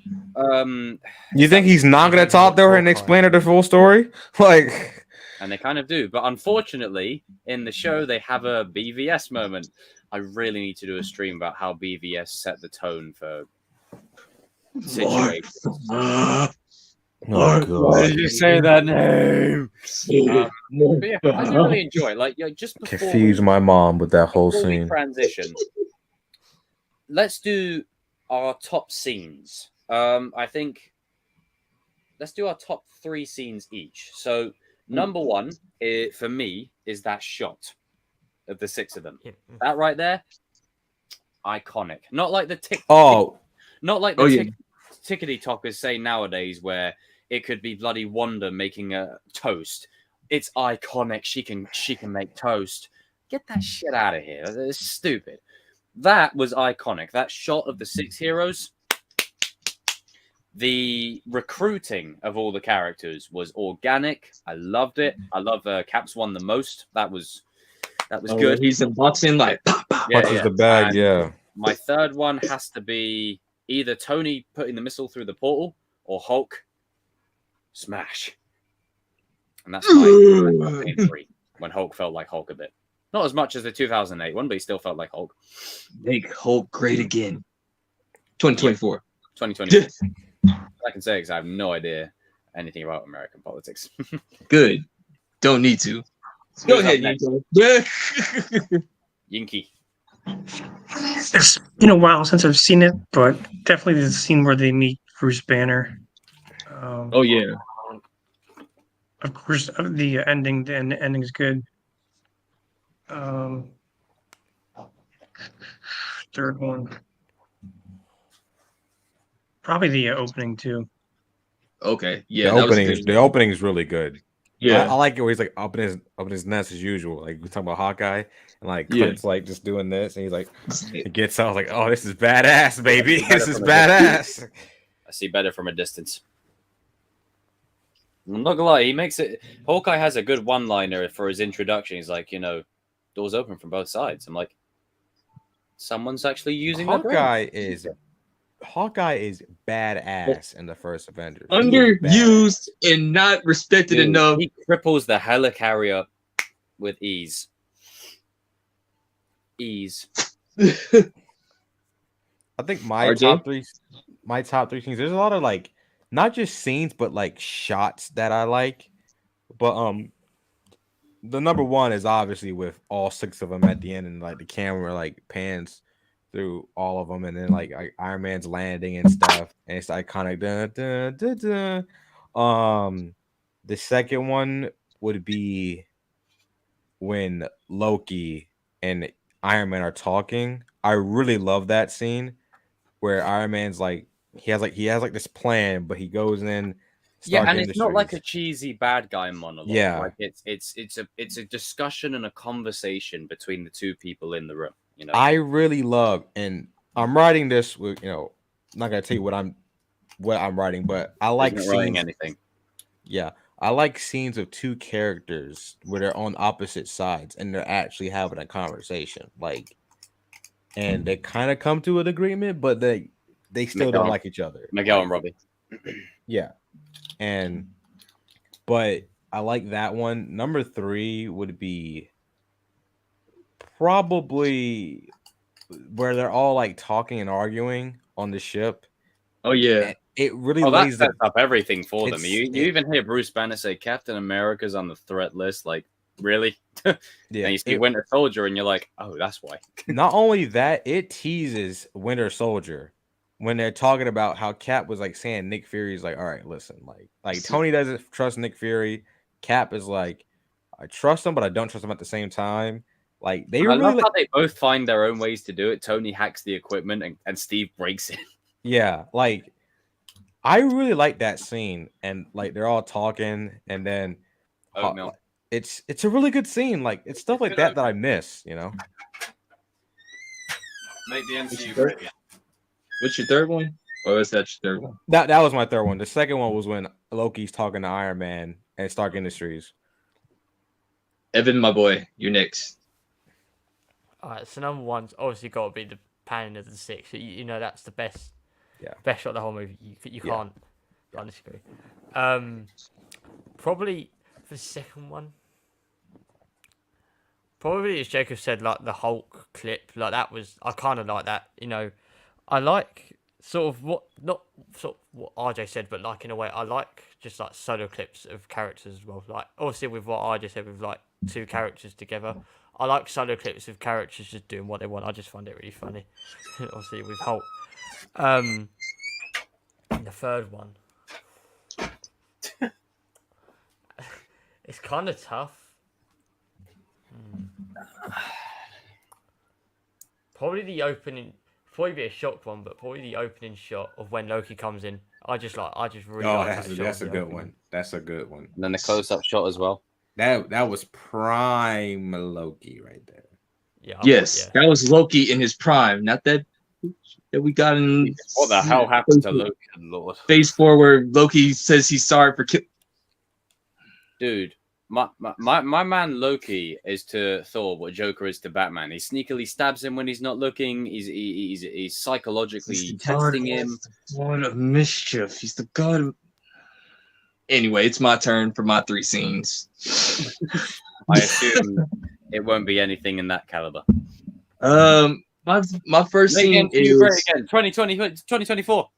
You think he's not gonna talk to her and explain her the full story? Like, and they kind of do, but unfortunately, in the show they have a BVS moment. I really need to do a stream about how BVS set the tone for situations. God. Why did you say that name? I do really enjoy it. Like, just before confuse my mom with that whole scene. Transition. Let's do our top scenes. I think let's do our top 3 scenes each. So number 1 for me is that shot of the 6 of them. Yeah. That right there, iconic. Not like the tickety talkers say nowadays, where it could be bloody Wanda making a toast. It's iconic. She can make toast. Get that shit out of here. It's stupid. That was iconic. That shot of the 6 heroes. The recruiting of all the characters was organic. I loved it. I love Cap's one the most. That was good. He's unboxing like punches the bag. And my third one has to be either Tony putting the missile through the portal or Hulk smash. And that's my 3 when Hulk felt like Hulk a bit. Not as much as the 2008 one, but he still felt like Hulk. Make Hulk great again. 2024. 2024. I can say because I have no idea anything about American politics. Good. Don't need to. Go ahead, Yinky. It's been a while since I've seen it, but definitely the scene where they meet Bruce Banner. Oh yeah. Of course, the ending. The ending is good. Third one, probably the opening too. Okay, yeah, the opening is really good. Yeah, I like it where he's like up in his nest as usual. Like we talking about Hawkeye, and like Clint's like just doing this, and he's like, it gets out like, oh, this is badass, baby. This is badass. I see better from a distance. I'm not gonna lie, he makes it. Hawkeye has a good one-liner for his introduction. He's like, doors open from both sides. I'm like, someone's actually using Hawkeye is badass in the first Avengers. Underused and not respected enough. He cripples the helicarrier with ease. I think my top three scenes. There's a lot of like not just scenes, but like shots that I like. But the number one is obviously with all 6 of them at the end, and like the camera like pans through all of them, and then like Iron Man's landing and stuff, and it's iconic. Dun, dun, dun, dun. The second one would be when Loki and Iron Man are talking. I really love that scene where Iron Man's like he has this plan, but he goes in. Yeah, Stark and it's not like a Industries. cheesy bad guy monologue. Yeah. Like it's a discussion and a conversation between the two people in the room. You know, I really love, and I'm writing this with, I'm not gonna tell you what I'm writing, but I like Isn't writing scenes. anything. Yeah, I like scenes of two characters where they're on opposite sides and they're actually having a conversation, like, and they kind of come to an agreement, but they still don't like each other. Miguel and Robbie. Yeah, but I like that one. Number 3 would be probably where they're all like talking and arguing on the ship. Oh yeah, and it really that lays sets up everything for them. it's- You even hear Bruce Banner say Captain America's on the threat list. Like, really? yeah. And you see Winter Soldier, and you're like, oh, that's why. Not only that, it teases Winter Soldier when they're talking about how Cap was like saying Nick Fury's like, all right, listen, like Tony doesn't trust Nick Fury. Cap is like, I trust him, but I don't trust him at the same time. Like they I really love how they both find their own ways to do it. Tony hacks the equipment, and Steve breaks it. yeah, like I really like that scene, and like they're all talking, and then Oatmeal. it's a really good scene. Like it's stuff like that I miss, Make the MCU great again. What's your third one? Or is that your third one? That was my third one. The second one was when Loki's talking to Iron Man and Stark Industries. Evan, my boy, you're next. All right, so number one's obviously got to be the panning of the 6. You know that's the best, Yeah, best shot of the whole movie. You can't disagree. Probably for the second one, probably as Jacob said, like the Hulk clip, like that was I kind of like that. I like sort of what RJ said, but like in a way I like just like solo clips of characters as well. Like obviously with what RJ said with like 2 characters together. I like solo clips of characters just doing what they want. I just find it really funny. Obviously with Hulk. The third one. It's kind of tough. Probably the opening. Probably be a shocked one, but probably the opening shot of when Loki comes in. I just really like that shot. That's a good one. That's a good one. And then the close-up shot as well. That was prime Loki right there. Yeah. Yes, that was Loki in his prime, not that we got in. What the hell happened to Loki? Lord. Phase 4 where Loki says he's sorry for Dude, my man Loki is to Thor what Joker is to Batman. He sneakily stabs him when he's not looking. He's psychologically testing him. The god of mischief. He's the god of. Anyway, it's my turn for my 3 scenes. I assume it won't be anything in that caliber. My first scene is 2024.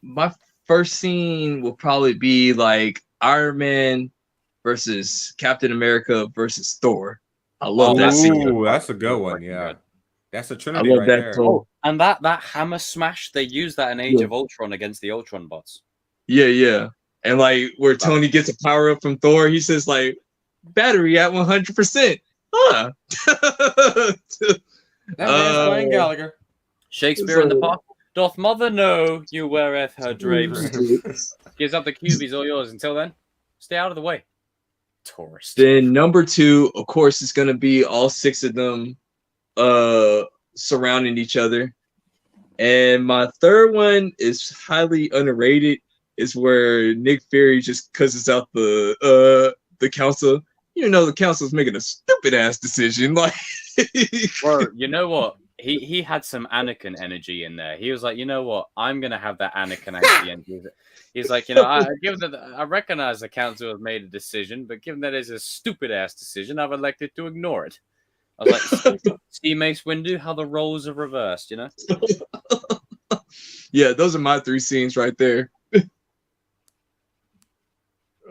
My first scene will probably be like Iron Man versus Captain America versus Thor. I love that scene. Ooh, that's a good one. Yeah, that's a I trinity love right that. there. Oh, and that hammer smash, they use that in Age of Ultron against the Ultron bots. Yeah. And like where Tony gets a power up from Thor, he says like battery at 100%. Huh. That man's playing Gallagher. Shakespeare in the Park. Doth mother know you weareth her drapes? Gives up the cubies, all yours. Until then, stay out of the way. Tourist. Then number 2, of course, is gonna be all 6 of them surrounding each other. And my third one is highly underrated. Is where Nick Fury just cusses out the council. The council's making a stupid ass decision. Like, bro, you know what? He had some Anakin energy in there. He was like, you know what? I'm gonna have that Anakin energy. He's like, I recognize the council has made a decision, but given that it's a stupid ass decision, I've elected to ignore it. I was like, see, Mace Windu, how the roles are reversed, Yeah, those are my 3 scenes right there.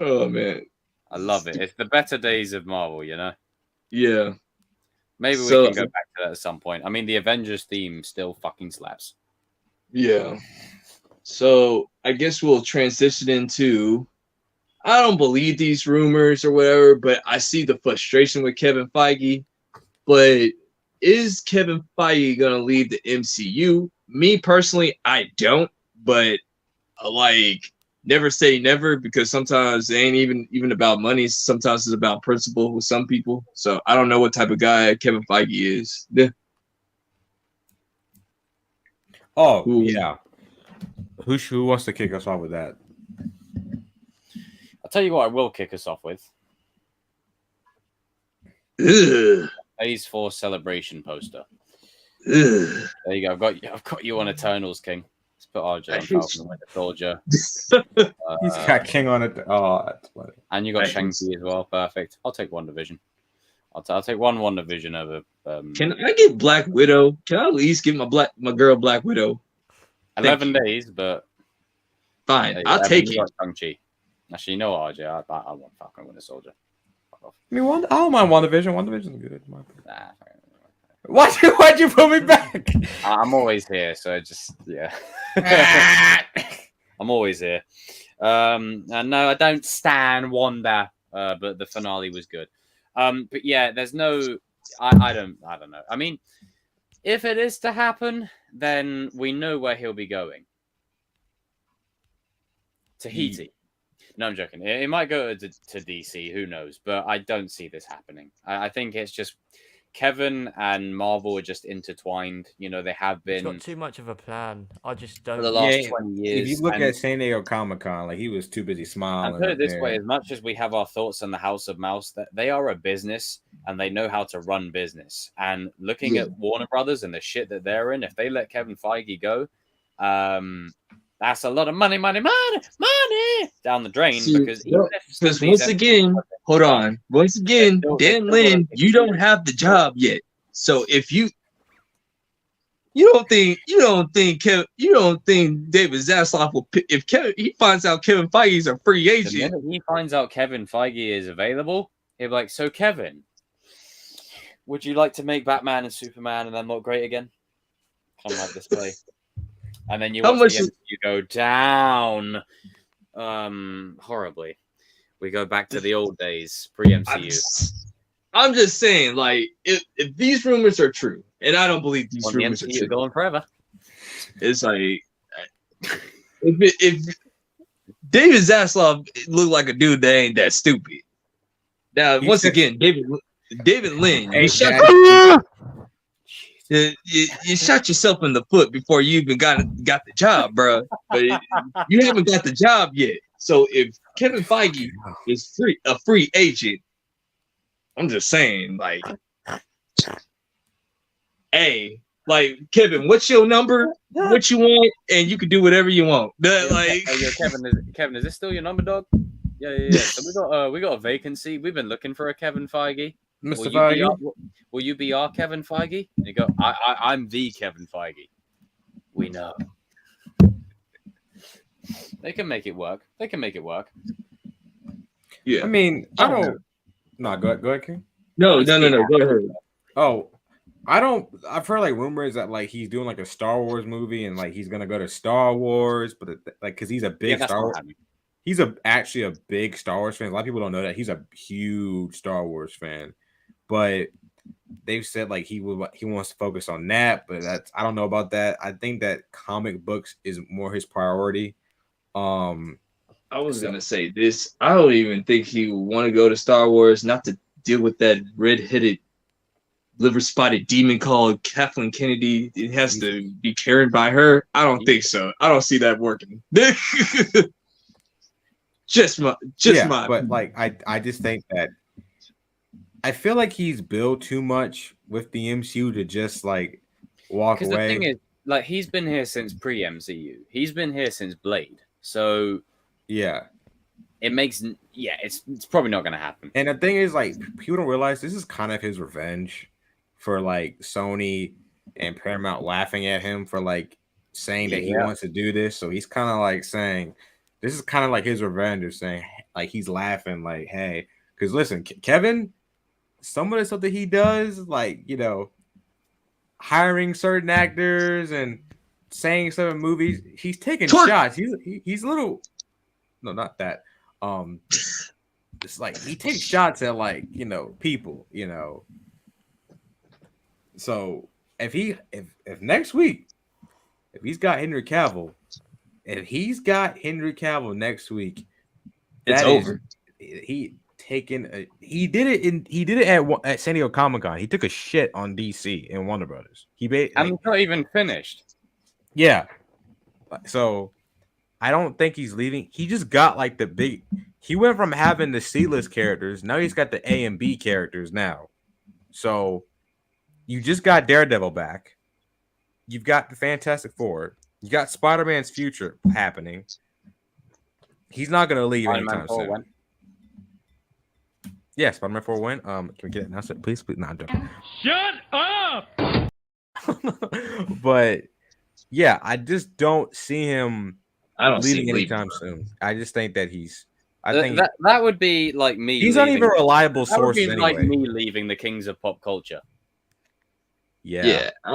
Oh man. I love it. It's the better days of Marvel, you know? Yeah. Maybe we can go back to that at some point. I mean, the Avengers theme still fucking slaps. Yeah. So I guess we'll transition into, I don't believe these rumors or whatever, but I see the frustration with Kevin Feige. But is Kevin Feige going to leave the MCU? Me personally, I don't. But like, never say never, because sometimes it ain't even about money. Sometimes it's about principle with some people. So I don't know what type of guy Kevin Feige is. Oh, yeah. Who wants to kick us off with that? I'll tell you what I will kick us off with. Phase 4 celebration poster. There you go. I've got you on Eternals, King. Let's put RJ on Falcon Winter Soldier. He's got King on it. Oh, that's funny. And you got Shang-Chi as well. Perfect. I'll take WandaVision. I'll take one WandaVision over. Can I get Black Widow? Can I at least get my girl Black Widow? 11 days, but fine. I'll take it. Shang-Chi. Actually, you know what, RJ? I want Falcon Winter Soldier. I mean, I don't mind WandaVision. WandaVision's good. Why'd you put me back? I'm always here, so just yeah. I'm always here. And no, I don't stan Wanda, but the finale was good. But yeah, there's no. I don't know. I mean, if it is to happen, then we know where he'll be going. Tahiti. No, I'm joking. It might go to DC. Who knows? But I don't see this happening. I think it's just Kevin and Marvel are just intertwined. You know, they have been. He's got too much of a plan. I just don't. For the last 20 years. If you look at San Diego Comic-Con, like he was too busy smiling. And put it this way: as much as we have our thoughts on the House of Mouse, that they are a business and they know how to run business. And looking at Warner Brothers and the shit that they're in, if they let Kevin Feige go, that's a lot of money down the drain. Because once again, hold on. Once again, Dan Lin, you don't have the job yet. So if you don't think David Zaslav will, if he finds out Kevin Feige is a free agent, the minute he finds out Kevin Feige is available, he'll be like, "So Kevin, would you like to make Batman and Superman and then look great again? Come like this way." And then you watch the MCU go down horribly. We go back to the old days, pre-MCU. I'm just saying, like, if these rumors are true, and I don't believe these rumors are true, going forever. It's like, if David Zaslav looked like a dude that ain't that stupid. Now, once again, David Lin, you shot yourself in the foot before you even got the job, bro. But you haven't got the job yet. So if Kevin Feige is a free agent, I'm just saying, like, hey, like, Kevin, what's your number? What you want? And you can do whatever you want. Kevin, is this still your number, dog? Yeah. So we got a vacancy. We've been looking for a Kevin Feige. Mr. Feige, will you be our Kevin Feige? And you go, I'm the Kevin Feige. We know. They can make it work. Yeah. I mean, I don't. No, go ahead, King. No. Go ahead. Oh, I've heard like rumors that like he's doing like a Star Wars movie and like he's gonna go to Star Wars, but like because he's a big Star Wars. He's actually a big Star Wars fan. A lot of people don't know that he's a huge Star Wars fan, but they've said like he wants to focus on that. But I don't know about that. I think that comic books is more his priority. I was gonna say this. I don't even think he would want to go to Star Wars, not to deal with that red-headed, liver-spotted demon called Kathleen Kennedy. It has to be carried by her. I don't think so. I don't see that working. But like I just think that I feel like he's built too much with the MCU to just like walk away. The thing is, like, he's been here since pre-MCU. He's been here since Blade. So yeah, it's probably not going to happen. And the thing is, like, people don't realize this is kind of his revenge for like Sony and Paramount laughing at him for like saying that he wants to do this. So he's kind of like saying, this is kind of like his revenge of saying, like, he's laughing, like, hey, because listen, Kevin, some of the stuff that he does, like, you know, hiring certain actors and saying stuff in movies, he's taking shots. He's a little, no, not that. It's like he takes shots at, like, you know, people, you know. So if next week, if he's got Henry Cavill next week, it's over. He did it at San Diego Comic-Con. He took a shit on DC and Warner Brothers. And not even finished. Yeah. So I don't think he's leaving. He just got like he went from having the C-list characters, now he's got the A and B characters now. So you just got Daredevil back. You've got the Fantastic Four. You got Spider-Man's future happening. He's not going to leave anytime soon. When? Yeah, Spider-Man 4 when? Can we get it announced? Please. No, I'm joking. Shut up! But yeah, I just don't see him leaving anytime soon. I just think that I think that would be like me. He's not even a reliable source. That would be like me leaving the Kings of Pop Culture. Yeah. I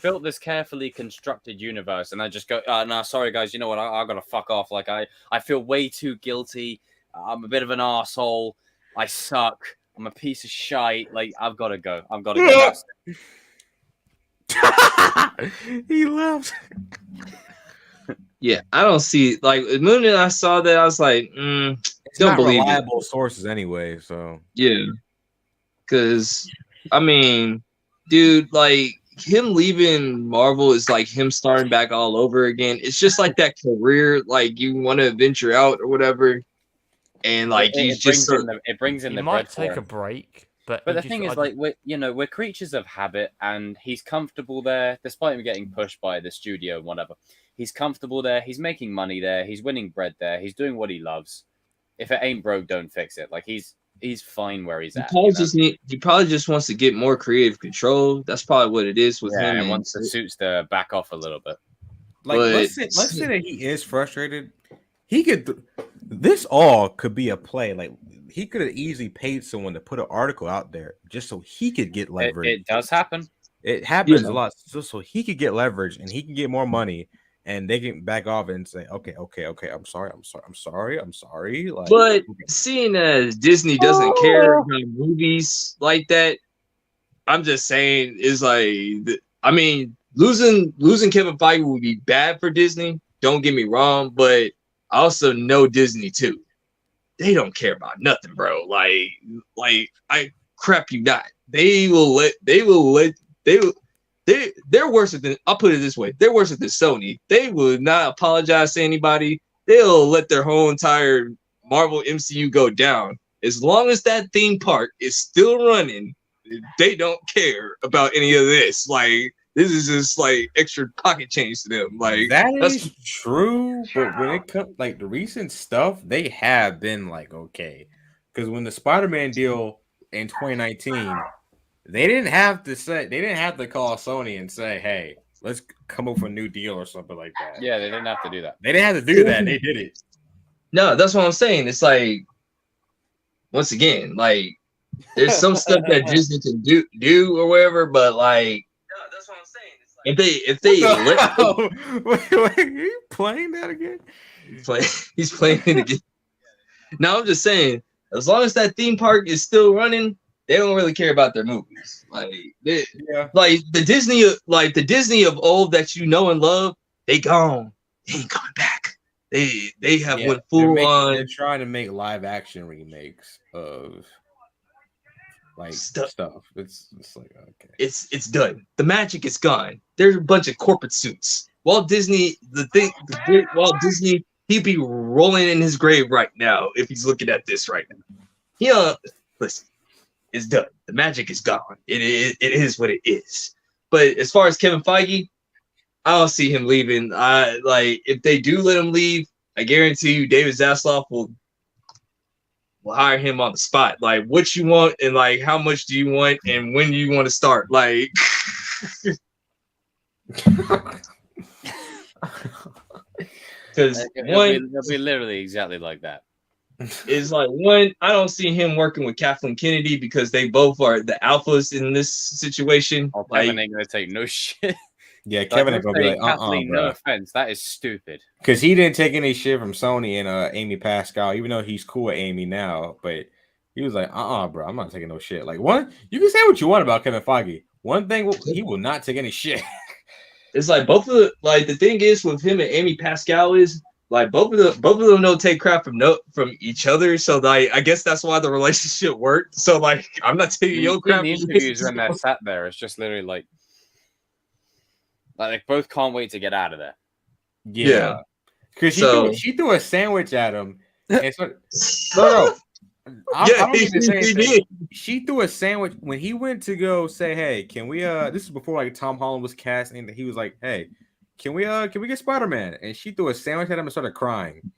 built this carefully constructed universe, and I just go, no, sorry guys, you know what? I gotta fuck off. Like I feel way too guilty. I'm a bit of an arsehole. I suck. I'm a piece of shite. Like I've got to go. He left. Yeah, I don't see like the moment I saw that, I was like, it's don't believe reliable sources anyway. So yeah, because I mean, dude, like him leaving Marvel is like him starting back all over again. It's just like that career, like you want to venture out or whatever, and like it brings in the might take a break. But the thing is, like, we're creatures of habit, and he's comfortable there, despite him getting pushed by the studio and whatever. He's comfortable there. He's making money there. He's winning bread there. He's doing what he loves. If it ain't broke, don't fix it. Like he's fine where he's at. He probably just wants to get more creative control. That's probably what it is with him. And wants the suits to back off a little bit. Like let's say that he is frustrated. He could. This all could be a play. Like he could have easily paid someone to put an article out there just so he could get leverage. It does happen. It happens a lot. So he could get leverage and he can get more money, and they can back off and say, okay. I'm sorry. Like, but seeing as Disney doesn't care about movies like that, I'm just saying is like, I mean, losing Kevin Feige would be bad for Disney. Don't get me wrong, but I also know Disney too. They don't care about nothing, bro. Like I crap you not. They're worse than, I'll put it this way, they're worse than Sony. They would not apologize to anybody. They'll let their whole entire Marvel MCU go down. As long as that theme park is still running, they don't care about any of this. Like, this is just like extra pocket change to them. Like that's true, but when it comes like the recent stuff, they have been like okay. Because when the Spider-Man deal in 2019, they didn't have to call Sony and say, hey, let's come up with a new deal or something like that. Yeah, they didn't have to do that. They didn't have to do that. They did it. No, that's what I'm saying. It's like, once again, like there's some stuff that Disney can do or whatever, but like, no, that's what I'm saying. It's like wait, are you playing that again? He's playing it again. No, I'm just saying, as long as that theme park is still running, they don't really care about their movies. Like the Disney of old that you know and love, they gone. They ain't coming back. They have went full on. They're trying to make live action remakes of like stuff. It's like okay. It's done. The magic is gone. There's a bunch of corporate suits. Walt Disney, Walt Disney, he'd be rolling in his grave right now if he's looking at this right now. Listen, it's done. The magic is gone. It is what it is. But as far as Kevin Feige, I don't see him leaving. If they do let him leave, I guarantee you David Zaslav will hire him on the spot. Like, what you want and like how much do you want and when do you want to start? Like Because it'll be literally exactly like that. Is like one, I don't see him working with Kathleen Kennedy because they both are the alphas in this situation. Oh, Kevin ain't gonna take no shit. Yeah, Kevin ain't gonna be like, Kathleen, bro. no offense, that is stupid. Because he didn't take any shit from Sony and Amy Pascal, even though he's cool with Amy now. But he was like, bro, I'm not taking no shit. Like, one, you can say what you want about Kevin Feige. One thing, he will not take any shit. It's like both of the, like, the thing is with him and Amy Pascal is like both of them don't take crap from each other. So like, I guess that's why the relationship worked. So like, I'm not taking your crap. The interviews when they're sat there, it's just literally like they both can't wait to get out of there. Yeah, because she threw a sandwich at him. And so, I don't need to say anything. She threw a sandwich when he went to go say, "Hey, can we?" This is before like Tom Holland was cast, and he was like, "Hey, can we get Spider-Man?" And she threw a sandwich at him and started crying.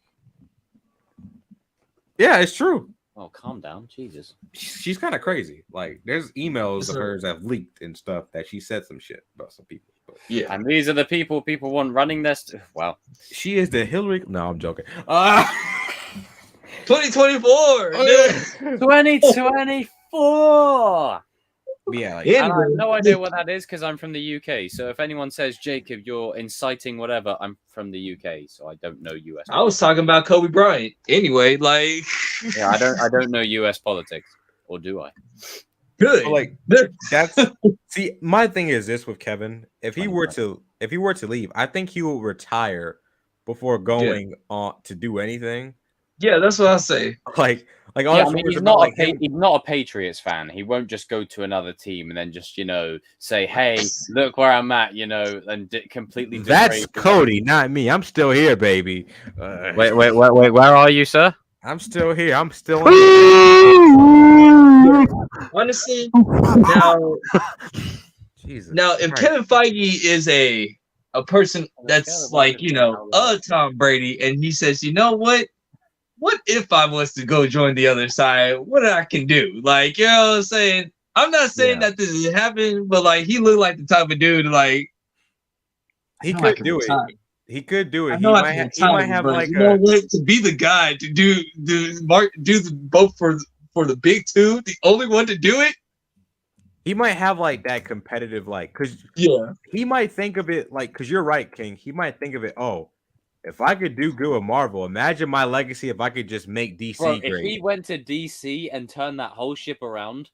Yeah, it's true. Oh, calm down, Jesus. She's kind of crazy. Like, there's emails of hers that have leaked and stuff that she said some shit about some people. But, yeah, and these are the people want running this. Well, she is the Hillary. No, I'm joking. 2024. 2024. Yeah, like, and I have no idea what that is because I'm from the UK. So if anyone says, Jacob, you're inciting whatever, I'm from the UK, so I don't know US. I was talking about Kobe Bryant. Anyway, like, yeah, I don't know US politics, or do I? Good. So, like, that's see. My thing is this with Kevin: if he were to leave, I think he will retire before going on to do anything. Yeah, that's what I say. Like yeah, I mean, he's not a Patriots fan. He won't just go to another team and then just say, "Hey, look where I'm at," and completely. That's Cody, not me. I'm still here, baby. Wait. Where are you, sir? I'm still here. I'm still. Honestly, now, Jesus. Now, if Kevin Feige is a person that's like a Tom Brady, and he says, you know what? What if I was to go join the other side? What I can do? Like, you know what I'm saying? I'm not saying that this is happening, but like, he looked like the type of dude like he could do it. He could do it. He might have like to be the guy to do both for the big two, the only one to do it. He might have like that competitive, because he might think of it because you're right, King. He might think of it. Oh, if I could do good with Marvel, imagine my legacy if I could just make DC great. If he went to DC and turned that whole ship around,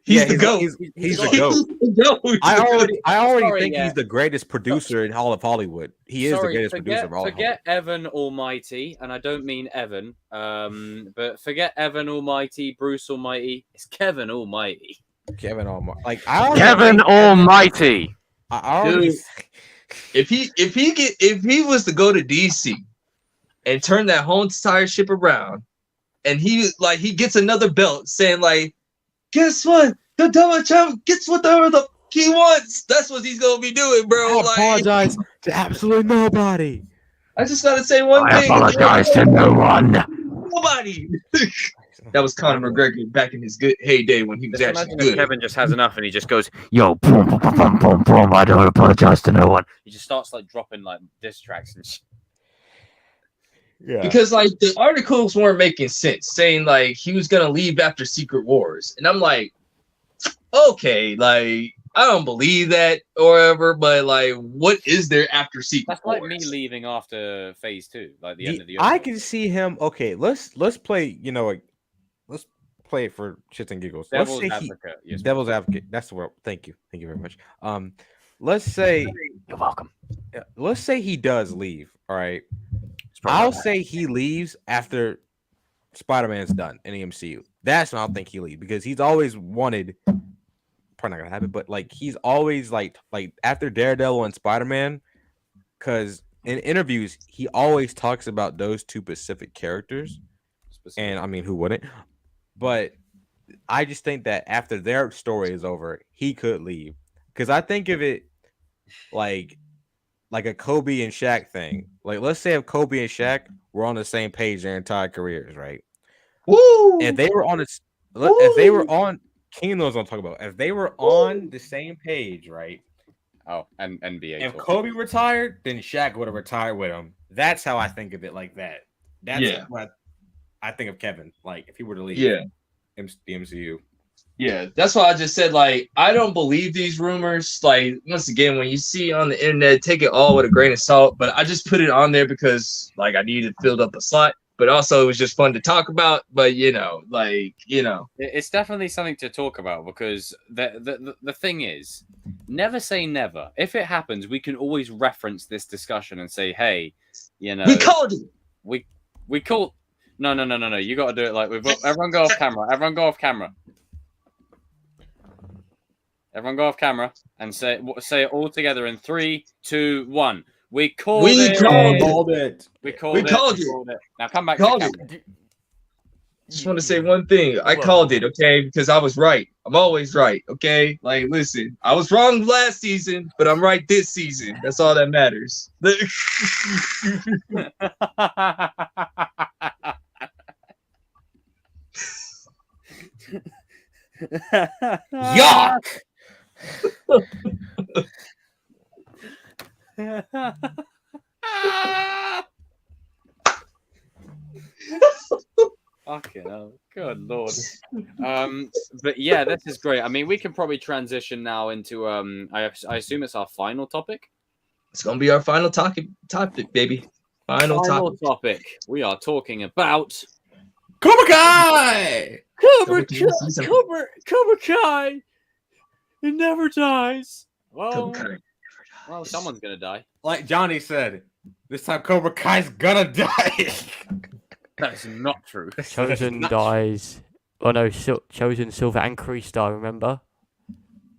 he's the GOAT. He's the GOAT. I already think he's the greatest producer in all of Hollywood. He is the greatest producer of all of Hollywood. Forget Evan Almighty, and I don't mean Evan, but forget Evan Almighty, Bruce Almighty. It's Kevin Almighty. Kevin Almighty. Kevin Almighty. If he was to go to DC and turn that whole entire ship around, and he gets another belt saying like, guess what? The Donald Trump gets whatever the he wants. That's what he's gonna be doing, bro. I apologize to absolutely nobody. I just gotta say one thing. I apologize to no one. Nobody. That was Conor McGregor back in his good heyday when he was actually good. Kevin just has enough and he just goes, "Yo, boom, boom, boom, boom, boom. I don't apologize to no one." He just starts dropping diss tracks and shit. Yeah. Because the articles weren't making sense, saying he was gonna leave after Secret Wars, and I'm like, okay, I don't believe that or whatever, but what is there after Secret Wars? That's like me leaving after Phase 2, the end of the. I can see him. Okay, let's play. Let's play it for shits and giggles. Devil's Advocate. Yes, Devil's Advocate. That's the word. Thank you very much. Let's say you're welcome. Let's say he does leave. All right. I'll say he leaves after Spider-Man's done in the MCU. That's when I'll think he leaves because he's always wanted. Probably not gonna happen, but he's always like after Daredevil and Spider-Man, because in interviews he always talks about those two specific characters, and I mean who wouldn't? But I just think that after their story is over, he could leave because I think of it like a Kobe and Shaq thing. Let's say if Kobe and Shaq were on the same page their entire careers, right? Woo! If they were on if they were on. King knows what I'm talking about. If they were on the same page, right? Oh, and NBA. If Kobe retired, then Shaq would have retired with him. That's how I think of it, like that. That's what I think of Kevin. Like if he were to leave, the MCU. Yeah, that's why I just said, like, I don't believe these rumors. Like, once again, when you see on the internet, take it all with a grain of salt. But I just put it on there because, like, I needed to fill up a slot. But also, it was just fun to talk about. But, It's definitely something to talk about because the thing is, never say never. If it happens, we can always reference this discussion and say, hey, we called it. We called. No. You got to do it like everyone go off camera. Everyone go off camera. Everyone go off camera and say it all together in 3, 2, 1. We called it. We called it. Now come back to camera. Just want to say one thing. I called it, okay? Because I was right. I'm always right, okay? Like, listen, I was wrong last season, but I'm right this season. That's all that matters. Yuck! Fucking hell. Good lord. But yeah, this is great. I mean, we can probably transition now into I assume it's our final topic. It's gonna be our final topic, baby. Final topic. We are talking about Cobra Kai! Cobra Kai! It never dies. Well, someone's gonna die. Like Johnny said, this time Cobra Kai's gonna die. That is not true. Chosen dies. Oh no, Chosen, Silver, and Crystal, remember?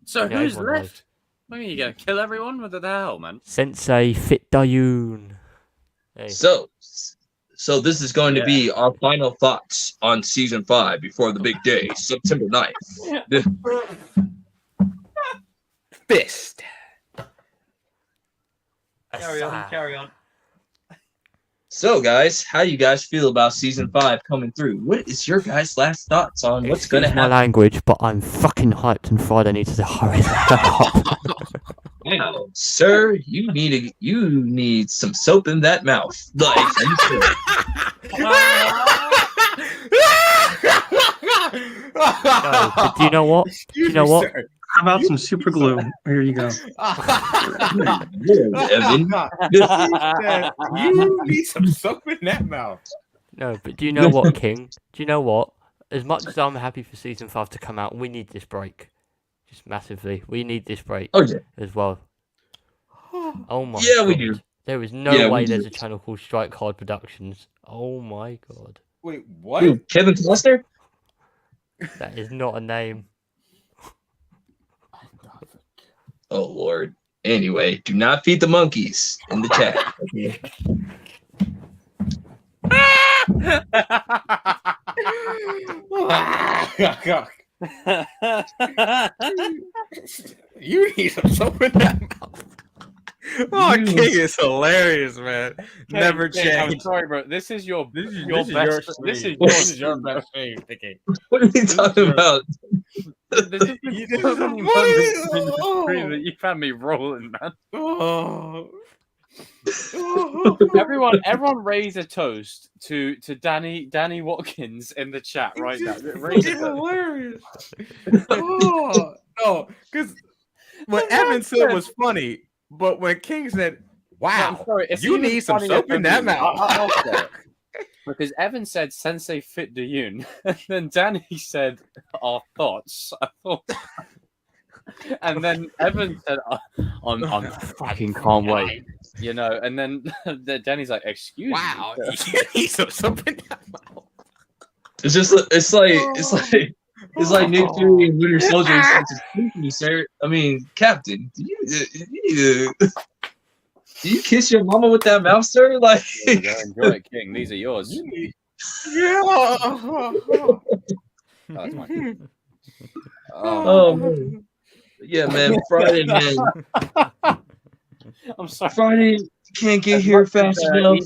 So who's left? What are you gonna kill everyone? What the hell, man? Sensei Fit Dayun. Hey. So this is going to be our final thoughts on season 5 before the big day, September 9th. Fist. Carry on. So, guys, how do you guys feel about season 5 coming through? What is your guys' last thoughts on what's going to happen? My language, but I'm fucking hyped, and Friday needs to hurry up. Wow, sir, you need some soap in that mouth. Like, no, but do you know what? How about some super glue? Here you go. Evan. You need some soap in that mouth. No, but do you know what, King? Do you know what? As much as I'm happy for season 5 to come out, we need this break. Just massively. We need this break as well. Oh my god. We do. There is no way there's a channel called Strike Hard Productions. Oh my god. Wait, what? Who, Kevin Costner? That is not a name. Oh Lord. Anyway, do not feed the monkeys in the chat. You need some soap in that mouth. Oh, King is hilarious, man. Never change. I'm sorry, bro. This is your best stream, King. What are you talking about? This is the stream that you found me rolling, man. Everyone raise a toast to Danny Watkins in the chat right now. It's hilarious. No, because what Evan said was funny, but when King said, "Wow, you need some soap in that mouth," I'll say it. Because Evan said Sensei Fit Dayun, and then Danny said our thoughts. And then Evan said, I'm fucking can't wait. You know, and then Danny's like, excuse me. You need some soap in that mouth. It's like Nick Fury and Winter Soldier. Excuse me, sir. I mean, Captain, do you kiss your mama with that mouth, sir? Like, enjoy it, King. These are yours. That's mine. Oh man. Yeah, man. Friday, man. I'm sorry. Friday can't get here fast enough.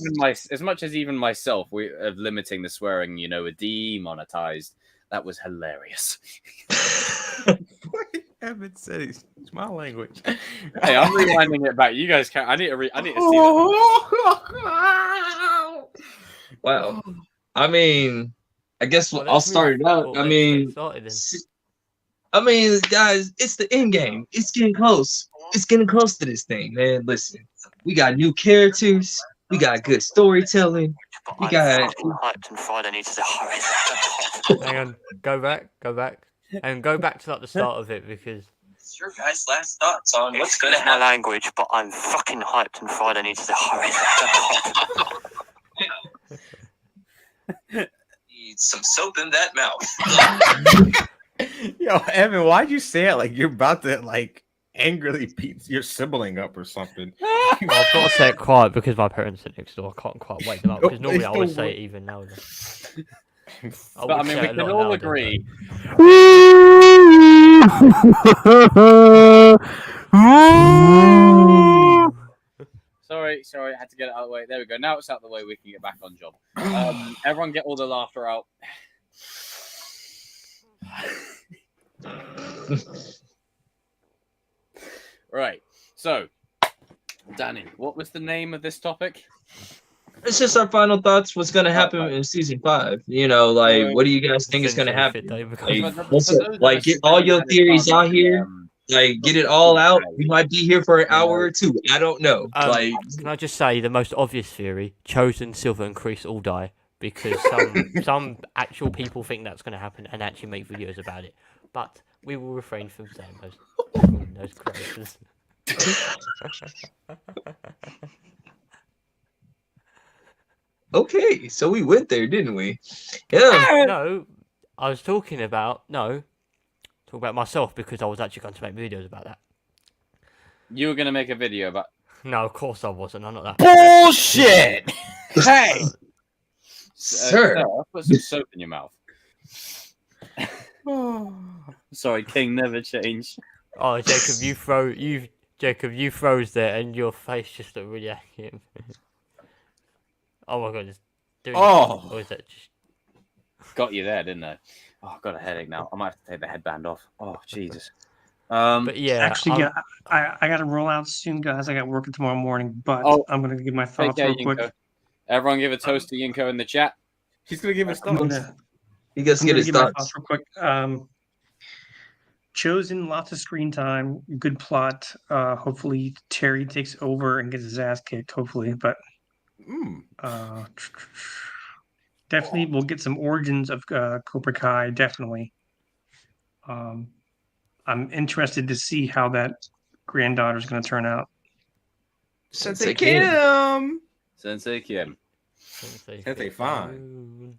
As much as even myself, we are limiting the swearing. You know, we're demonetized. That was hilarious. Evan said it's my language. Hey, I'm rewinding it back. You guys can't. I need to see that. Wow. I mean, I guess I'll start it out. I mean, guys, it's the end game. It's getting close. It's getting close to this thing, man. Listen, we got new characters. We got good storytelling. We got hyped and fried. I need to hurry. Hang on, go back, and go back to like the start of it because. It's your guys' last thoughts on what's gonna happen. My language, but I'm fucking hyped and fried. I need to hurry. Need some soap in that mouth. Yo, Evan, why'd you say it like you're about to like angrily beat your sibling up or something? Well, I've got to say it quiet because my parents are next door. I can't quite wake them up because normally I would say it even now. But I mean, we can all agree. Sorry, I had to get it out of the way. There we go. Now it's out of the way. We can get back on job. Everyone, get all the laughter out. Right. So, Danny, what was the name of this topic? It's just our final thoughts. What's going to happen in season 5? You know, like, what do you guys think is going to happen? Like, get all your theories out here. Like, get it all out. We might be here for an hour or two. I don't know. Like, can I just say the most obvious theory? Chosen, Silver, and Chris all die because some actual people think that's going to happen and actually make videos about it. But we will refrain from saying those characters. Okay, so we went there, didn't we? Yeah. No, I was talking about myself because I was actually going to make videos about that. You were going to make a video about... No, of course I wasn't. I'm not that. Bullshit! Hey! Sir, I'll put some soap in your mouth. Sorry, King, never change. Oh, Jacob, you froze there and your face just looked really accurate. Oh my god, or is that just... Got you there, didn't I? Oh, I've got a headache now. I might have to take the headband off. Oh, Jesus. But yeah, actually, I got to roll out soon, guys. I got work tomorrow morning, but I'm going to give my thoughts real quick. Everyone, give a toast to Yinko in the chat. He's going to give his thoughts. He gets to get his thoughts real quick. Chosen, lots of screen time, good plot. Hopefully, Terry takes over and gets his ass kicked. Hopefully, but definitely we'll get some origins of Cobra Kai. Definitely. I'm interested to see how that granddaughter is going to turn out. Sensei Kim. Sensei fine.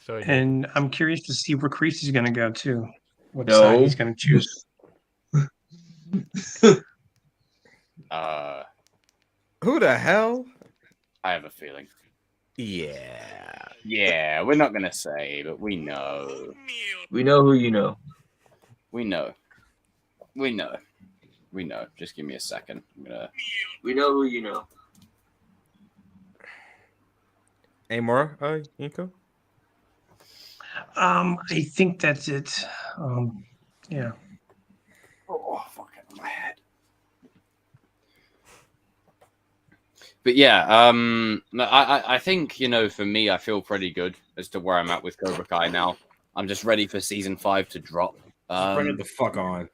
Sorry. And I'm curious to see where Crease is going to go too. What side he's going to choose. Who the hell? I have a feeling. Yeah, we're not gonna say, but we know. We know who you know. We know. Just give me a second. We know who you know. Any more, Yinko? I think that's it. Yeah. Oh, fuck it, my head. But yeah, I think, for me, I feel pretty good as to where I'm at with Cobra Kai now. I'm just ready for season 5 to drop. Bring it the fuck on.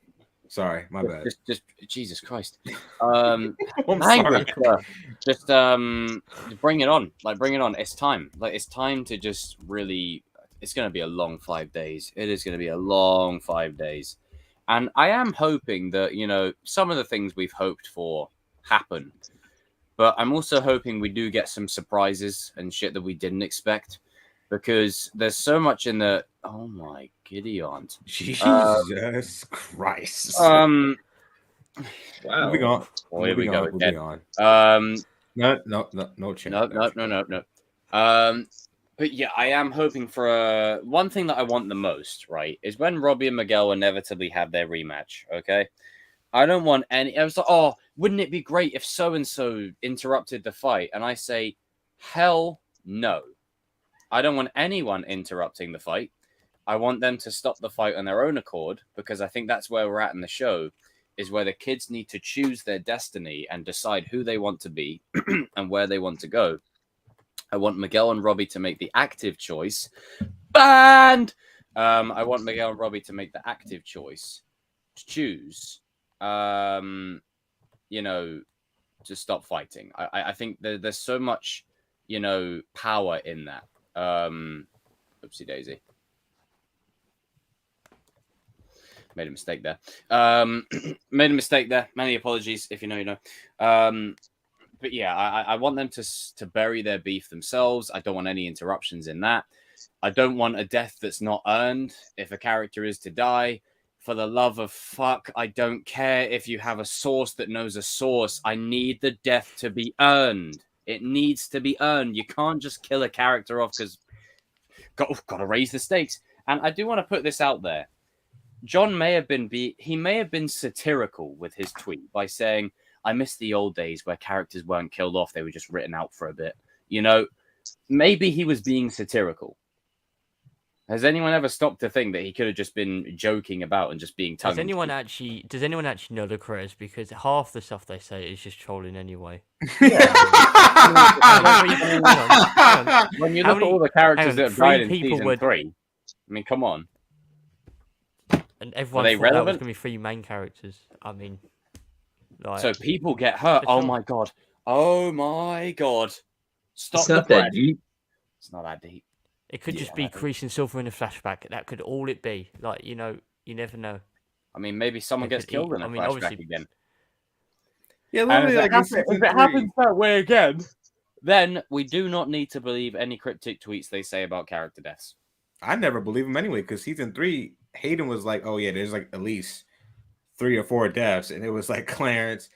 Sorry, my bad. Just Jesus Christ. I'm sorry. Just bring it on. Bring it on. It's time. It's time to just really. It's going to be a long 5 days. It is going to be a long 5 days, and I am hoping that some of the things we've hoped for happen. But I'm also hoping we do get some surprises and shit that we didn't expect, because there's so much in the. Oh my giddy aunt! Jesus Christ! Wow. Moving on. Oh, here we go again. No chance. No. But yeah, I am hoping for one thing that I want the most. Right, is when Robbie and Miguel inevitably have their rematch. Okay. I don't want any. I was like, oh, wouldn't it be great if so and so interrupted the fight? And I say, hell no. I don't want anyone interrupting the fight. I want them to stop the fight on their own accord, because I think that's where we're at in the show, is where the kids need to choose their destiny and decide who they want to be and where they want to go. I want Miguel and Robbie to make the active choice. Banned! I want Miguel and Robbie to make the active choice to choose, to stop fighting. I think there's so much, power in that. Oopsie daisy. Made a mistake there. Made a mistake there. Many apologies. If you know, you know. But yeah, I want them to bury their beef themselves. I don't want any interruptions in that. I don't want a death that's not earned. If a character is to die, for the love of fuck, I don't care if you have a source that knows a source. I need the death to be earned. It needs to be earned. You can't just kill a character off because got to raise the stakes. And I do want to put this out there. John may have been satirical with his tweet by saying, I miss the old days where characters weren't killed off. They were just written out for a bit. Maybe he was being satirical. Has anyone ever stopped to think that he could have just been joking about and just being tongue? Does anyone actually know the creators? Because half the stuff they say is just trolling anyway. When you look at all the characters that have died in season 3, I mean, come on. And everyone thought that was going to be 3 main characters. I mean, so people get hurt. Oh my god. Stop. It's not that deep. It's not that deep. It could just be Kreese and Silver in a flashback. That could all it be. You never know. I mean, maybe someone gets killed in a flashback again. Yeah, if it happens that way again, then we do not need to believe any cryptic tweets they say about character deaths. I never believe him anyway, because season 3, Hayden was like, oh yeah, there's like at least 3 or 4 deaths, and it was like Clarence,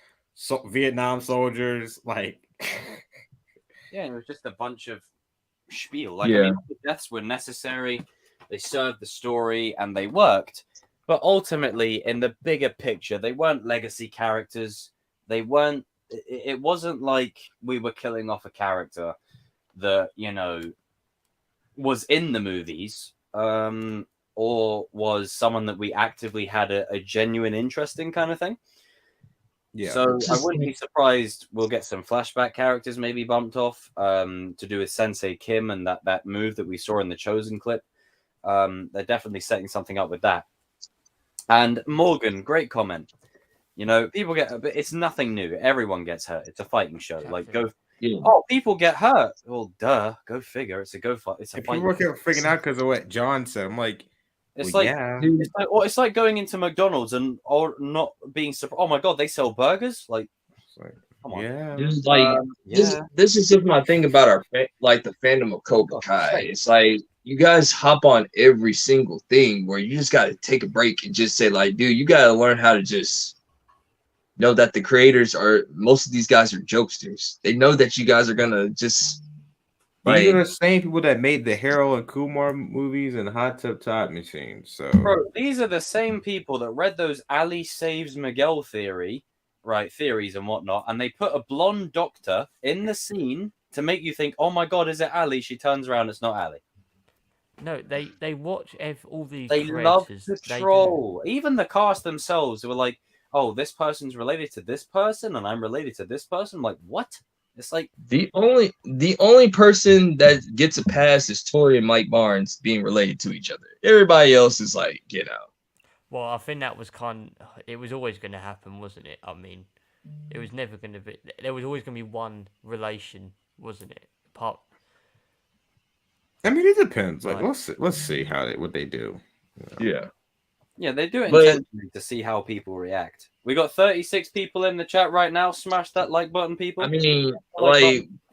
Vietnam soldiers, like yeah, it was just a bunch of spiel. I mean, the deaths were necessary, they served the story, and they worked. But ultimately, in the bigger picture, they weren't legacy characters. They weren't. It wasn't like we were killing off a character that was in the movies, or was someone that we actively had a genuine interest in, kind of thing. Yeah. So I wouldn't be surprised we'll get some flashback characters maybe bumped off to do with Sensei Kim and that move that we saw in the Chosen clip. They're definitely setting something up with that. And Morgan, great comment. People it's nothing new. Everyone gets hurt. It's a fighting show. People get hurt. Well, duh. Go figure. It's a fight. It's a fight. People kept freaking out because of what John said. I'm like, it's like going into McDonald's and not being surprised. Oh my god, they sell burgers! Come on. Yeah. This is just my thing about the fandom of Cobra Kai. It's like you guys hop on every single thing where you just got to take a break and just say, like, dude, you got to learn how to just know that the creators most of these guys are jokesters. They know that you guys are gonna just. These are the same people that made the Harold and Kumar movies and Hot Tub Time Machine. So, bro, these are the same people that read those Ali saves Miguel theories and whatnot, and they put a blonde doctor in the scene to make you think, oh my god, is it Ali? She turns around, it's not Ali. No, they watch all these. They love to troll. Even the cast themselves were like, oh, this person's related to this person, and I'm related to this person. I'm like, what? It's like the only person that gets a pass is Tori and Mike Barnes being related to each other. Everybody else is like, get out. Well, I think that was it was always going to happen, wasn't it? I mean, it was never going to be. There was always going to be one relation, wasn't it? I mean, it depends. Like, let's see what they do. Yeah. Yeah, they do it intentionally to see how people react. We got 36 people in the chat right now. Smash that like button, people. I mean,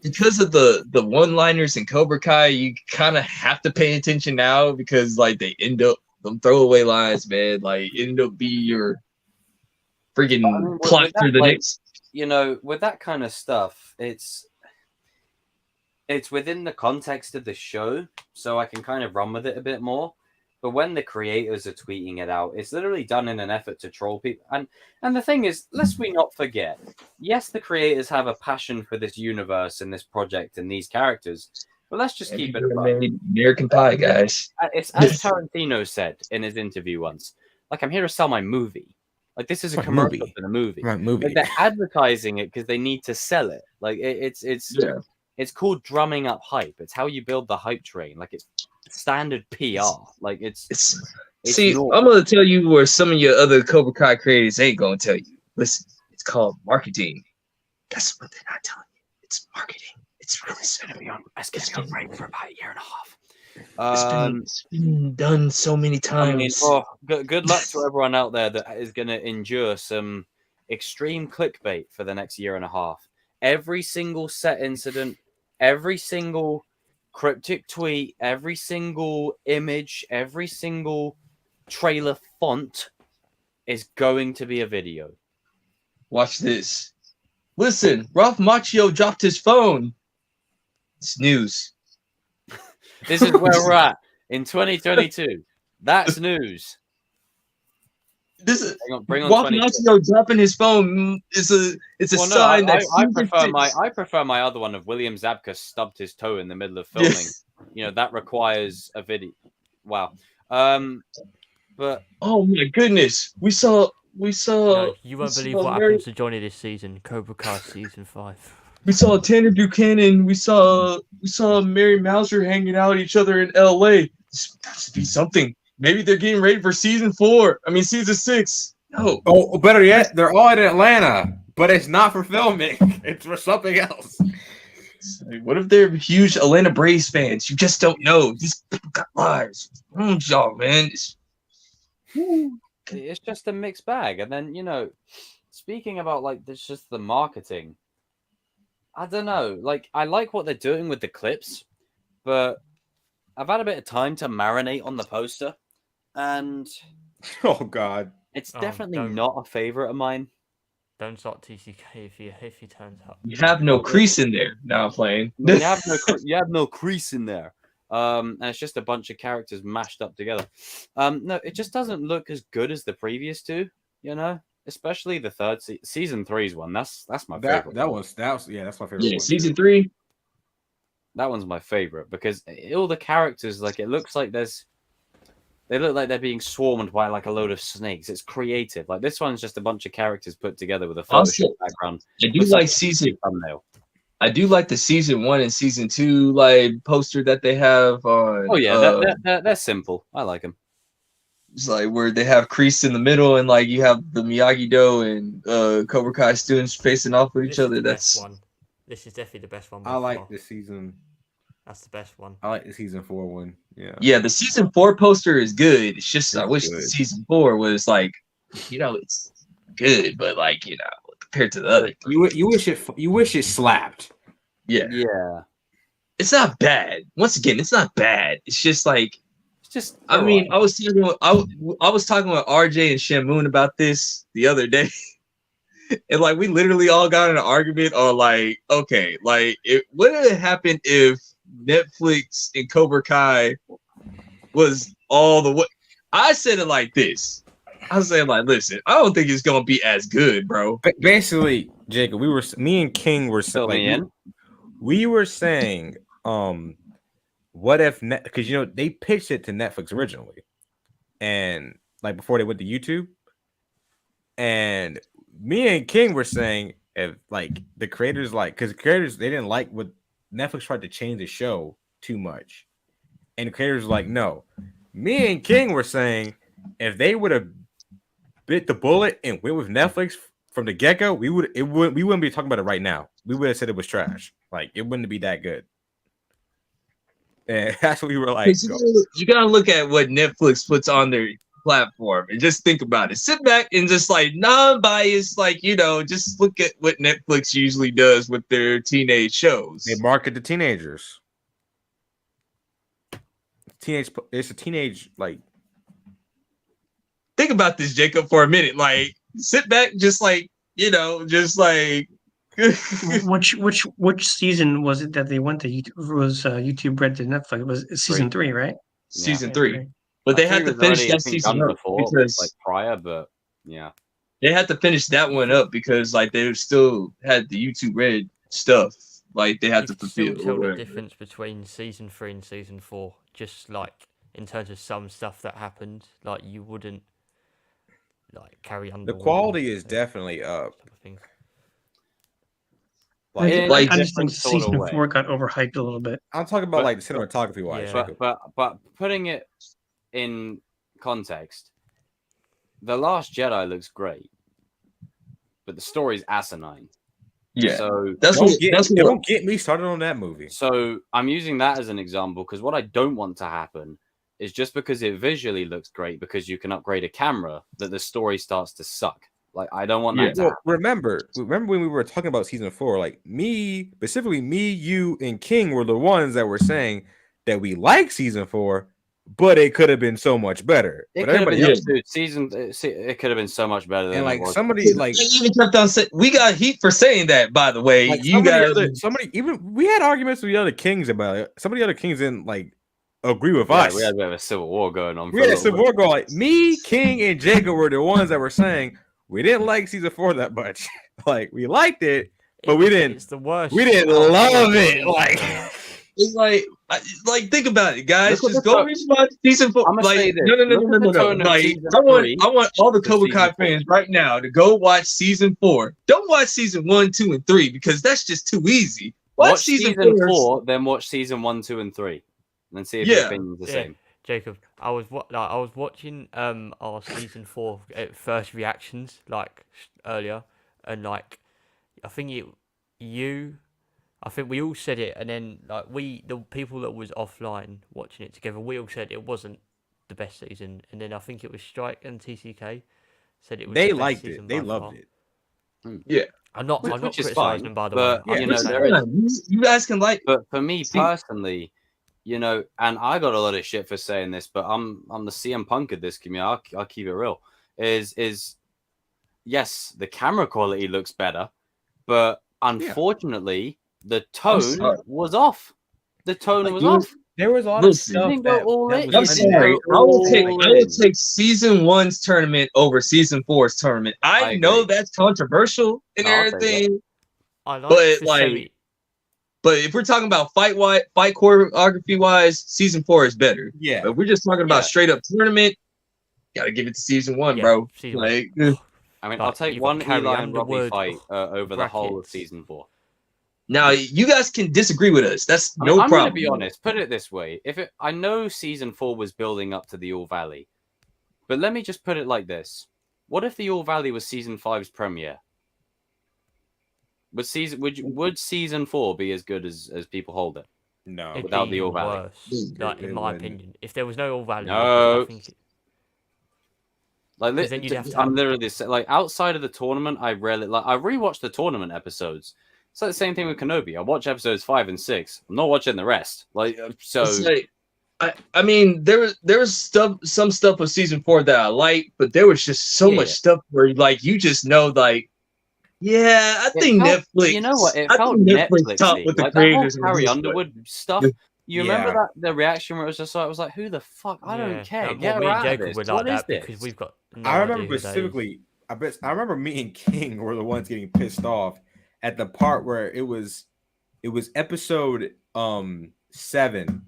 because of the one-liners in Cobra Kai, you kind of have to pay attention now because they end up them throwaway lines, man. End up be your freaking plot through the next. With that kind of stuff, it's within the context of the show, so I can kind of run with it a bit more. But when the creators are tweeting it out, it's literally done in an effort to troll people. And the thing is, lest we not forget, yes, the creators have a passion for this universe and this project and these characters, Well, let's just keep it. American Pie, guys. It's as Tarantino said in his interview once. Like, I'm here to sell my movie. Like, this is a commercial for the movie. Right, movie. Like, they're advertising it because they need to sell it. Like, it's called drumming up hype. It's how you build the hype train. Like, it's standard PR. Like, it's see, normal. I'm gonna tell you where some of your other Cobra Kai creators ain't gonna tell you. Listen, it's called marketing. That's what they're not telling you. It's marketing. It's really It's gonna be right for about a year and a half. It's been done so many times. I mean, good luck to everyone out there that is going to endure some extreme clickbait for the next year and a half. Every single set incident, every single cryptic tweet, every single image, every single trailer font is going to be a video. Watch this. Listen, Ralph Macchio dropped his phone. It's news. This is where we're at in 2022. That's news. This is bring on Ralph Macchio dropping his phone is a sign that I prefer my other one of William Zabka stubbed his toe in the middle of filming. Yes. You know, that requires a video. Wow. But oh my goodness, we saw. No, you won't believe what happens to Johnny this season. Cobra Kai season 5. We saw Tanner Buchanan. We saw Mary Mouser hanging out with each other in L.A. This must be something. Maybe they're getting ready for season 6. No. Oh, better yet, they're all in Atlanta, but it's not for filming. It's for something else. What if they're huge Atlanta Braves fans? You just don't know. These people got lives. Y'all, man. It's just a mixed bag. And then, you know, speaking about like this, just the marketing. I don't know. Like, I like what they're doing with the clips, but I've had a bit of time to marinate on the poster, and oh god, it's definitely not a favorite of mine. Don't start TCK if he turns up. You have no crease in there. Now I'm playing. You have no crease in there. And it's just a bunch of characters mashed up together. No, it just doesn't look as good as the previous two. You know. Especially the third season 3's one. That's my favorite. That's my favorite. Yeah, season 3. That one's my favorite because all the characters, like, it looks like they look like they're being swarmed by like a load of snakes. It's creative. Like, this one's just a bunch of characters put together with a Photoshop background. I do like season thumbnail. I do like the season 1 and season 2 like poster that they have on. Oh yeah, they're simple. I like them. It's like where they have crease in the middle, and like you have the Miyagi-Do and Cobra Kai students facing off with each other. That's one. This is definitely the best one. I like this season. That's the best one. I like the season 4 one. Yeah. Yeah, the season 4 poster is good. It's just I wish the season 4 was like, you know, it's good, but like, you know, compared to the other. You wish it slapped. Yeah. Yeah. It's not bad. Once again, it's not bad. It's just like. I mean, I was talking with RJ and Shamoon about this the other day, and like we literally all got in an argument on like, okay, like what would have happened if Netflix and Cobra Kai was all the way? I said it like this. I was saying like, listen, I don't think it's gonna be as good, bro. Basically, Jacob, me and King were saying, we were saying, what if because you know they pitched it to Netflix originally, and like before they went to YouTube, and me and King were saying if like the creators because creators they didn't like what Netflix tried to change the show too much, and the creators were like no. Me and King were saying if they would have bit the bullet and went with Netflix from the get-go, we wouldn't be talking about it right now. We would have said it was trash. Like it wouldn't be that good. And that's what we were like. You gotta look at what Netflix puts on their platform and just think about it. Sit back and just like non-biased, like, you know, just look at what Netflix usually does with their teenage shows. They market to teenagers. It's a teenage like. Think about this, Jacob, for a minute. Like, sit back, just like, you know, just like. Which season was it that they went to YouTube? Was YouTube Red to Netflix? It was season 3, right? Season 3, but they had to finish that season up because like prior, but yeah, they had to finish that one up because like they still had the YouTube Red stuff like they have to You can fulfill. still tell the whatever. difference between season 3 and season 4, just like in terms of some stuff that happened. Like you wouldn't like carry The Underwood. quality is definitely up. Things. I just think season 4 got overhyped a little bit. I'm talking about like cinematography wise. Yeah. But putting it in context, The Last Jedi looks great, but the story's asinine. Yeah, so don't get me started on that movie. So I'm using that as an example because what I don't want to happen is just because it visually looks great because you can upgrade a camera that the story starts to suck. Like I don't want that to happen. Remember when we were talking about season 4, like specifically me, you, and King were the ones that were saying that we like season 4, but it could have been so much better. It but everybody else, it could have been so much better. And like somebody like even kept on saying, we got heat for saying that. By the way, like we had arguments with the other kings about it. Some of the other kings didn't like agree with us. We had a bit of a civil war going on. We had a civil war going. Like me, King, and Jacob were the ones that were saying we didn't like season 4 that much. Like we liked it, but we didn't. It's the worst. We didn't love it. It's like think about it, guys. Just go rewatch season 4. Like no. Like I want all the Cobra Kai fans right now to go watch season 4. Don't watch season 1, 2, and 3 because that's just too easy. Watch season 4, then watch season 1, 2, and 3, and then see if your opinion's the same. Jacob, I was watching our season 4 first reactions like earlier, and like I think we all said it, and then like the people that was offline watching it together, we all said it wasn't the best season, and then I think it was Strike and TCK said it was. They liked it. They loved it. Yeah, I'm not criticizing them, by the way. But you guys can like. But for me personally, and I got a lot of shit for saying this, but I'm the CM Punk of this community. I'll keep it real. Is yes, the camera quality looks better, but unfortunately. The tone was off. The tone was off. There was a lot of stuff. I'm sorry. I will take season 1's tournament over season 4's tournament. I know that's controversial and everything, but if we're talking about fight choreography wise, season 4 is better. Yeah. But if we're just talking about straight up tournament, gotta give it to season 1, bro. Like, I mean, I'll take one Eli and Robbie fight over the whole of season 4. Now you guys can disagree with us. That's no problem. I'm gonna be honest. Put it this way: I know season 4 was building up to the All Valley, but let me just put it like this: what if the All Valley was season 5's premiere? Would season 4 be as good as people hold it? No, without the All Valley. Like, in my opinion, if there was no All Valley, no. I think then you'd have to. I'm literally like outside of the tournament. I rewatched the tournament episodes. It's like the same thing with Kenobi. I watch episodes 5 and 6. I'm not watching the rest. I mean, there was some stuff with season 4 that I liked, but there was just so much stuff where like you just know, like, I think Netflix. You know what? It felt Netflix top with the creators. That whole Harry Underwood stuff. You remember the reaction where it was just like, I was like, who the fuck? I don't care. Get her out of this. What is this? Because we've got. I remember specifically. I remember me and King were the ones getting pissed off at the part where it was episode 7,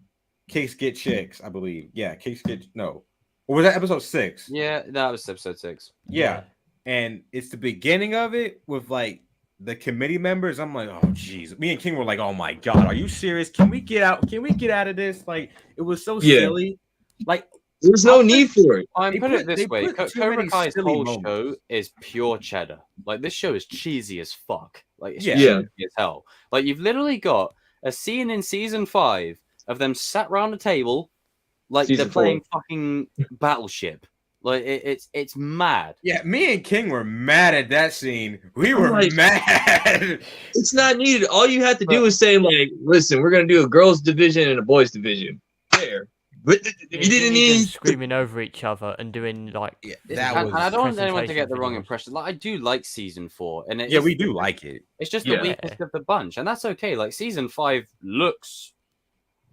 Cakes Get Chicks, I believe. Yeah, Cakes Get no. Or was that episode 6? Yeah, that was episode 6. Yeah. And it's the beginning of it with like the committee members. I'm like, oh geez. Me and King were like, oh my god, are you serious? Can we get out? Can we get out of this? Like, it was so silly. Like, there's no need for it. I put it this way: Cobra Kai's whole show is pure cheddar. Like, this show is cheesy as fuck. Like, it's cheesy as hell. Like, you've literally got a scene in season 5 of them sat around a table, like they're playing fucking Battleship. Like, it's mad. Yeah, me and King were mad at that scene. We were mad. It's not needed. All you have to do is say, like, listen, we're gonna do a girls' division and a boys' division. There. But you didn't need screaming over each other and doing like that. And I don't want anyone to get the wrong impression. Like, I do like season 4, and we do like it. It's just the weakest of the bunch, and that's okay. Like, season 5 looks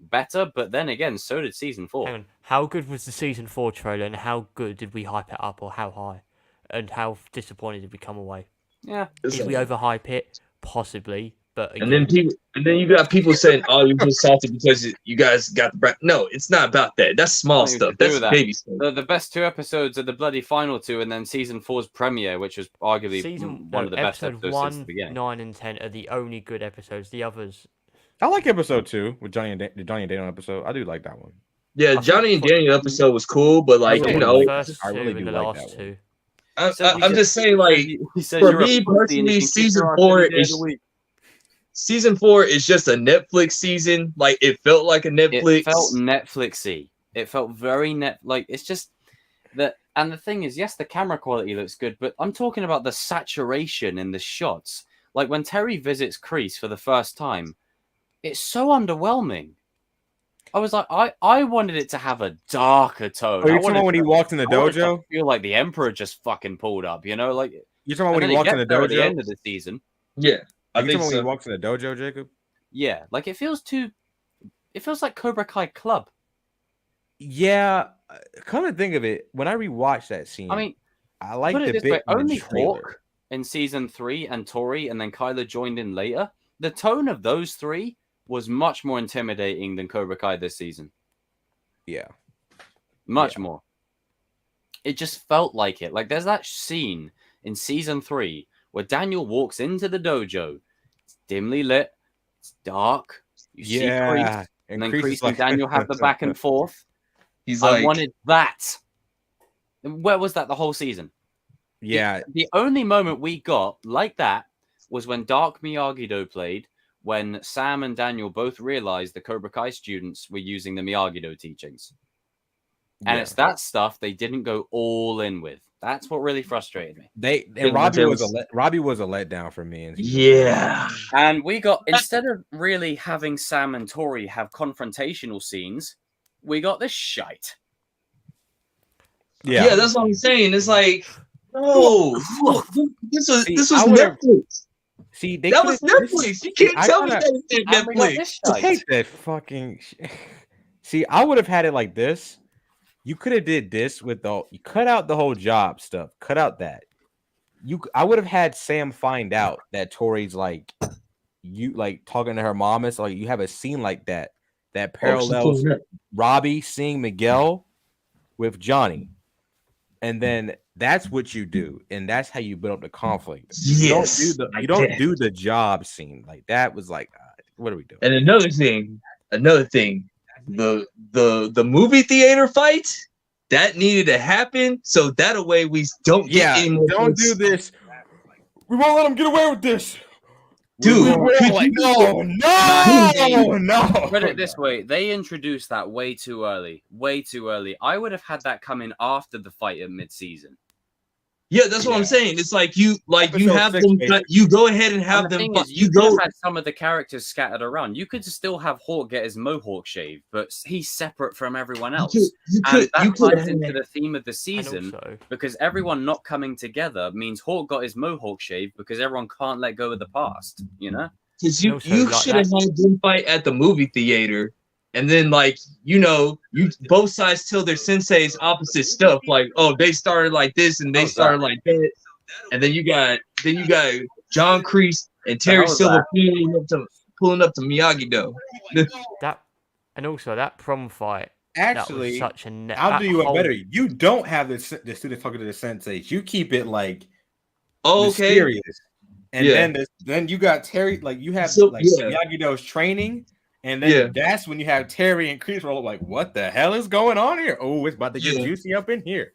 better, but then again, so did season 4. Hang on. How good was the season 4 trailer, and how good did we hype it up, or how high, and how disappointed did we come away? Yeah, did we overhype it? Possibly, But and then you got people saying, "Oh, you're just salty because you guys got the No, it's not about that. That's small stuff. That's baby stuff. The best 2 episodes are the bloody final 2, and then season 4's premiere, which was arguably one of the best episodes since the beginning. 9 and 10 are the only good episodes. The others, I like episode 2 with Johnny and Daniel episode. I do like that one. Yeah, Johnny and Daniel episode was cool, but like I really do like that one. I'm just saying, like, for me personally, season 4 is just a Netflix season. Like, it felt like a Netflix. It felt Netflixy. It felt very like it's just that. And the thing is, yes, the camera quality looks good, but I'm talking about the saturation in the shots. Like when Terry visits Kreese for the first time, it's so underwhelming. I was like, I wanted it to have a darker tone. Are you talking about when he walked in the dojo? I feel like the Emperor just fucking pulled up, you know? Like you're talking about when he walked in the dojo at the end of the season. Yeah, I think so. When he walks in the dojo, Jacob. Yeah, like it feels like Cobra Kai Club. Yeah, come to think of it, when I rewatched that scene, I mean, I like the bit. Only Hawk in season 3 and Tori, and then Kyla joined in later. The tone of those 3 was much more intimidating than Cobra Kai this season. Yeah. Much more. It just felt like it. Like there's that scene in season 3 where Daniel walks into the dojo. It's dimly lit. It's dark. You see Kreese. And then Kreese and Daniel have the back and forth. I wanted that. Where was that the whole season? Yeah. The only moment we got like that was when Dark Miyagi-Do played, when Sam and Daniel both realized the Cobra Kai students were using the Miyagi-Do teachings. And it's that stuff they didn't go all in with. That's what really frustrated me. Robbie was a letdown for me. Yeah. And we got, instead of really having Sam and Tori have confrontational scenes, we got this shite. Yeah, that's what I'm saying. It's like, no, this was Netflix. See, that was Netflix. You can't tell me that it's Netflix. I hate that fucking. See, I would have had it like this. You could have did this with you cut out the whole job stuff. Cut out that. I would have had Sam find out that Tori's like talking to her mom. It's like you have a scene like that parallels Robbie seeing Miguel with Johnny, and then that's what you do, and that's how you build up the conflict. Yes, you don't do the job scene like that. Was like, what are we doing? And another thing, the movie theater fight that needed to happen, so that way we don't get any more. Don't do this. We won't let them get away with this. Dude, no. Put it this way, they introduced that way too early. I would have had that come in after the fight at mid-season. Yeah, that's what I'm saying. It's like you have them. You go ahead and have them. You could have had some of the characters scattered around. You could still have Hawk get his mohawk shaved, but he's separate from everyone else. And that ties into the theme of the season, because everyone not coming together means Hawk got his mohawk shaved because everyone can't let go of the past. You know, because you should have had them fight at the movie theater. And then, both sides tell their senseis opposite stuff. Like, oh, they started like this and they started like that. And then you got John Kreese and Terry Silver pulling up to Miyagi-Do. that prom fight. Actually, that was such a I'll do you a better. You don't have the student talking to the senseis. You keep it mysterious. And then you got Terry. Like you have Miyagi-Do's training. And then that's when you have Terry and Kreese roll up like, what the hell is going on here? Oh, it's about to get juicy up in here.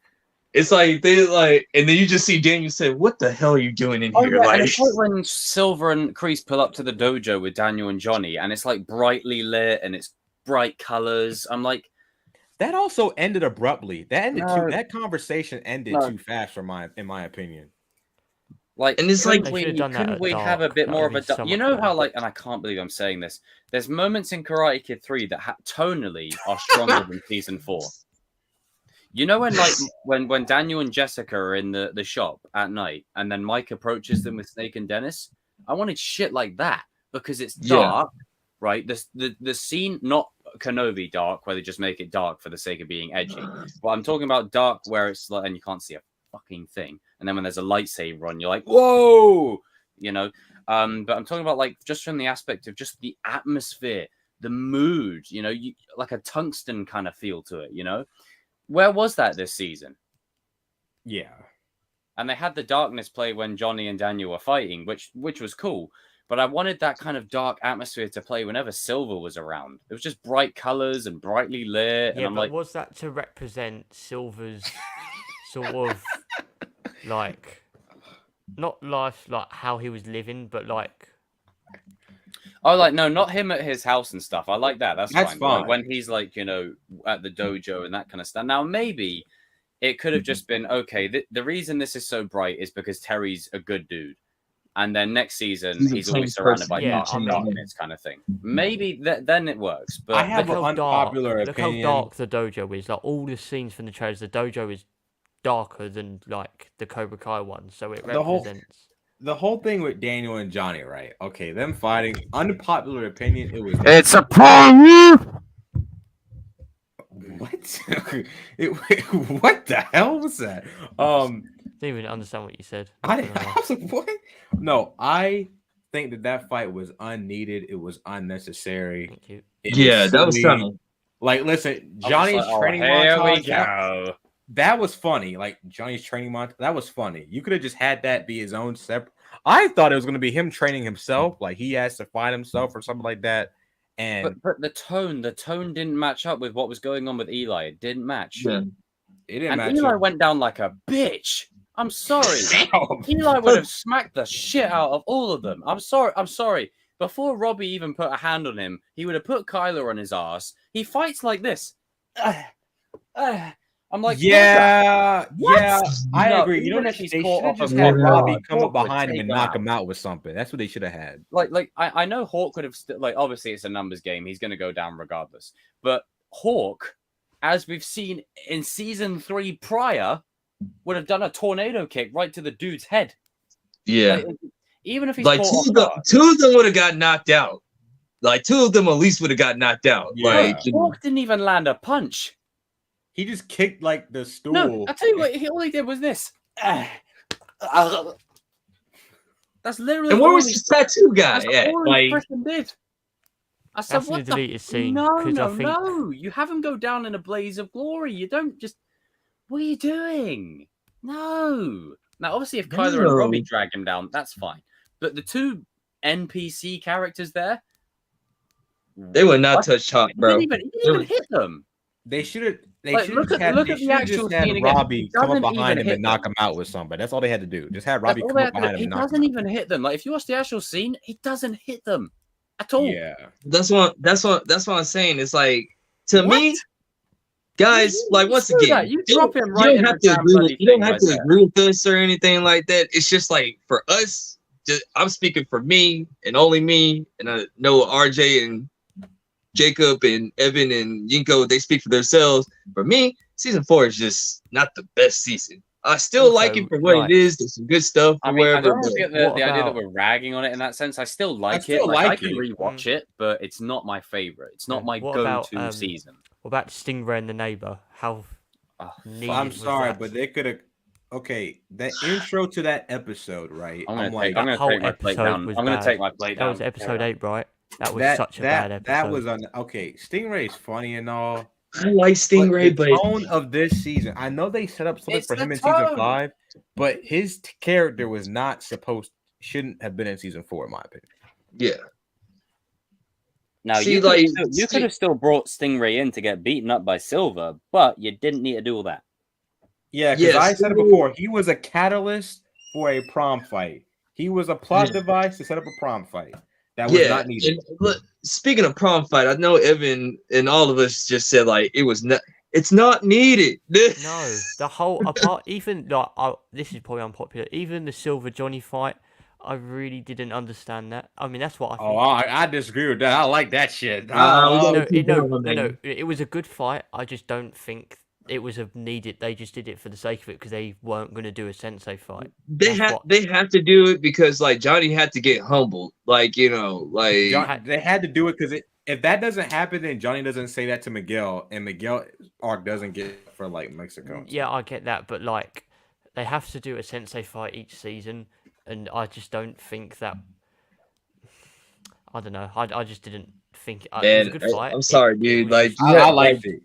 It's like and then you just see Daniel say, "What the hell are you doing in here?" Yeah, it's like when Silver and Kreese pull up to the dojo with Daniel and Johnny, and it's like brightly lit and it's bright colors. I'm like, that also ended abruptly. That conversation ended too fast in my opinion. Like, and it's like, couldn't we have a bit more of a, you know how and I can't believe I'm saying this. There's moments in Karate Kid 3 that tonally are stronger than season 4. You know when Daniel and Jessica are in the shop at night, and then Mike approaches them with Snake and Dennis. I wanted shit like that because it's dark, right? The scene, not Kenobi dark, where they just make it dark for the sake of being edgy. But I'm talking about dark where it's and you can't see a fucking thing. And then when there's a lightsaber on, you're like, whoa! you know. But I'm talking about like just from the aspect of just the atmosphere, the mood, you know, like a tungsten kind of feel to it, you know. Where was that this season? Yeah. And they had the darkness play when Johnny and Daniel were fighting, which was cool. But I wanted that kind of dark atmosphere to play whenever Silver was around. It was just bright colors and brightly lit. Yeah, and I'm but like, was that to represent Silver's sort of like not life, like how he was living, but like oh, like no, not him at his house and stuff. I like that. That's fine. But, like, fine. when he's like, you know, at the dojo and that kind of stuff. Now maybe it could have just been okay. The reason this is so bright is because Terry's a good dude. And then next season, he's always surrounded by darkness kind of thing. Maybe then it works. But I have an unpopular look opinion. how dark the dojo is. Like all the scenes from the trailers, the dojo is darker than like the Cobra Kai one, so it represents. The whole thing with Daniel and Johnny, right? Okay, them fighting. Unpopular opinion. It was. It's a problem. What? What the hell was that? Didn't even understand what you said. I was like, what? No, I think that fight was unneeded. It was unnecessary. Thank you. That was kind of like, listen, Johnny's training montage. That was funny. Like Johnny's training montage. That was funny. You could have just had that be his own separate. I thought it was going to be him training himself, like he has to fight himself or something like that. And but the tone didn't match up with what was going on with Eli. It didn't match. Yeah. It didn't and match Eli up. went down like a bitch. I'm sorry. Eli would have smacked the shit out of all of them. I'm sorry. Before Robbie even put a hand on him, he would have put Kyler on his ass. He fights like this. I'm like, yeah, what? I No, agree. You know even what? if he's They caught should have off just a had guard, Robbie come Hawk up would behind him take and him knock out. him out with something. That's what they should have had. Like I know Hawk could have like obviously it's a numbers game. He's going to go down regardless. But Hawk, as we've seen in season 3 prior, would have done a tornado kick right to the dude's head. Yeah. Like, even if he's like caught two of them would have got knocked out. Like two of them at least would have got knocked out. Yeah. Like Hawk didn't even land a punch. He just kicked like the stool. No, I tell you what, all he did was this. That's literally. And where was his tattoo guy at? All Like, he freaking did. I said, That's what the deleted scene. No, I think... no. You have him go down in a blaze of glory. You don't just. What are you doing? No. Now, obviously, if Kyler and Robbie drag him down, that's fine. But the two NPC characters there, they would not touch Hawk, bro. He didn't even hit them. They should have. They Like, should look have at had, the actual just had scene again. Robbie come up Doesn't behind even him hit and knock them. him out with something. That's all they had to do. Just have Robbie That's all come they up had to behind do. him and He knock him doesn't out. even hit them. Like if you watch the actual scene, he doesn't hit them at all. Yeah. That's what I'm saying. It's like to me, guys, like once again, you drop him right in the damn bloody you don't thing have right to there. agree with us or anything like that. It's just like for us, I'm speaking for me and only me, and I know RJ and Jacob and Evan and Yinko, they speak for themselves. For me, season 4 is just not the best season. I still Also, like it for what it is. There's some good stuff. I mean, I wherever, don't get the idea that about- we're ragging on it in that sense. I still like still it. Like, I like can it. rewatch it, but it's not my favorite. It's not my What go-to about, season. What about Stingray and the Neighbor? How needed I'm was sorry, that? but they could have. Okay, the intro to that episode, right? I'm gonna like, take my plate episode down. was I'm gonna bad. take my plate That down. was episode 8, right? That was that, such a that, bad episode. That was okay. Stingray's funny and all. I like Stingray, but but the tone of this season, I know they set up something It's for him the in season tone. 5, but his character was not shouldn't have been in season 4, in my opinion. yeah. Now See, you like, could have still brought Stingray in to get beaten up by Silver, but you didn't need to do all that. Yeah, because Yes. I said it before. He was a catalyst for a prom fight. He was a plot device to set up a prom fight. That was not needed. And look, speaking of prom fight, I know Evan and all of us just said like it was not. It's not needed. No, the whole apart even like this is probably unpopular. Even the Silver Johnny fight, I really didn't understand that. I mean, that's what I think. Oh, I disagree with that. I like that shit. No, it was a good fight. I just don't think it was a needed. They just did it for the sake of it because they weren't going to do a sensei fight. They have to do it because like Johnny had to get humbled. Like they had to do it because if that doesn't happen, then Johnny doesn't say that to Miguel, and Miguel arc doesn't get for like Mexico. Yeah, I get that, but like they have to do a sensei fight each season. and I just don't think that. I don't know. I just didn't think it was a good fight. I'm sorry, dude. Like I liked it.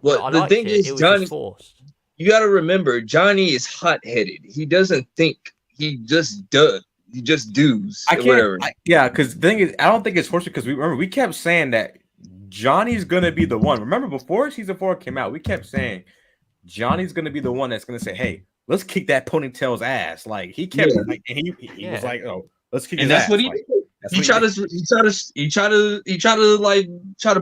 What I the liked thing it. is, It was Johnny, just forced. you got to remember, Johnny is hot-headed. He doesn't think. He just does. He just does. Whatever. Because the thing is, I don't think it's forced because we kept saying that Johnny's gonna be the one. Remember before season 4 came out, we kept saying Johnny's gonna be the one that's gonna say, "Hey, let's kick that ponytail's ass." Like he kept, like, and he was like, "Oh, let's kick his ass." What he did. He tried to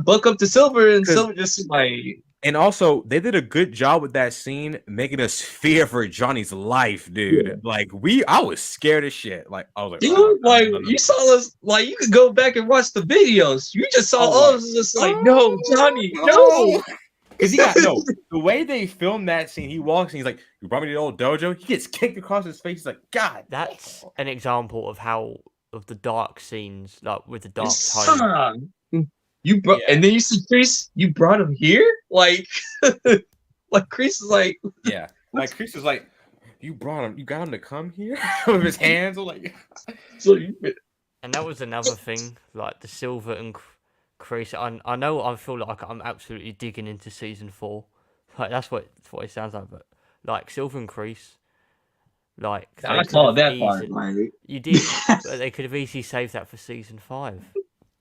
buck up to Silver, and Silver just like. And also, they did a good job with that scene, making us fear for Johnny's life, dude. Yeah. Like I was scared as shit. Like I was like, dude, you saw us. Like you could go back and watch the videos. You just saw us just like, no, Johnny, no. Because he got the way they filmed that scene. He walks and he's like, "You brought me to the old dojo." He gets kicked across his face. He's like, "God." That's an example of the dark scenes, like with the dark tone. And then you see Chris. You brought him here, like Chris is like, like Chris is like, you brought him, you got him to come here with his hands, like. And that was another thing, like the Silver and Chris. I know I feel like I'm absolutely digging into season 4, like that's what it sounds like. But like Silver and Chris, like I called that part. You did, but they could have easily saved that for season 5.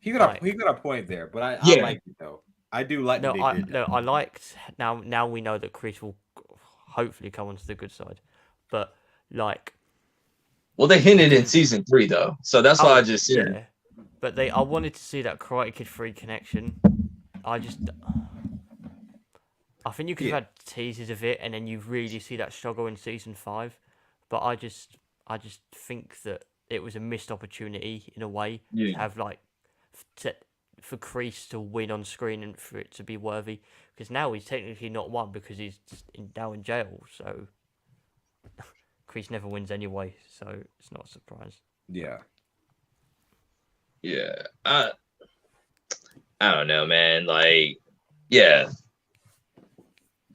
He got a point there, but I like it though. I do like. I liked. Now we know that Chris will hopefully come onto the good side, but like. Well, they hinted in season 3 though, so that's why I just said. Yeah. But I wanted to see that Karate Kid 3 connection. I think you could have had teasers of it, and then you really see that struggle in season 5. But I just think that it was a missed opportunity in a way to have for Kreese to win on screen and for it to be worthy, because now he's technically not won because he's now in jail. So Kreese never wins anyway, so it's not a surprise. Yeah. I don't know, man. Like, yeah,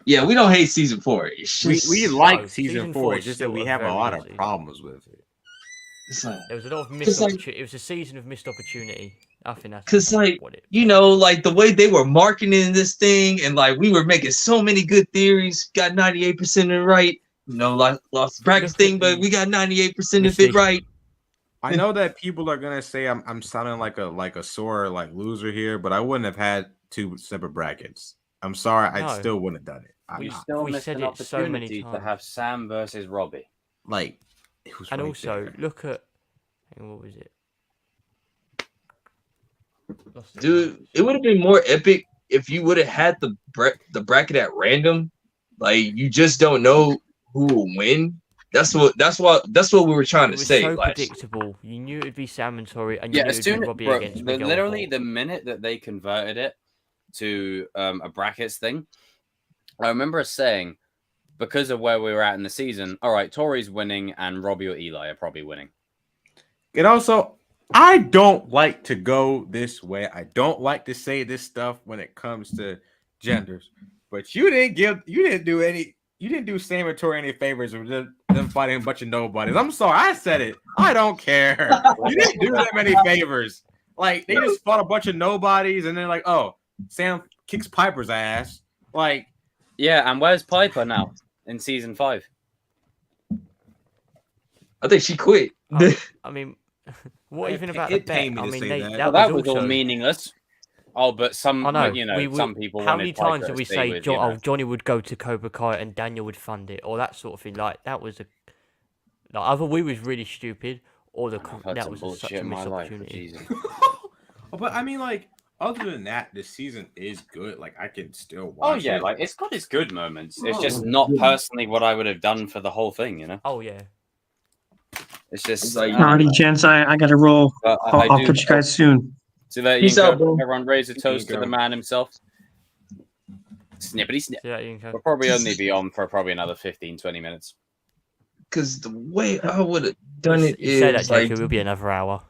we don't hate season 4. It's just, we like season 4. It's just that we have a lot of problems with it. There was a lot of missed opportunity. It was a season of missed opportunity. I think that's because, like, like the way they were marketing this thing, and like we were making so many good theories, got 98% of it right. Like lost the brackets thing, but we got 98% of it right. I know that people are gonna say I'm sounding like a sore loser here, but I wouldn't have had 2 separate brackets. I'm sorry, I still wouldn't have done it. We said an opportunity to have Sam versus Robbie. Like, it was. And also there. Look at what was it? Dude, it would have been more epic if you would have had the bracket at random. Like, you just don't know who will win. That's what we were trying to say. So predictable. You knew it'd be Sam and Tori, and you knew it'd be Robbie against Miguel. Literally, the minute that they converted it to a brackets thing, I remember us saying, because of where we were at in the season, all right, Tori's winning, and Robbie or Eli are probably winning. And also, I don't like to go this way. I don't like to say this stuff when it comes to genders. But you didn't do Sam and Tori any favors with them fighting a bunch of nobodies. I'm sorry, I said it. I don't care. You didn't do them any favors. Like, they just fought a bunch of nobodies, and then like, oh, Sam kicks Piper's ass. Like, yeah, and where's Piper now in season 5? I think she quit. I mean, what even about the bet? I mean, that was all meaningless. Oh, but some, some people. How many times did we say Johnny would go to Cobra Kai and Daniel would fund it, or that sort of thing? Like, that was either we was really stupid, or that was such a missed opportunity. But I mean, like, other than that, this season is good. Like, I can still watch. Oh yeah, like it's got its good moments. It's just not personally what I would have done for the whole thing, you know. Oh yeah. It's just like, alrighty, gents. I gotta roll. I'll catch you guys soon. So that everyone raise a toast to the man himself. Snippity snip. We'll probably only be on for another 15-20 minutes. Because the way I would have done it is say that, Jacob, it will be another hour.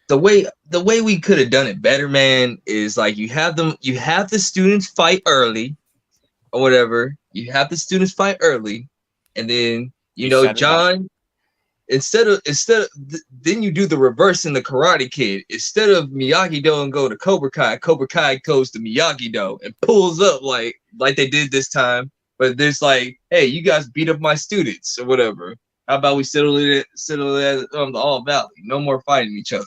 The way we could have done it better, man, is like you have the students fight early, or whatever. You have the students fight early, and then John. then you do the reverse in the Karate Kid. Instead of Miyagi-Do and go to Cobra Kai goes to Miyagi-Do and pulls up like they did this time. But there's like, hey, you guys beat up my students or whatever. How about we settle it the All Valley? No more fighting each other.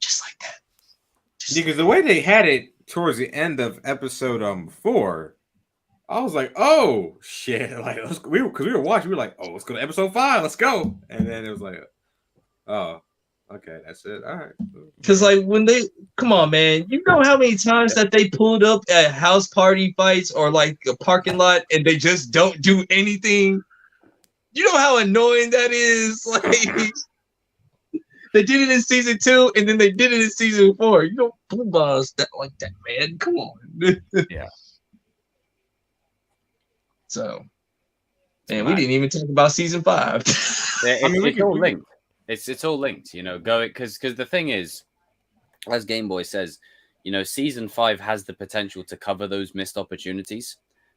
Just like that. Because the way they had it towards the end of episode 4, I was like, oh shit! Like because we were watching, we were like, oh, let's go to episode 5, let's go. And then it was like, oh, okay, that's it. All right. Because like when they come on, man, you know how many times that they pulled up at house party fights or like a parking lot and they just don't do anything. You know how annoying that is. Like they did it in season 2 and then they did it in season 4. You don't blue balls that like that, man. Come on. Yeah. So, man, we didn't even talk about season 5. It's all linked. It's all linked, you know. Because the thing is, as Game Boy says, you know, season 5 has the potential to cover those missed opportunities.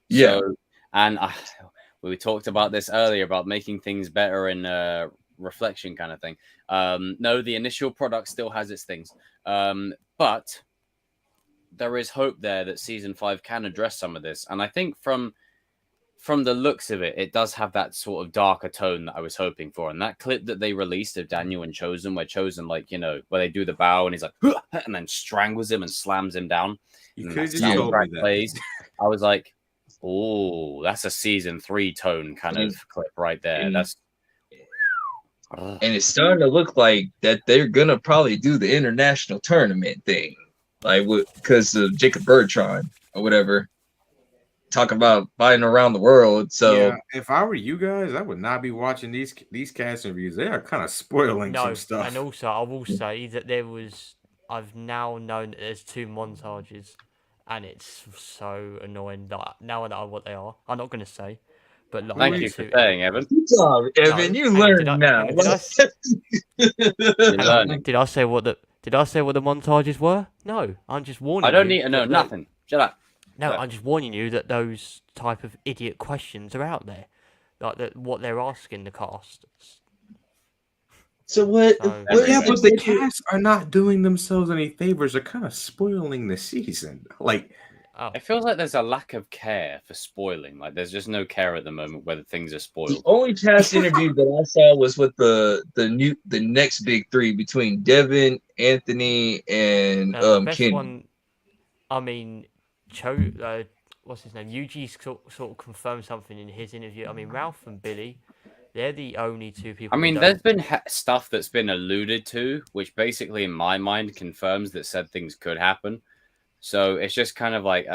Yeah, so, and we talked about this earlier about making things better in reflection kind of thing. No, the initial product still has its things, but there is hope there that season 5 can address some of this, and I think from the looks of it, it does have that sort of darker tone that I was hoping for. And that clip that they released of Daniel and Chosen, where Chosen, like, you know, where they do the bow and he's like, and then strangles him and slams him down. You could have just told me that. Plays. I was like, oh, that's a season 3 tone kind of clip right there. And it's starting to look like that they're gonna probably do the international tournament thing, like because of Jacob Bertrand or whatever. Talk about fighting around the world. So yeah, if I were you guys, I would not be watching these cast reviews. They are kind of spoiling some stuff. And also, I will say that I've now known that there's 2 montages, and it's so annoying. That now that I know what they are, I'm not going to say. But like, thank you for saying, Evan. Good job, Evan. You learned now. Did I say what the montages were? No, I'm just warning you. I don't need to know nothing. Shut up. No, I'm just warning you that those type of idiot questions are out there, like what they're asking the cast. So what? Yeah, but the cast are not doing themselves any favors. They're kind of spoiling the season. Like, it feels like there's a lack of care for spoiling. Like, there's just no care at the moment whether things are spoiled. The only cast interview that I saw was with the next big 3 between Devin, Anthony, and Kenny. One, I mean. What's his name? Yuji's sort of confirmed something in his interview. I mean, Ralph and Billy, they're the only 2 people. I mean, there's been stuff that's been alluded to, which basically, in my mind, confirms that said things could happen. So it's just kind of like,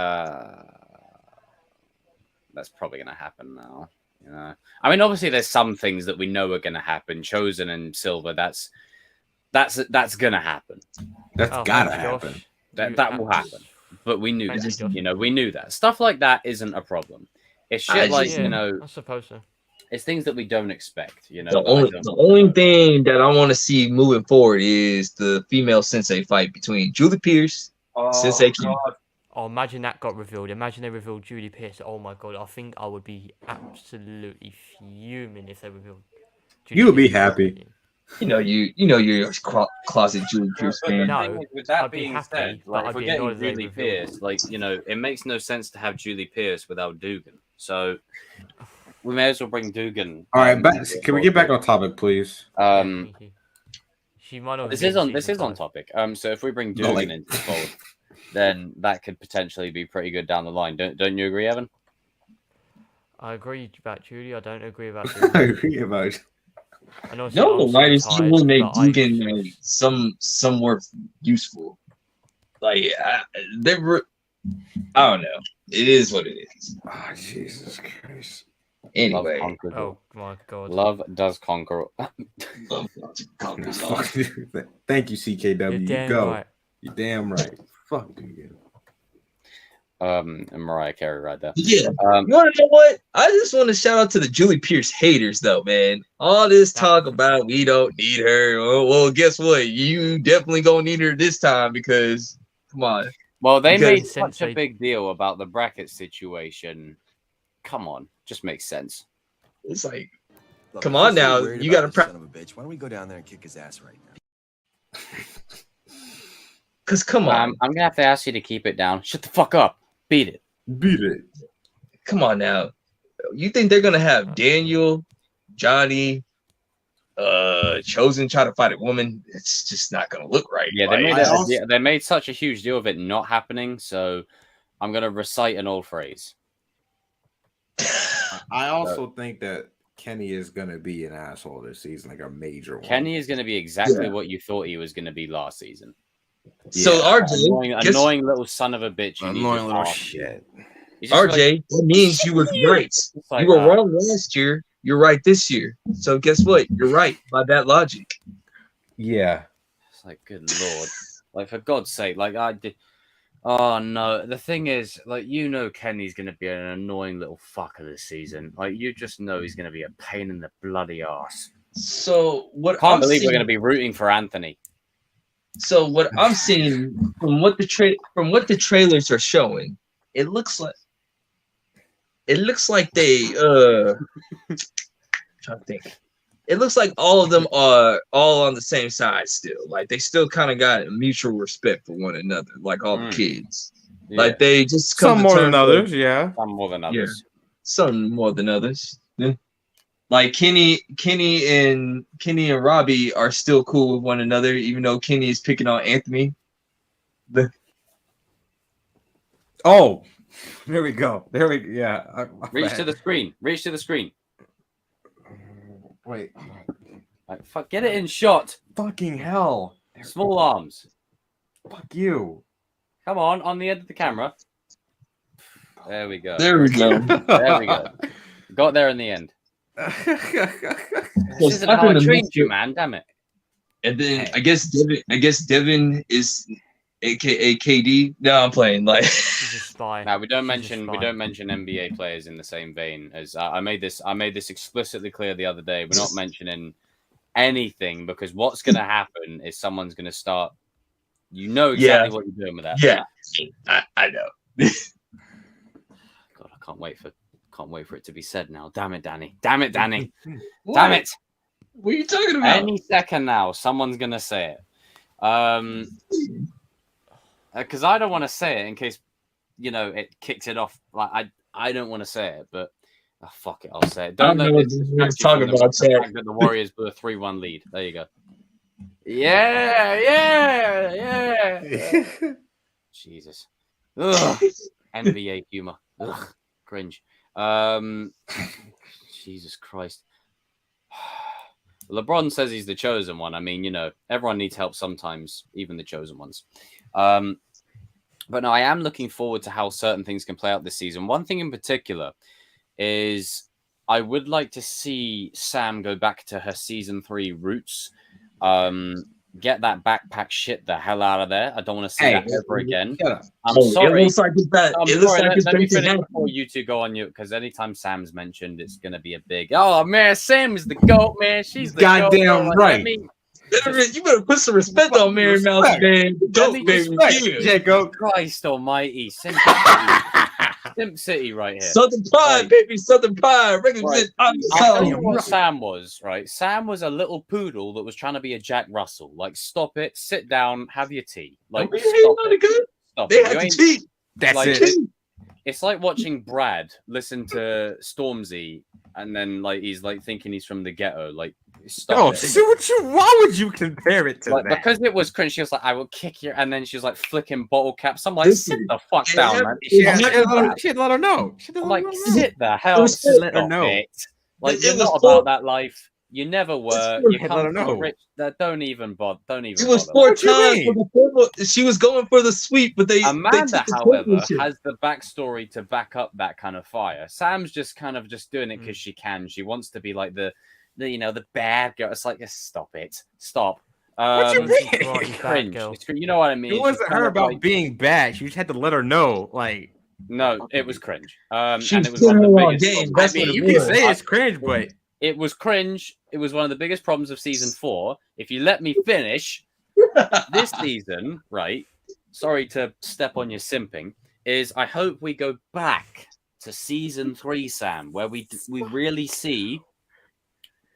that's probably going to happen now. You know, I mean, obviously, there's some things that we know are going to happen. Chosen and Silver, that's going to happen. That's gotta happen. That will happen. But we knew that, you know, we knew that. Stuff like that isn't a problem. It's shit you know, I suppose so. It's things that we don't expect, you know. The only thing that I want to see moving forward is the female sensei fight between Julie Pierce, Sensei Kim. Oh, imagine that got revealed. Imagine they revealed Julie Pierce. Oh my god, I think I would be absolutely fuming if they revealed Julie You would be happy. You know you're a closet Julie Pierce fan. No, with that being said, like, if we're getting Julie Pierce, like, you know, it makes no sense to have Julie Pierce without Dugan. So we may as well bring Dugan. All right, can we get back on topic, please? She might not. This is on topic. So if we bring Dugan into the fold, then that could potentially be pretty good down the line. Don't you agree, Evan? I agree about Julie. I don't agree about. I agree about. No, why does you will make Dugan some work useful? Like I don't know. It is what it is. Oh, Jesus Christ. Anyway. Oh my god. Love does conquer. Love does conquer. Thank you, CKW. You're Go. Right. You're damn right. Fuck Dugan. And Mariah Carey right there. Yeah. You want to know what? I just want to shout out to the Julie Pierce haters, though, man. All this talk about we don't need her. Well, guess what? You definitely gonna need her this time because, come on. Well, they made such a big deal about the bracket situation. Come on, just makes sense. It's like, Look, come on now, you got to son of a bitch. Why don't we go down there and kick his ass right now? Because come on, I'm gonna have to ask you to keep it down. Shut the fuck up. Beat it. Beat it. Come on now. You think they're gonna have Daniel, Johnny, Chosen try to fight a woman? It's just not gonna look right. Yeah, like, they made such a huge deal of it not happening. So I'm gonna recite an old phrase. I also think that Kenny is gonna be an asshole this season, like a major one. Kenny is gonna be exactly what you thought he was gonna be last season. So RJ, annoying little son of a bitch. Annoying little shit. RJ, that means you were right. You were wrong last year. You're right this year. So guess what? You're right by that logic. Yeah. It's like, good lord. Like, for God's sake, like I did. Oh no. The thing is, like, Kenny's gonna be an annoying little fucker this season. Like, you just know he's gonna be a pain in the bloody ass. So what? Can't believe we're gonna be rooting for Anthony. So what I'm seeing from what the trailers are showing, it looks like they trying to think. It looks like all of them are all on the same side still. Like they still kind of got a mutual respect for one another, like all the kids. Yeah. Like they just come some more than others, yeah. Some more than others. Yeah. Some more than others. Yeah. Like Kenny and Robbie are still cool with one another, even though Kenny is picking on Anthony. Oh, there we go. Yeah. Reach to the screen. Reach to the screen. Wait. Like, fuck, get it in shot. Fucking hell. Small arms. Fuck you. Come on the end of the camera. There we go. There we go. There we go. Got there in the end. This isn't how I trained you, man. Damn it. And then I guess Devin is AKA KD. No, I'm playing like He's a spy. No, we don't mention NBA players in the same vein as I made this explicitly clear the other day. We're not mentioning anything because what's going to happen is someone's going to start. You know exactly what you're doing with that. Yeah, I know. God, I can't wait for it to be said now. Damn it, Danny. Damn it, Danny. Damn it. What are you talking about? Any second now, someone's going to say it. Because I don't want to say it in case, it kicks it off. Like I don't want to say it, but fuck it, I'll say it. Don't let this talking about the Warriors blew a 3-1 lead. There you go. Yeah. Jesus. Ugh. NBA humor. Ugh. Cringe. Jesus Christ. LeBron says he's the chosen one. I mean, everyone needs help sometimes, even the chosen ones. But no, I am looking forward to how certain things can play out this season. One thing in particular is I would like to see Sam go back to her season 3 roots. Get that backpack shit the hell out of there. I don't want to see that ever again. I'm sorry. It looks like Let me finish before you two go on you, because anytime Sam's mentioned, it's going to be a big, oh man, Sam is the GOAT, man. She's the goddamn GOAT. right. You better put some respect on Mary Mouse, man. Don't, baby. Jacob. Christ almighty. Simp City right here. Southern Pride, baby. Southern Pride. Right. I'll tell you what Sam was, right? Sam was a little poodle that was trying to be a Jack Russell. Like, stop it. Sit down. Have your tea. Like, stop it. Stop they it. had to tea. That's like, it. It's like watching Brad listen to Stormzy and then like he's like thinking he's from the ghetto. Like, stop it. Why would you compare it to like, that? because it was cringe. She was like, "I will kick you," and then she was like flicking bottle caps. I'm like, sit the fuck down, man. She had to let her know. I'm like, sit the hell. Let her know. Like, you're not about that life. You never were. You Let come her know. from rich. Don't even bother. Don't even. It was bother. 4 times. She was going for the sweep, but they. Amanda, they however, has the backstory to back up that kind of fire. Sam's just kind of just doing it because she can. She wants to be like the bad girl. It's like, just stop it. Stop. What you mean? Cringe. You know what I mean? It wasn't her about being bad. She just had to let her know. Like, no, it was cringe. And it was one of the biggest. You can say it's cringe, but it was cringe. It was one of the biggest problems of season 4. If you let me finish, this season, right? Sorry to step on your simping. Is I hope we go back to season 3, Sam, where we really see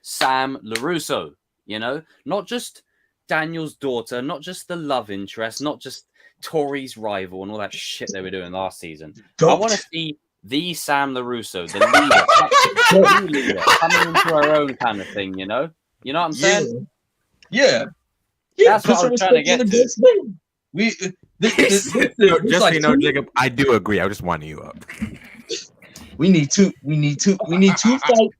Sam LaRusso, you know, not just Daniel's daughter, not just the love interest, not just Tori's rival and all that shit they were doing last season. I want to see the Sam LaRusso, the leader, coming into her own kind of thing, you know? You know what I'm saying? Yeah. That's what I'm trying to get to. Just so you know, Jacob, I do agree. I just winding you up. We need two fights.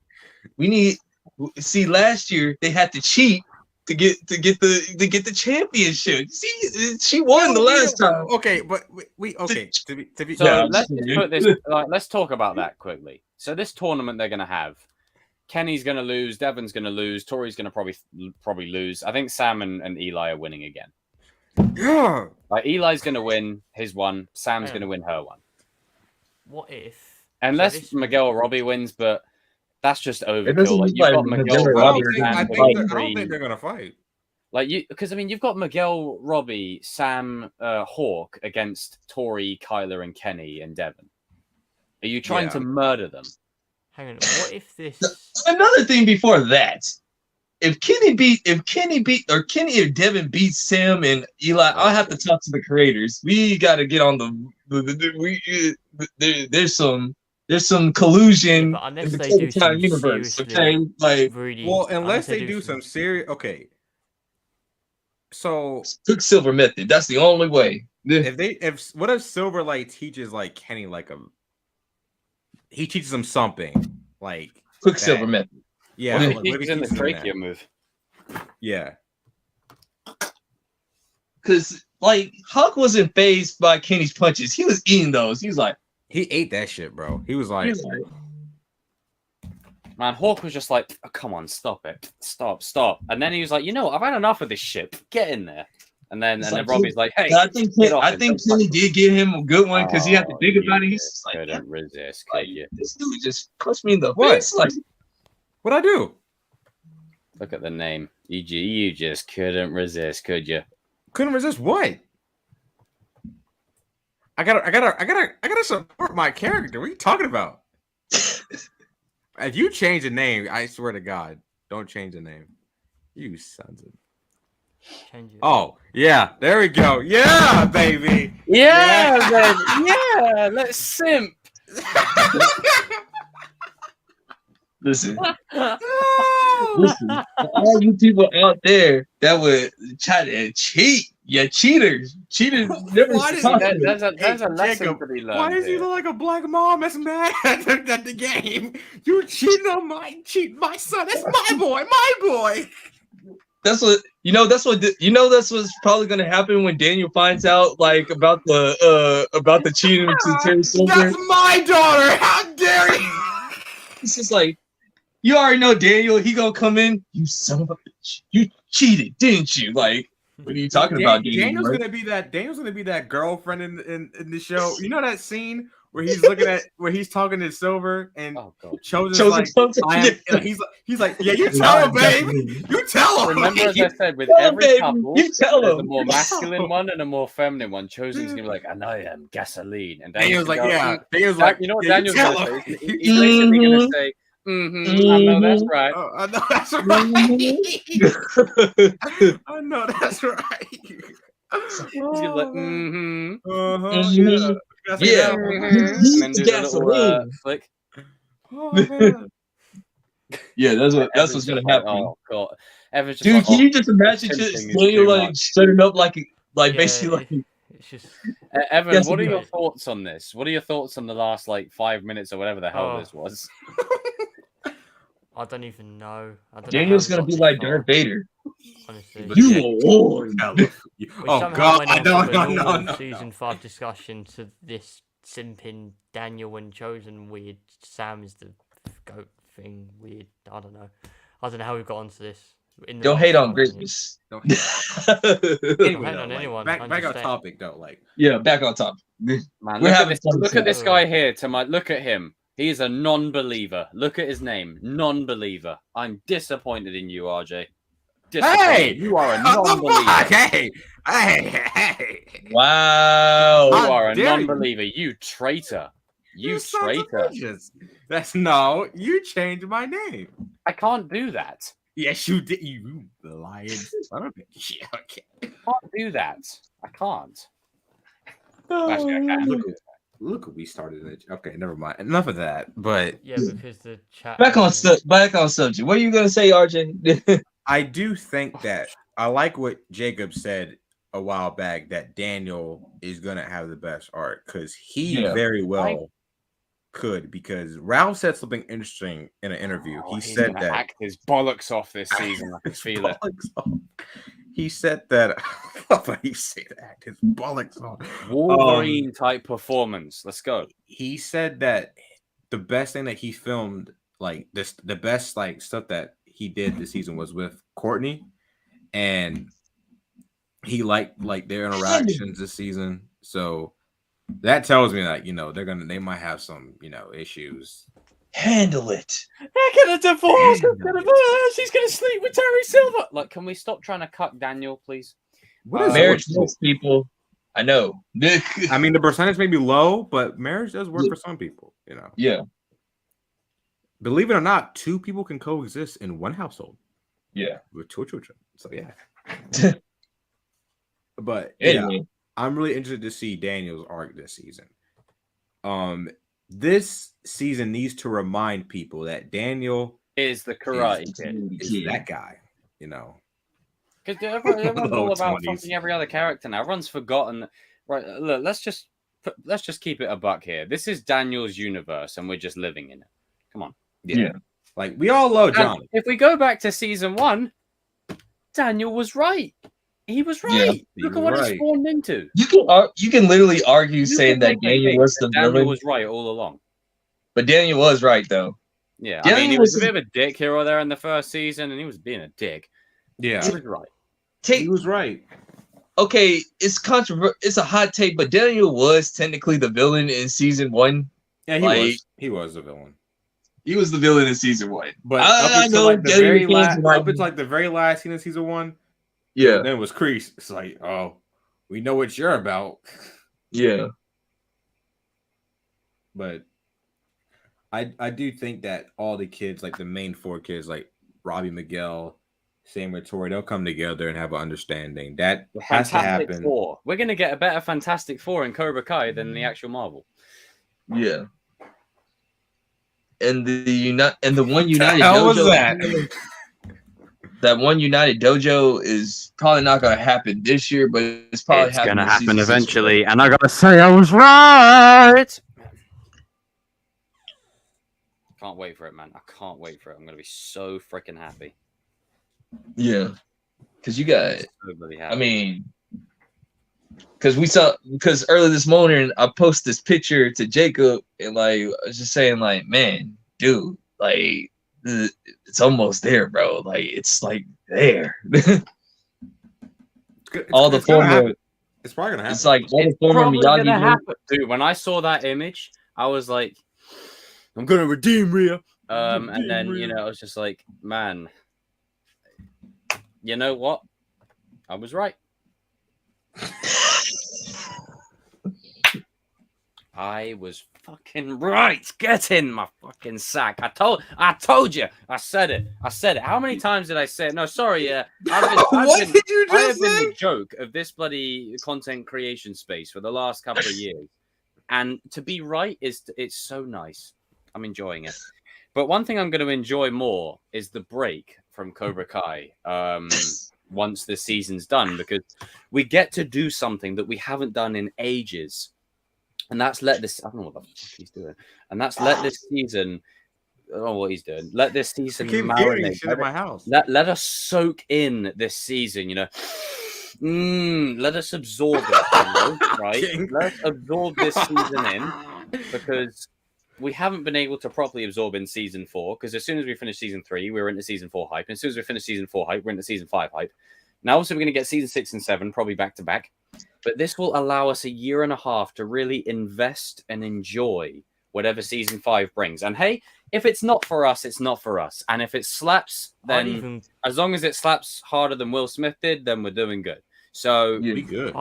See, last year they had to cheat to get the championship. See, she won the last time. Okay, but okay. So let's just put this. Let's talk about that quickly. So this tournament they're going to have. Kenny's going to lose. Devon's going to lose. Tori's going to probably lose. I think Sam and Eli are winning again. Yeah. Like Eli's going to win his one. Sam's going to win her one. What if? Unless Miguel Robbie wins, but that's just overkill. Like, you've got Miguel I Robbie. don't think they're going to fight. Like because I mean, you've got Miguel Robbie, Sam Hawk against Tori, Kyler, and Kenny and Devon. Are you trying to murder them? Hang on. What if this? Another thing before that. If Kenny or Devin beats Sam and Eli, I'll have to talk to the creators. We got to get on there's some collusion Yeah, in the Total universe. Okay, like unless they do some serious. Okay, so Quicksilver method. That's the only way. What if Silver like teaches like Kenny he teaches him something like Quicksilver method. Yeah, well, he's in the trachea move. Yeah, because like Hawk wasn't fazed by Kenny's punches. He was eating those. He was like, he ate that shit, bro. He was like, man, Hawk was just like, oh, come on, stop it, stop. And then he was like, you know what? I've had enough of this shit. Get in there. And then Robbie's like, hey, I think Kenny did give him a good one because he had to think about it. He's just like, couldn't resist, could you? This dude just punched me in the face. Like, what'd I do? Look at the name. You just couldn't resist, could you? Couldn't resist what? I gotta support my character. What are you talking about? If you change the name, I swear to God, don't change the name. You sons of. Change it. Oh yeah, there we go. Yeah, baby. Yeah, baby. Yeah, let's simp. Listen, all you people out there that would try to cheat, cheaters never stop. There's a lesson to be learned. Why does he look like a black mom that's mad at the game? You cheating on my son. That's my boy. That's what's probably gonna happen when Daniel finds out like about the cheating to Terry Silver. That's my daughter. How dare you? It's just like, you already know Daniel. He gonna come in. You son of a bitch. You cheated, didn't you? Like, what are you talking about, Daniel? Daniel's gonna be that girlfriend in the show. You know that scene where he's talking to Silver and Chosen's like, he's like, yeah, you tell him, babe. You tell him. Remember, as I said, with every couple, there's a more masculine one and a more feminine one. Chosen's gonna be like, and I am gasoline. And Daniel's like, yeah. Daniel's like, you know what Daniel's gonna say? He's basically gonna say, I know that's right. I know that's right. I know that's right. He's gonna be like, yeah. And then do the little flick. Yeah, that's what's gonna happen. Oh god, Evan's dude, can you just imagine Daniel like setting up like basically like. It's just Evan, what are your thoughts on this? What are your thoughts on the last like 5 minutes or whatever the hell this was? I don't even know. Daniel's gonna be like Darth Vader. Honestly, you Lord. Oh god, no. Season 5 discussion to this simping Daniel and Chosen weird. Sam is the goat thing weird. I don't know how we got onto this. Don't hate on greatness. Anyway, on anyone. Back on topic though. Like, yeah, back on topic. Man, look at this guy here. Look at him. He is a non-believer. Look at his name, non-believer. I'm disappointed in you, RJ. Hey, you are a non-believer. Hey. Wow, you are a non-believer. You traitor. You traitor. That's no, you changed my name. I can't do that. Yes, you did. You lying son of a bitch. Yeah, okay. I can't do that. I can't. Actually, I can. Look what we started it. Okay, never mind. Enough of that. But yeah, because the chat. Back on subject. What are you gonna say, RJ? I do think that I like what Jacob said a while back that Daniel is gonna have the best art because he very well could. Because Ralph said something interesting in an interview. He said that act his bollocks off this season. I can feel it. He said that. He said act his bollocks off. Wolverine type performance. Let's go. He said that the best thing that he filmed, like this, the best like stuff that he did this season was with Courtney, and he liked like their interactions this season. So that tells me that they might have some issues. Handle it. They're gonna divorce. She's gonna sleep with Terry Silver. Like, can we stop trying to cut Daniel, please? What is marriage most people? I know. I mean, the percentage may be low, but marriage does work for some people. Yeah. Believe it or not, two people can coexist in one household. Yeah. With children. So yeah. But anyway, yeah, I'm really interested to see Daniel's arc this season. This season needs to remind people that Daniel is the karate kid. Is that guy, Because everyone's all about fucking every other character now. Everyone's forgotten. Right, look, let's just keep it a buck here. This is Daniel's universe, and we're just living in it. Come on. Yeah. Like, we all love Johnny. And if we go back to season 1, Daniel was right. He was right. Look at what he spawned into. You can literally argue saying that Daniel was the villain. Daniel was right all along. But Daniel was right though. Yeah, I mean, he was a bit of a dick here or there in the first season, and he was being a dick. Yeah, he was right. He was right. Okay, it's It's a hot take, but Daniel was technically the villain in season 1. Yeah, he was the villain. He was the villain in season 1. But up until the very last scene of season 1. Yeah. Then it was Kreese. It's like, oh, we know what you're about. Yeah. But I do think that all the kids, like the main 4 kids, like Robbie, Miguel, Sam, and Tori, they'll come together and have an understanding. That has to happen. Four. We're gonna get a better Fantastic Four in Cobra Kai than the actual Marvel. Yeah. And the one United Dojo. Was that one United Dojo is probably not going to happen this year, but it's probably going to happen eventually. And I got to say, I was right. Can't wait for it, man. I can't wait for it. I'm going to be so freaking happy. Yeah. Because you got, I mean, because earlier this morning, I posted this picture to Jacob and like, I was just saying like, man, dude, like, it's almost there, bro. Like it's like there. All the former. It's probably gonna happen. It's like all the former Miyagi. Dude, when I saw that image, I was like, "I'm gonna redeem Rhea." And then I was just like, "Man, you know what? I was right." I was fucking right. Get in my fucking sack. I told you. I said it. How many times did I say it? No, sorry. What did you I just have say? been the joke of this bloody content creation space for the last couple of years. And to be right it's so nice. I'm enjoying it. But one thing I'm going to enjoy more is the break from Cobra Kai. Once the season's done, because we get to do something that we haven't done in ages. And that's I don't know what the fuck he's doing. And that's let this season. I don't know what he's doing. Let this season marinate. Shit at my house. Let us soak in this season. Let us absorb it. Right? Let's absorb this season in, because we haven't been able to properly absorb in season 4. Because as soon as we finish season 3, we were into season 4 hype. And as soon as we finish season 4 hype, we're into season 5 hype. Now, also, we're going to get season 6 and 7 probably back to back. But this will allow us a year and a half to really invest and enjoy whatever season 5 brings. And hey, if it's not for us, it's not for us. And if it slaps, then as long as it slaps harder than Will Smith did, then we're doing good. So be good.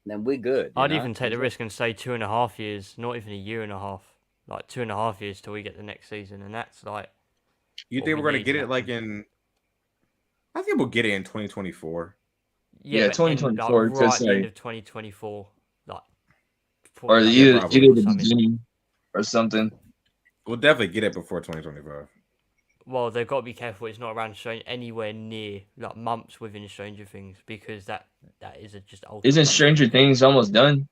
Then we're good. I'd even take the risk and say 2.5 years, not even a year and a half. like 2.5 years till we get the next season, and that's like. You think we're gonna get it like in? I think we'll get it in 2024. Yeah, 2024. Like, right at the end of 2024, like. Or either the beginning or something. We'll definitely get it before 2025. Well, they've got to be careful. It's not around anywhere near like months within Stranger Things because that is just old. Isn't Stranger Things almost done?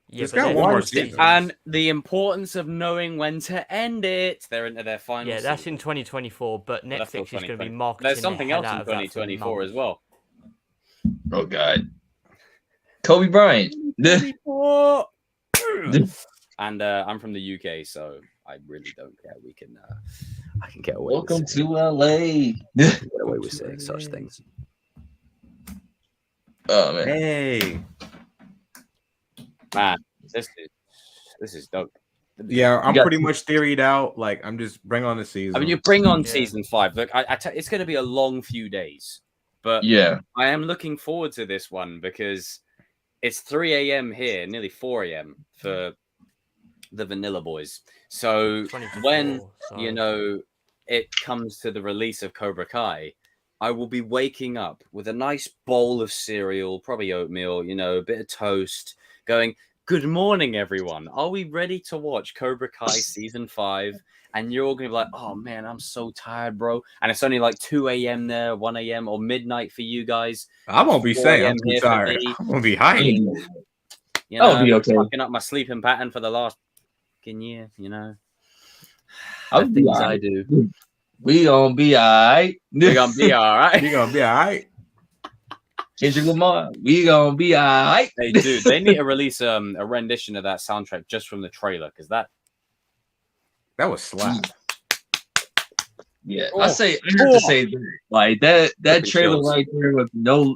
Yeah, it's got one more season. And the importance of knowing when to end it. They're into their final. Yeah, that's in 2024, but Netflix is going to be marketing. There's something else in 2024 as well. Oh God, Kobe Bryant. And I'm from the UK, so I really don't care. I can get away. Welcome with to LA. Get away with saying such things. Oh man. Hey, man, this is dope. Yeah, I'm pretty much theoried out. Like, I'm just bring on the season. I mean, you bring on season 5. Look, it's going to be a long few days, but yeah, I am looking forward to this one because it's 3 a.m. here, nearly 4 a.m. for the Vanilla Boys. So when it comes to the release of Cobra Kai, I will be waking up with a nice bowl of cereal, probably oatmeal, a bit of toast, going, "Good morning, everyone. Are we ready to watch Cobra Kai season 5?" And you're all going to be like, "Oh man, I'm so tired, bro." And it's only like 2 a.m. there, 1 a.m. or midnight for you guys. I won't be saying I'm too tired. I'm going to be hyped. I'll be okay. Fucking up my sleeping pattern for the last year, I'll be all right. I do. We gonna be alright. We gonna be alright. We gonna be alright. Kendrick Lamar. We gonna be alright. Hey, dude, they need to release a rendition of that soundtrack just from the trailer because that was slap. Yeah, I have to say that, like that trailer right there with no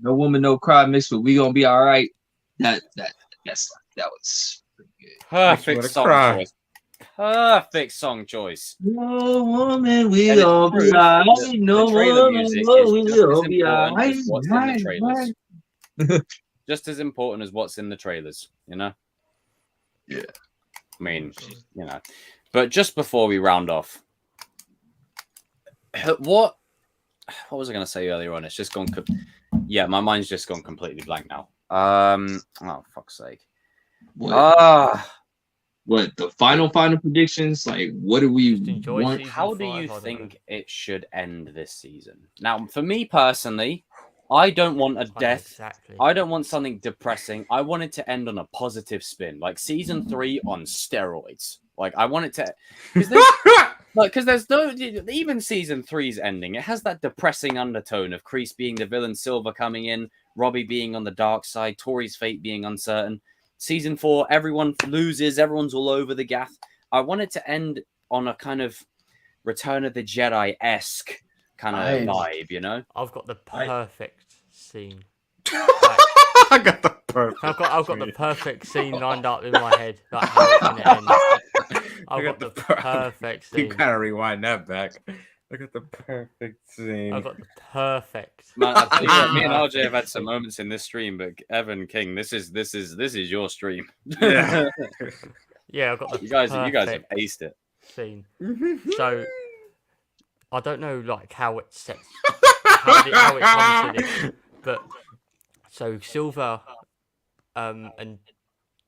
woman, no cry mixed with "We Gonna Be Alright." That was pretty good. Perfect song choice. Perfect song choice. No woman, we gonna be alright. No woman, we gonna be alright. What's in the trailers? Just as important as what's in the trailers, Yeah. I mean, But just before we round off, what was I going to say earlier on? It's just gone. Yeah, my mind's just gone completely blank now. Oh, fuck's sake. What the final predictions? Like, what do we want? How do you think it should end this season? Now, for me personally, I don't want a death. Exactly. I don't want something depressing. I want it to end on a positive spin, like season 3 on steroids. Like, I want it to, because there's no, even season 3's ending. It has that depressing undertone of Kreese being the villain, Silver coming in, Robbie being on the dark side, Tori's fate being uncertain. Season 4, everyone loses, everyone's all over the gaff. I want it to end on a kind of Return of the Jedi-esque kind of vibe, I've got the perfect scene. I got the perfect. I've got the perfect scene lined up in my head. Like how it's gonna end. I've got the perfect scene. You gotta rewind that back. I got the perfect scene. I got the perfect. Man, me and RJ have had some moments in this stream, but Evan King, this is your stream. Yeah, I got the. You guys have aced it. Scene. So I don't know like how it sets, how it comes to this, but so Silver, and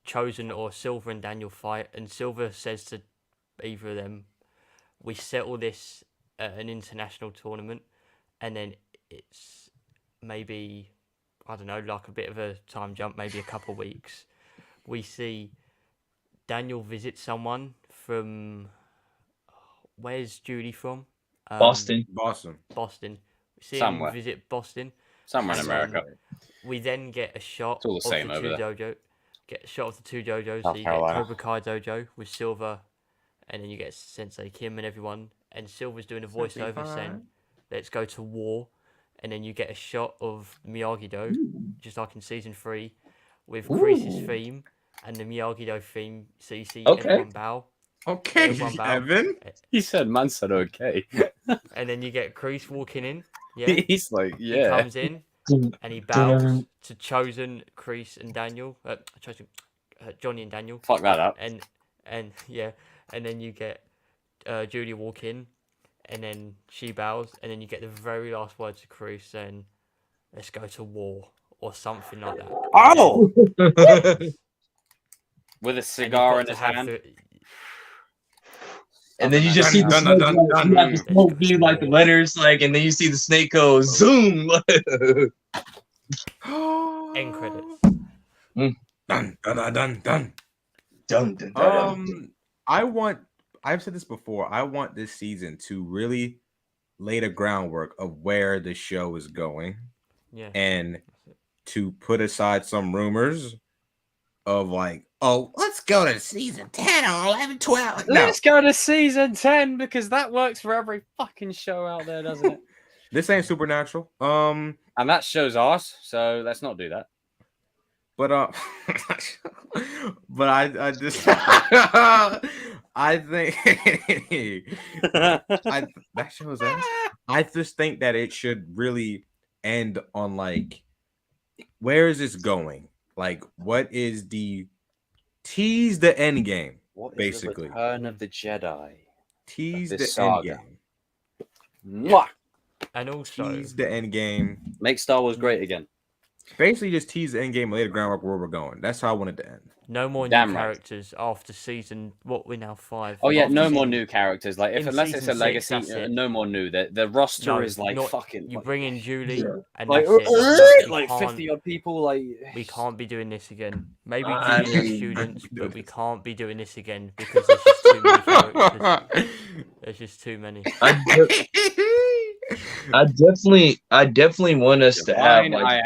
Chosen or Silver and Daniel fight, and Silver says to either of them, "We settle this at an international tournament," and then it's maybe, I don't know, like a bit of a time jump, maybe a couple of weeks. We see Daniel visit someone from, where's Judy from? Boston. We see somewhere. him visit Boston. Somewhere in America. We then get a shot it's all the same of the over two dojo. Get a shot of the two dojos. South So you Carolina. get Cobra Kai dojo with Silver, and then you get Sensei Kim and everyone. And Silver's doing a voiceover saying, "Let's go to war." And then you get a shot of Miyagi-Do, just like in season 3, with Kreese's theme and the Miyagi-Do theme. So you see everyone bow. Okay, Evan. He said, "Man said okay." And then you get Kreese walking in. Yeah, he's like, He comes in and he bows to Chosen, Kreese, and Daniel. Johnny and Daniel. Fuck that up. And and then you get Julie walk in, and then she bows, and then you get the very last words of Cruz saying, "Let's go to war," or something like that. Oh! With a cigar in his hand. And then you just see the snake, you have the smoke be like the letters, like, and then you see the snake go zoom. End credits. Dun dun dun dun dun. I've said this before. I want this season to really lay the groundwork of where the show is going. Yeah. And to put aside some rumors of like, oh, let's go to season 10 or 11, 12. Let's go to season 10 because that works for every fucking show out there, doesn't it? This ain't Supernatural. And that show's ours, so let's not do that. But but I just I think that shows ass. I just think that it should really end on like, where is this going? Like, what is the tease the end game? What is basically the Return of the Jedi? Tease the saga. end game. Mwah! And also tease the end game. Make Star Wars great again. Basically, just tease the end game, lay the groundwork where we're going. That's how I wanted to end. No more new characters after season. What, we're now 5. Oh yeah, no more new characters. Like unless it's a legacy, no more new. The roster is like fucking. You bring in Julie and like, that's it. Like 50 odd people. Like we can't be doing this again. Maybe junior students, but we can't be doing this again because there's just too many characters. There's just too many. I definitely want us to have. Like,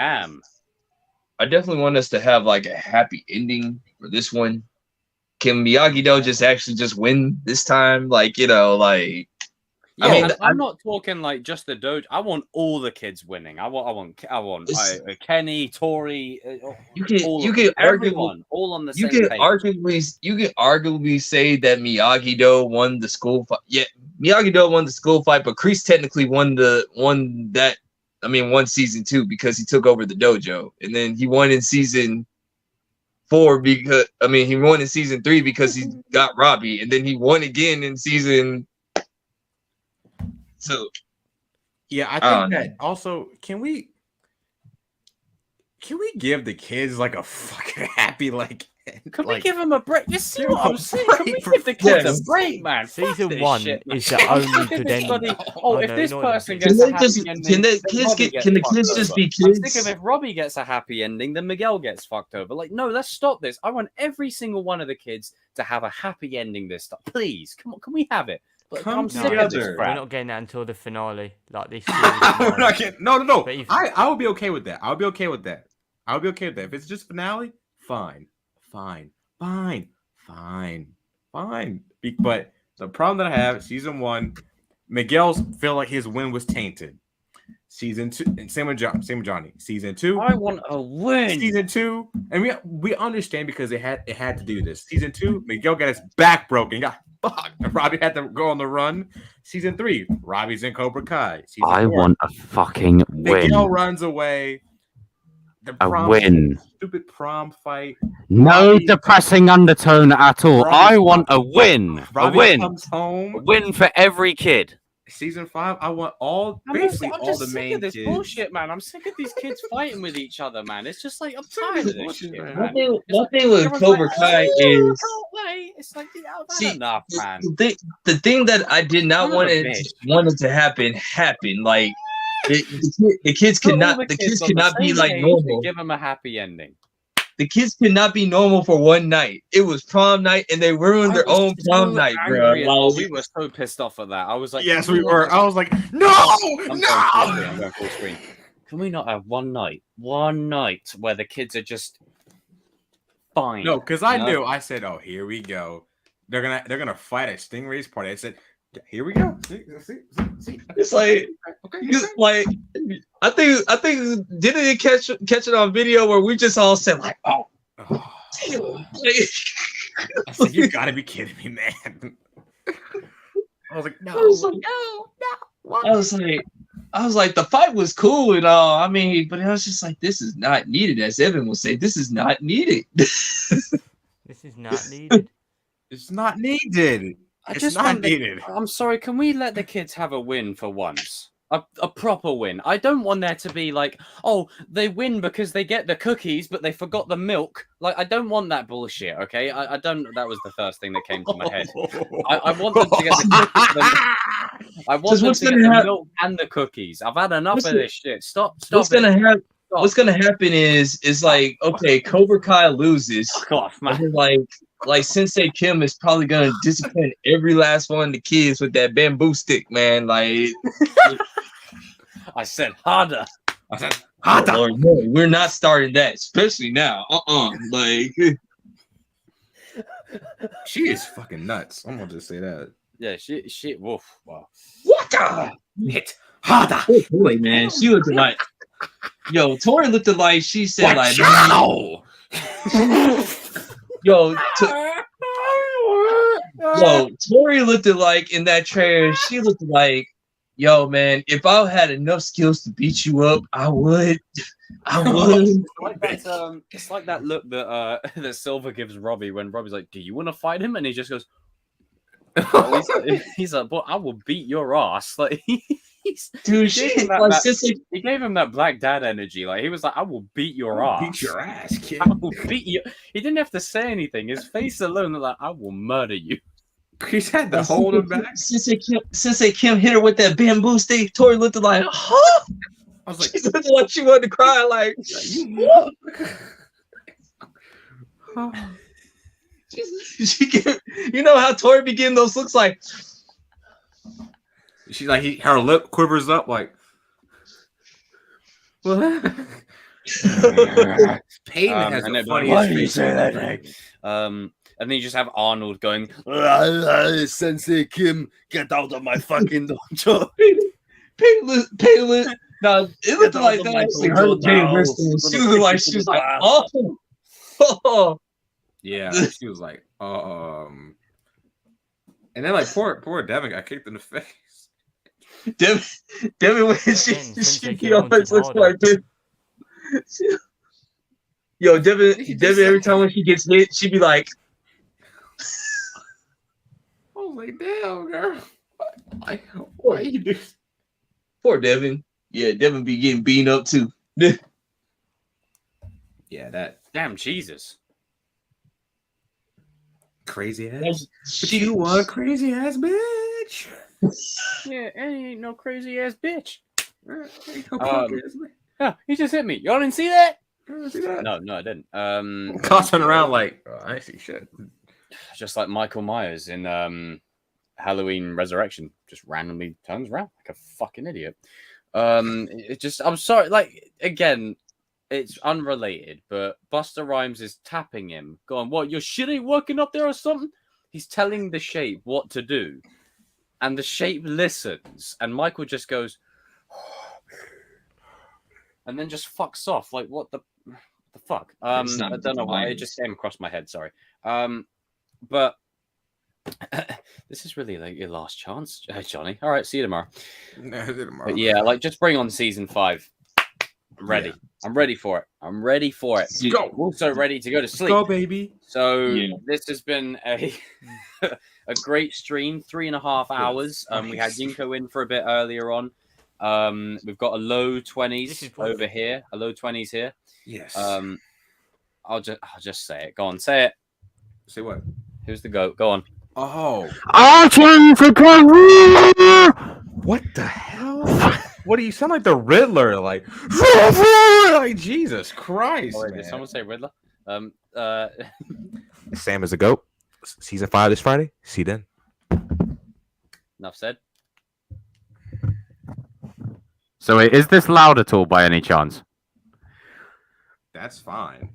I definitely want us to have like a happy ending for this one. Can Miyagi-Do just win this time? Like, you know, like. Yeah, I mean, I'm not talking like just the dojo. I want all the kids winning. I want Kenny, Tori. You can everyone all on the same page. You can arguably say that Miyagi-Do won the school fight. Yeah, Miyagi-Do won the school fight, but Kreese technically won season 2 because he took over the dojo, and then he won in season 4 because he won in season 3 because he got Robbie, and then he won again in season. So, yeah, I think that also can we give the kids like a fucking happy like? Can we give them a break? You see what I'm saying? Can we give the kids a break, man? Season 1 is the only good ending. Oh, if this person gets a happy ending, can the kids just be kids? I'm sick of if Robbie gets a happy ending, then Miguel gets fucked over. Like, no, let's stop this. I want every single one of the kids to have a happy ending this time. Please, come on, can we have it? Come together. We're not getting that until the finale, like this. We're not getting, no. I would be okay with that. I'll be okay with that. If it's just finale, fine. But the problem that I have, season 1, Miguel's feel like his win was tainted. Season 2, and same with Johnny. Season 2, I want a win. Season 2, and we understand because it had to do this. Season 2, Miguel got his back broken. Got fucked. Robbie had to go on the run. Season 3, Robbie's in Cobra Kai. Season 4, want a fucking win. Miguel runs away. Win. Stupid prom fight. No depressing undertone at all. I want a win. Robbie a win. Comes home. A win for every kid. Season 5, I want all the main kids. Bullshit, man. I'm sick of these kids fighting with each other, man. It's just like I'm tired of this shit, man. Nothing with Cobra Kai is. It's like enough, man. The thing that I did not want it to happen happened. Like the kids cannot be like normal. Give them a happy ending. The kids could not be normal for one night. It was prom night, and they ruined their own prom night, bro. Like, we were so pissed off at that. I was like, yes, we were. I was like, no. I'm going full screen. Can we not have one night where the kids are just fine? No, because I knew. I said, oh, here we go. They're gonna fight at Stingray's party. I said, here we go. See. It's like, like I think didn't it catch it on video where we just all said like, oh. I said, you gotta be kidding me, man. I was like, no. I was like, the fight was cool and all. I mean, but I was just like, this is not needed. As Evan will say, this is not needed. This is not needed. It's not needed. It's not needed. I'm sorry. Can we let the kids have a win for once? A proper win. I don't want there to be like, oh, they win because they get the cookies, but they forgot the milk. Like, I don't want that bullshit. Okay, I don't. That was the first thing that came to my head. I want them to get the cookies. I want them to get the milk and the cookies. I've had enough of this shit. Stop. What's gonna happen is like, okay, Cobra Kai loses. Fuck off, man. Like Sensei Kim is probably gonna discipline every last one of the kids with that bamboo stick, man. Like, I said harder. Lord, no, we're not starting that, especially now. Like, she is fucking nuts. I'm gonna just say that. Yeah, she. Woof. Wow. What the? Hit harder. Boy, man, she looked like. Yo, Tori looked like she said like. Yo, Tori looked like in that trailer. She looked like, yo, man. If I had enough skills to beat you up, I would. It's like that look that that Silver gives Robbie when Robbie's like, "Do you want to fight him?" And he just goes, he's like, "But I will beat your ass." Like, dude, he gave him that black dad energy. Like, he was like, "I will beat your ass. Beat your ass, kid. I will beat you." He didn't have to say anything. His face alone, like, "I will murder you." He's had to hold him back. Sensei Kim hit her with that bamboo stick. Tori looked like, huh? I was like, she looked like she wanted to cry. Like, you know how Tori be getting those looks like. She's like, her lip quivers up like. What? Payton has the funniest face. Say that thing? And then you just have Arnold going, "Sensei Kim, get out of my fucking dojo." Payton. No, it looked like that. Actually, her she looked like she was like, oh. Yeah, she was like, and then like poor Devin got kicked in the face. Devin when she always looks like this. Yo, Devin every time when she gets hit, she be like, I was like, damn, girl. Why you do? Poor Devin. Yeah, Devin be getting beaten up too. Yeah, that damn Jesus. Crazy ass. But you one crazy ass bitch. Yeah, and he ain't no crazy ass bitch. Yeah, he just hit me. Y'all didn't see that? No, I didn't. Tossing around like, I see shit. Just like Michael Myers in Halloween Resurrection, just randomly turns around like a fucking idiot. I'm sorry. Like, again, it's unrelated, but Busta Rhymes is tapping him, going, "What? Your shit ain't working up there or something?" He's telling the shape what to do, and the shape listens, and Michael just goes, and then just fucks off. Like, what the fuck? I don't know why. It just came across my head. Sorry. But this is really like your last chance, Johnny. All right, see you tomorrow. But yeah, like, just bring on season 5. I'm ready. Yeah. I'm ready for it. Let's go. I'm also ready to go to sleep. Let's go, baby. So this has been a great stream, 3.5 hours. We had Yinko in for a bit earlier on. We've got a low 20s over here, a low 20s here. Yes. I'll just say it. Go on, say it. Say what? Who's the GOAT? Go on. Oh. I'll tell you for Cobra! What the hell? What do you sound like the Riddler? Like Jesus Christ! Oh, wait, did someone say Riddler? Sam is a GOAT. Season 5 this Friday. See you then. Enough said. So wait, is this loud at all by any chance? That's fine.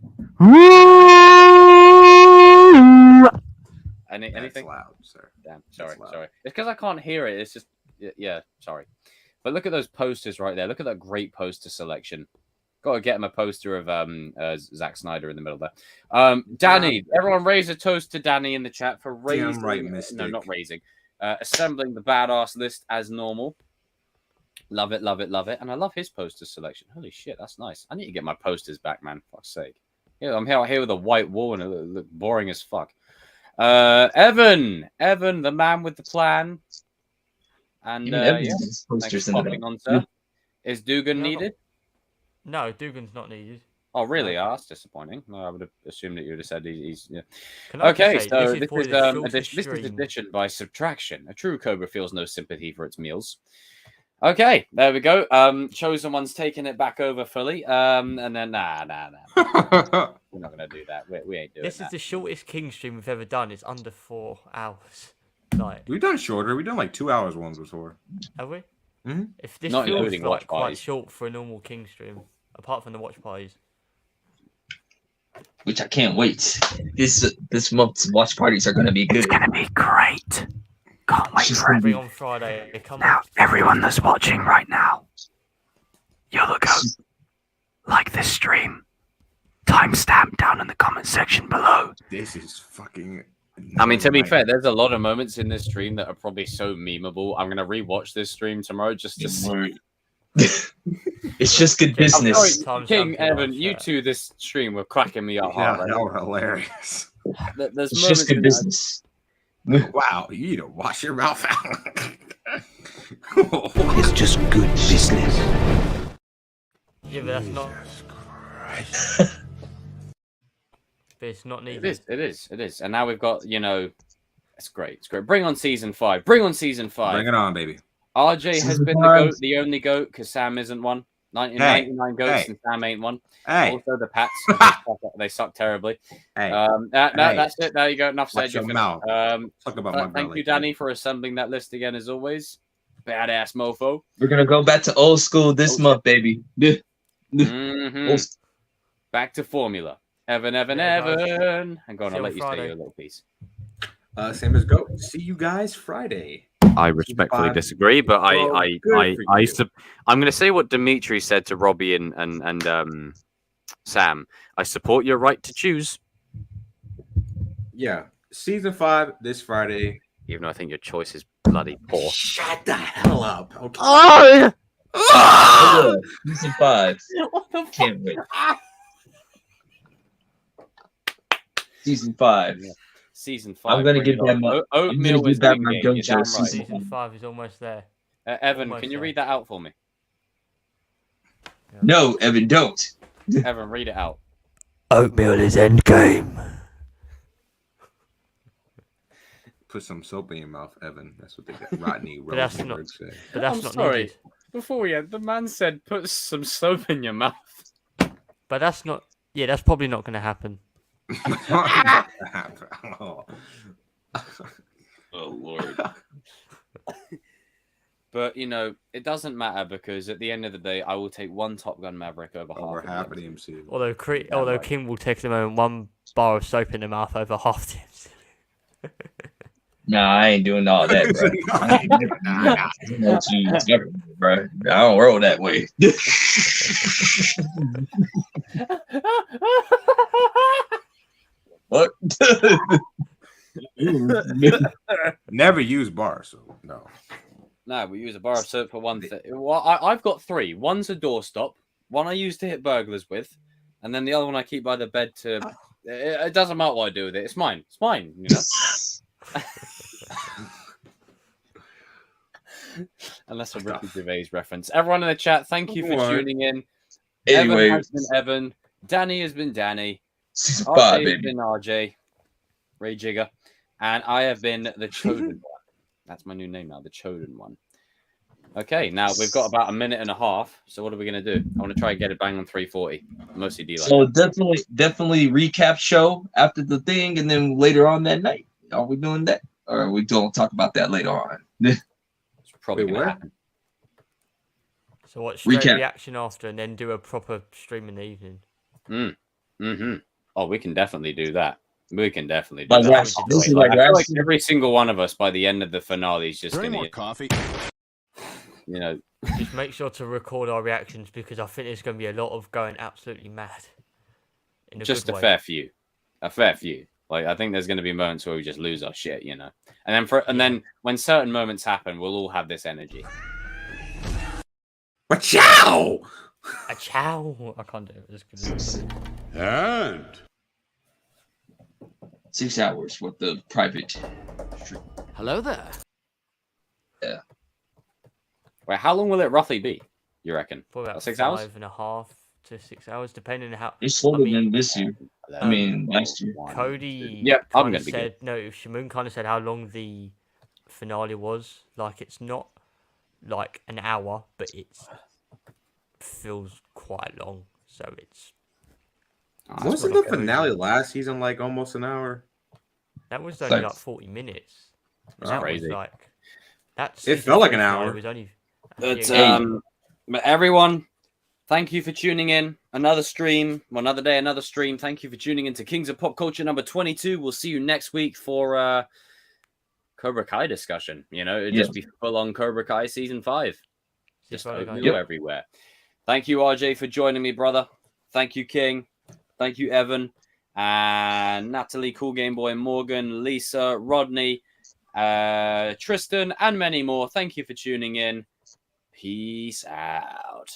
Anything? That's loud, sir. Damn, sorry. It's because I can't hear it. It's just, yeah, sorry. But look at those posters right there. Look at that great poster selection. Got to get him a poster of Zack Snyder in the middle there. Danny, everyone raise a toast to Danny in the chat for raising. No, not raising. Assembling the badass list as normal. Love it. And I love his poster selection. Holy shit, that's nice. I need to get my posters back, man. Fuck's sake. Yeah, I'm here with a white wall and it look boring as fuck. Evan, the man with the plan. And Evan's posters thanks in for the popping back. on, sir. Is Dugan needed? No, Dugan's not needed. Oh, really? No. Oh, that's disappointing. No, I would have assumed that you would have said he's. Yeah. Can I Okay, say, so this this is addition by subtraction. A true Cobra feels no sympathy for its meals. Okay, there we go. Chosen One's taking it back over fully. And then nah. We're not gonna do that. We ain't doing that. This is the shortest King stream we've ever done. It's under 4 hours. Like We've done shorter. We've done like 2 hours ones before. Have we? Mm-hmm. If this Not feels including like watch quite parties. short for a normal King stream, apart from the watch parties. Which I can't wait. This month's watch parties are gonna be good. It's gonna be great. Can't wait for Every it. on Friday. Come Now, on. everyone that's watching right now, you'll go like this stream. Timestamp down in the comment section below. This is fucking. I mean, to be fair, there's a lot of moments in this stream that are probably so memeable. I'm gonna rewatch this stream tomorrow just to see. It's just good business. Sorry, King Evan, you two this stream were cracking me up hard. Yeah, that were hilarious. There's It's just good business. Wow, you need to wash your mouth out. It's just good business. Yeah, but that's not. But it's not needed. It is. And now we've got, it's great. It's great. Bring on season 5. Bring on season 5. Bring it on, baby. RJ has been the goat, the only goat, because Sam isn't one. 99 goats and Sam ain't one. Hey. Also, the Pats, they suck terribly. Hey. That's it. There you go. Enough said. Watch your You're mouth. finished. Talk about my thank you, Danny, for assembling that list again, as always. Badass mofo. We're gonna go back to old school this month, baby. Mhm. Back to formula. Evan. And go on, I'll let you say your little piece. Same as go. See you guys Friday. I respectfully disagree, but I'm going to say what Dimitri said to Robbie and Sam. I support your right to choose. Yeah, season 5 this Friday. Even though I think your choice is bloody poor. Shut the hell up. Okay. Oh! Season 5. Can't wait. Season 5. Yeah. Season 5. I'm gonna give them Oatmeal is my winging. gun You're show damn right. Season 5 is almost there. Evan, Almost can you there. read that out for me? No, Evan, don't. Evan, read it out. Oatmeal is endgame. Put some soap in your mouth, Evan. That's what they got. Rodney But that's Rosenberg not- said. But that's I'm not sorry. needed. Before we end, the man said put some soap in your mouth. But that's not. Yeah, that's probably not going to happen. Oh. Oh, Lord. But, it doesn't matter because at the end of the day, I will take one Top Gun Maverick over Half half of the them. MCU. Although right. King will take the moment 1 bar of soap in the mouth over half the MCU. Nah, I ain't doing all that, bro. No cheese, bro. I don't roll that way. What? Never use bars, so no. No, we use a bar of soap for one thing. Well, I've got 3. One's a doorstop. One I use to hit burglars with. And then the other one I keep by the bed to... It doesn't matter what I do with it. It's mine. It's mine, And that's a Ricky Gervais reference. Everyone in the chat, thank you for tuning in. Anyway, Evan has been Evan. Danny has been Danny. Season RJ 5, has baby. been RJ. Ray Jigger. And I have been the Chosen One. That's my new name now, the Chosen One. Okay, now we've got about a minute and a half. So what are we going to do? I want to try and get it bang on 340. Mostly D-line. So definitely recap show after the thing, and then later on that night. Are we doing that? Or are we don't talk about that later on? It's probably Wait, going to what? happen. So what? Straight Recap. reaction after, and then do a proper stream in the evening. Oh, we can definitely do that. We can definitely do Like that. Rash- this is like I feel like Rash- every single one of us by the end of the finale is just going to, coffee? Just make sure to record our reactions because I think there's going to be a lot of going absolutely mad. In just good a way. fair few. A fair few. Like, I think there's going to be moments where we just lose our shit, And then when certain moments happen, we'll all have this energy. Ciao! A chow. I can't do it. Just 'cause it's- And 6 hours with the private stream. Hello there. Yeah. Wait, how long will it roughly be? You reckon? Probably about 6 hours? 5.5 to 6 hours, depending on how. It's shorter than this year. I mean, last year. Cody Yep, I'm kind gonna of be said no. Shamoon kind of said how long the finale was. Like it's not like an hour, but it feels quite long. So it's. Wasn't the finale last season like almost an hour? That was only like 40 minutes. That's crazy. Was like that's. It felt like an hour. It was only. But everyone, thank you for tuning in. Another stream, another day, another stream. Thank you for tuning in to Kings of Pop Culture number 22. We'll see you next week for Cobra Kai discussion. You know, it'll just be full on Cobra Kai season 5. Just everywhere. Thank you, RJ, for joining me, brother. Thank you, King. Thank you, Evan. And Natalie, Cool Game Boy, Morgan, Lisa, Rodney, Tristan, and many more. Thank you for tuning in. Peace out.